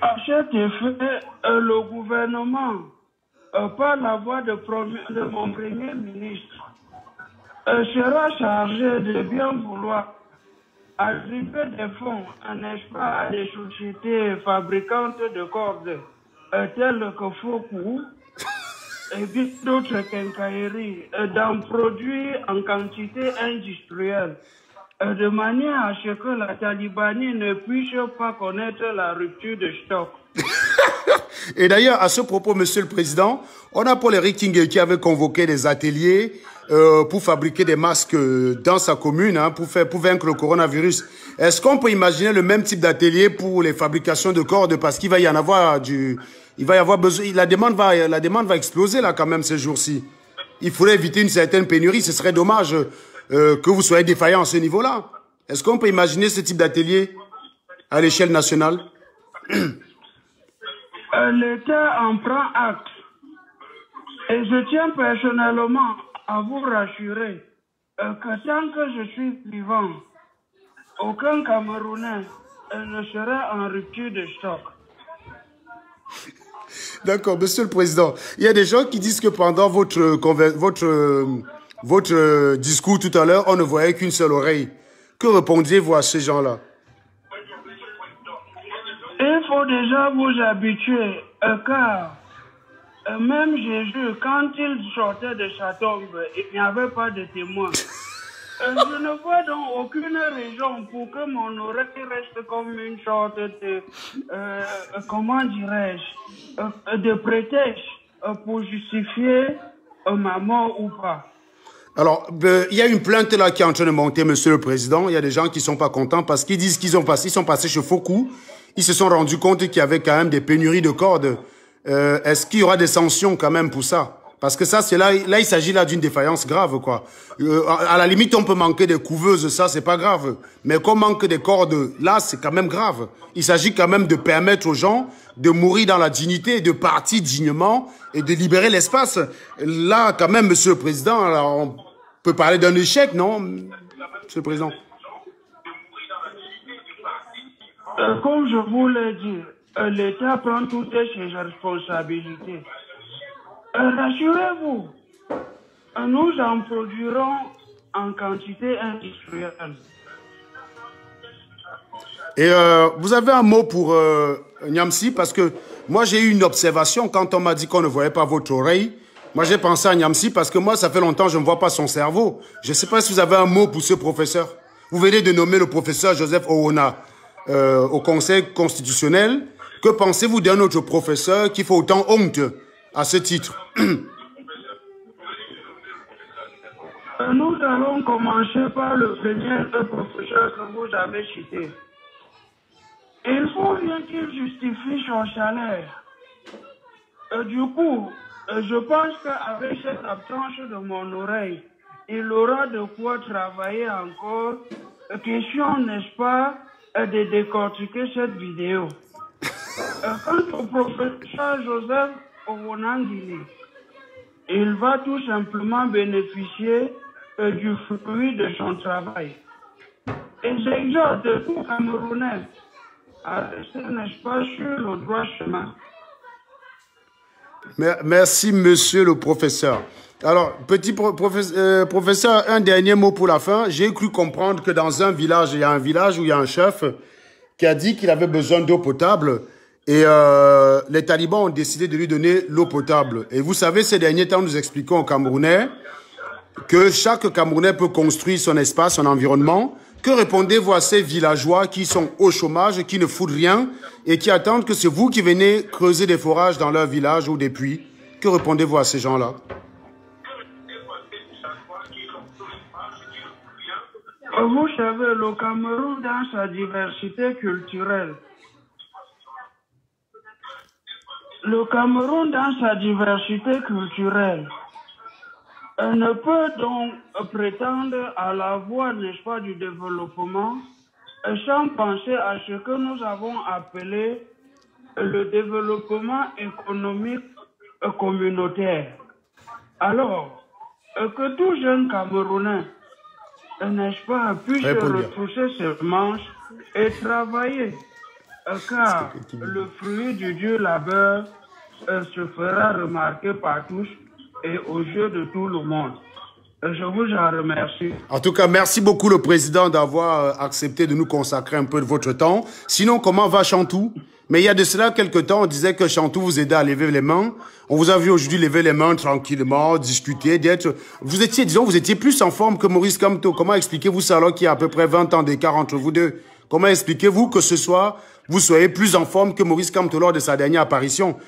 À cet effet, le gouvernement, par la voix de mon premier ministre, sera chargé de bien vouloir attribuer des fonds, n'est-ce pas, à des sociétés fabricantes de cordes telles que Foku et bien d'autres quincailleries, d'en produire en quantité industrielle, de manière à ce que la Talibanie ne puisse pas connaître la rupture de stock. Et d'ailleurs, à ce propos, monsieur le président, on a Paul Eric King qui avait convoqué des ateliers pour fabriquer des masques dans sa commune, hein, pour vaincre le coronavirus. Est-ce qu'on peut imaginer le même type d'atelier pour les fabrications de cordes? Parce qu'il va y en avoir il va y avoir besoin, la demande va exploser là quand même ces jours-ci. Il faudrait éviter une certaine pénurie, ce serait dommage que vous soyez défaillant à ce niveau-là. Est-ce qu'on peut imaginer ce type d'atelier à l'échelle nationale? l'État en prend acte. Et je tiens personnellement à vous rassurer que tant que je suis vivant, aucun Camerounais ne sera en rupture de stock. D'accord, Monsieur le Président. Il y a des gens qui disent que pendant votre discours tout à l'heure, on ne voyait qu'une seule oreille. Que répondiez-vous à ces gens-là? Il faut déjà vous habituer, car même Jésus, quand il sortait de sa tombe, il n'y avait pas de témoin. Je ne vois donc aucune raison pour que mon oreille reste comme une sorte de, comment dirais-je, de prétexte pour justifier ma mort ou pas. Alors, il y a une plainte là qui est en train de monter, Monsieur le Président. Il y a des gens qui sont pas contents parce qu'ils disent qu'ils sont passés chez Fokou. Ils se sont rendus compte qu'il y avait quand même des pénuries de cordes. Est-ce qu'il y aura des sanctions quand même pour ça? Parce que ça, c'est là, il s'agit là d'une défaillance grave, quoi. À la limite, on peut manquer des couveuses, ça, c'est pas grave. Mais qu'on manque des cordes, là, c'est quand même grave. Il s'agit quand même de permettre aux gens de mourir dans la dignité, de partir dignement et de libérer l'espace. Là, quand même, Monsieur le Président, alors, on peut parler d'un échec, non, Monsieur le Président? Comme je vous l'ai dit, l'État prend toutes ses responsabilités. Rassurez-vous, nous en produirons en quantité industrielle. Et vous avez un mot pour Niamsi, parce que moi j'ai eu une observation quand on m'a dit qu'on ne voyait pas votre oreille. Moi j'ai pensé à Niamsi parce que moi ça fait longtemps que je ne vois pas son cerveau. Je ne sais pas si vous avez un mot pour ce professeur. Vous venez de nommer le professeur Joseph Owona au Conseil constitutionnel. Que pensez-vous d'un autre professeur qui fait autant honte à ce titre? Nous allons commencer par le premier professeur que vous avez cité. Il faut bien qu'il justifie son salaire. Du coup, je pense qu'avec cette absence de mon oreille, il aura de quoi travailler encore. Question, n'est-ce pas, de décortiquer cette vidéo. Quant au professeur Joseph Owonangili, il va tout simplement bénéficier du fruit de son travail. Et j'exhorte tout Camerounais à rester, n'est-ce pas, sur le droit chemin. Merci, monsieur le professeur. Alors, petit professeur, un dernier mot pour la fin. J'ai cru comprendre que dans un village, il y a un village où il y a un chef qui a dit qu'il avait besoin d'eau potable. Et les talibans ont décidé de lui donner l'eau potable. Et vous savez, ces derniers temps, nous expliquons aux Camerounais que chaque Camerounais peut construire son espace, son environnement. Que répondez-vous à ces villageois qui sont au chômage, qui ne foutent rien et qui attendent que c'est vous qui venez creuser des forages dans leur village ou des puits? Que répondez-vous à ces gens-là? Vous savez, le Cameroun, dans sa diversité culturelle, ne peut donc prétendre à la voie, n'est-ce pas, du développement sans penser à ce que nous avons appelé le développement économique communautaire. Alors, que tout jeune Camerounais, n'est-ce pas, puisse retrousser ses manches et travailler, car le fruit du dur labeur se fera remarquer par tous et aux yeux de tout le monde. Je vous en remercie. En tout cas, merci beaucoup le président d'avoir accepté de nous consacrer un peu de votre temps. Sinon, comment va Chantou? Mais il y a de cela quelques temps, on disait que Chantou vous aidait à lever les mains. On vous a vu aujourd'hui lever les mains tranquillement, discuter, d'être... Vous étiez, disons, vous étiez plus en forme que Maurice Kamto. Comment expliquez-vous ça alors qu'il y a à peu près 20 ans d'écart entre vous deux? Comment expliquez-vous que ce soir, vous soyez plus en forme que Maurice Kamto lors de sa dernière apparition?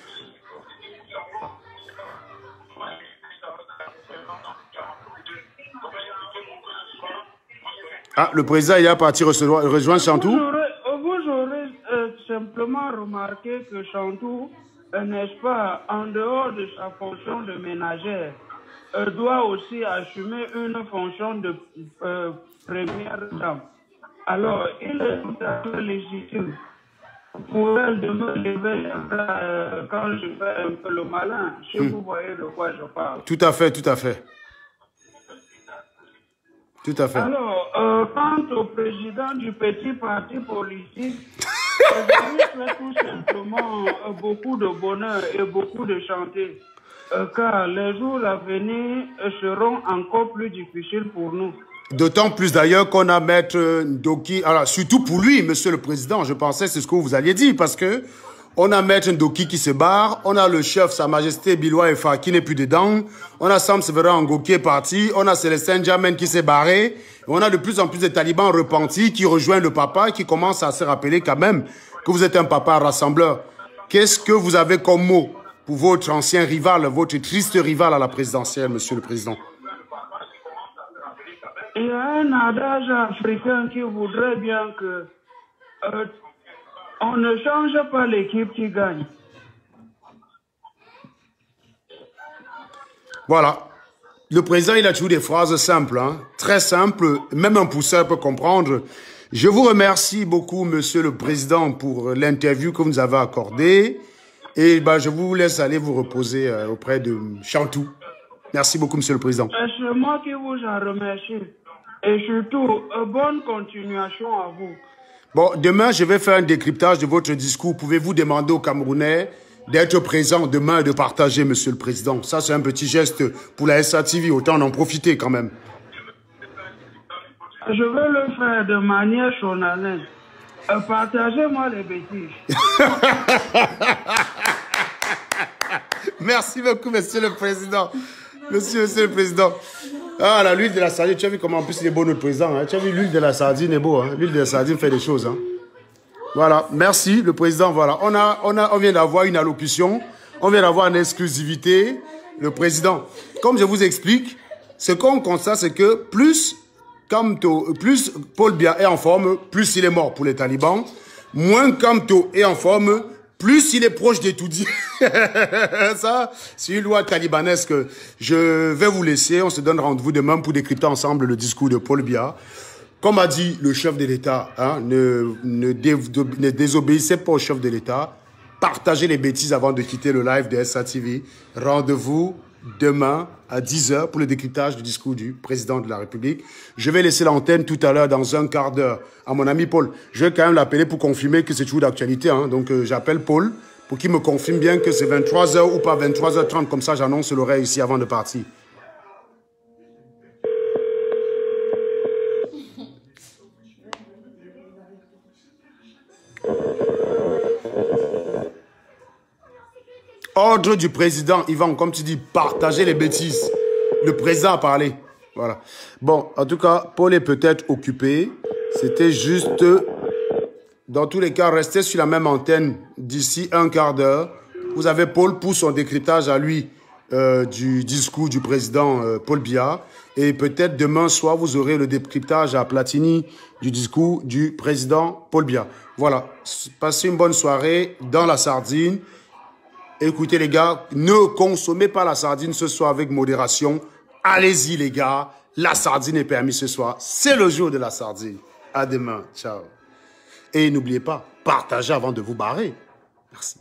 Ah, le président, il est parti rejoindre Chantou. Vous aurez simplement remarqué que Chantou, n'est-ce pas, en dehors de sa fonction de ménagère, doit aussi assumer une fonction de première dame. Alors, il est tout à fait légitime pour elle de me lever quand je fais un peu le malin. Si vous voyez de quoi je parle. Tout à fait, tout à fait. Tout à fait. Alors, quant au président du petit parti politique, je lui souhaite tout simplement beaucoup de bonheur et beaucoup de chantier, car les jours à venir seront encore plus difficiles pour nous. D'autant plus d'ailleurs qu'on a Maître Ndoki, alors surtout pour lui, Monsieur le Président, je pensais c'est ce que vous alliez dire, parce que on a Maître Ndoki qui se barre, on a le chef, Sa Majesté Biloua Efa qui n'est plus dedans, on a Sam Severin Ngo qui est parti, on a Célestin Djamen qui s'est barré, et on a de plus en plus de talibans repentis qui rejoignent le papa, qui commencent à se rappeler quand même que vous êtes un papa rassembleur. Qu'est-ce que vous avez comme mot pour votre ancien rival, votre triste rival à la présidentielle, Monsieur le Président? Il y a un adage africain qui voudrait bien que on ne change pas l'équipe qui gagne. Voilà. Le président, il a toujours des phrases simples, hein, très simples, même un pousseur peut comprendre. Je vous remercie beaucoup, Monsieur le Président, pour l'interview que vous nous avez accordée. Et je vous laisse aller vous reposer auprès de Chantou. Merci beaucoup, Monsieur le Président. C'est moi qui vous en remercie. Et surtout, bonne continuation à vous. Bon, demain, je vais faire un décryptage de votre discours. Pouvez-vous demander aux Camerounais d'être présents demain et de partager, Monsieur le Président? Ça, c'est un petit geste pour la SATV. Autant en profiter quand même. Je veux le faire de manière solennelle. Partagez-moi les bêtises. Merci beaucoup, Monsieur le Président. Monsieur le Président. Ah, la l'huile de la sardine, tu as vu comment en plus il est beau notre président. Hein? Tu as vu l'huile de la sardine est beau. Hein? L'huile de la sardine fait des choses. Hein? Voilà, merci le président. Voilà, on vient d'avoir une allocution. On vient d'avoir une exclusivité. Le président, comme je vous explique, ce qu'on constate, c'est que plus Paul Biya est en forme, plus il est mort pour les talibans. Moins Kamto est en forme, plus il est proche des Toudis. Ça, c'est une loi talibanesque. Je vais vous laisser. On se donne rendez-vous demain pour décrypter ensemble le discours de Paul Biya. Comme a dit le chef de l'État, hein, ne désobéissez pas au chef de l'État. Partagez les bêtises avant de quitter le live de SATV. Rendez-vous demain à 10h pour le décryptage du discours du président de la République. Je vais laisser l'antenne tout à l'heure dans un quart d'heure à mon ami Paul. Je vais quand même l'appeler pour confirmer que c'est toujours d'actualité. Hein. Donc j'appelle Paul pour qu'il me confirme bien que c'est 23h ou pas 23h30. Comme ça, j'annonce l'oreille ici avant de partir. Ordre du président, Yvan, comme tu dis, partagez les bêtises. Le président a parlé. Voilà. Bon, en tout cas, Paul est peut-être occupé. C'était juste, dans tous les cas, restez sur la même antenne d'ici un quart d'heure. Vous avez Paul pour son décryptage à lui du discours du président Paul Biya. Et peut-être demain soir, vous aurez le décryptage à Platini du discours du président Paul Biya. Voilà. Passez une bonne soirée dans la sardine. Écoutez les gars, ne consommez pas la sardine ce soir avec modération. Allez-y les gars, la sardine est permise ce soir. C'est le jour de la sardine. À demain, ciao. Et n'oubliez pas, partagez avant de vous barrer. Merci.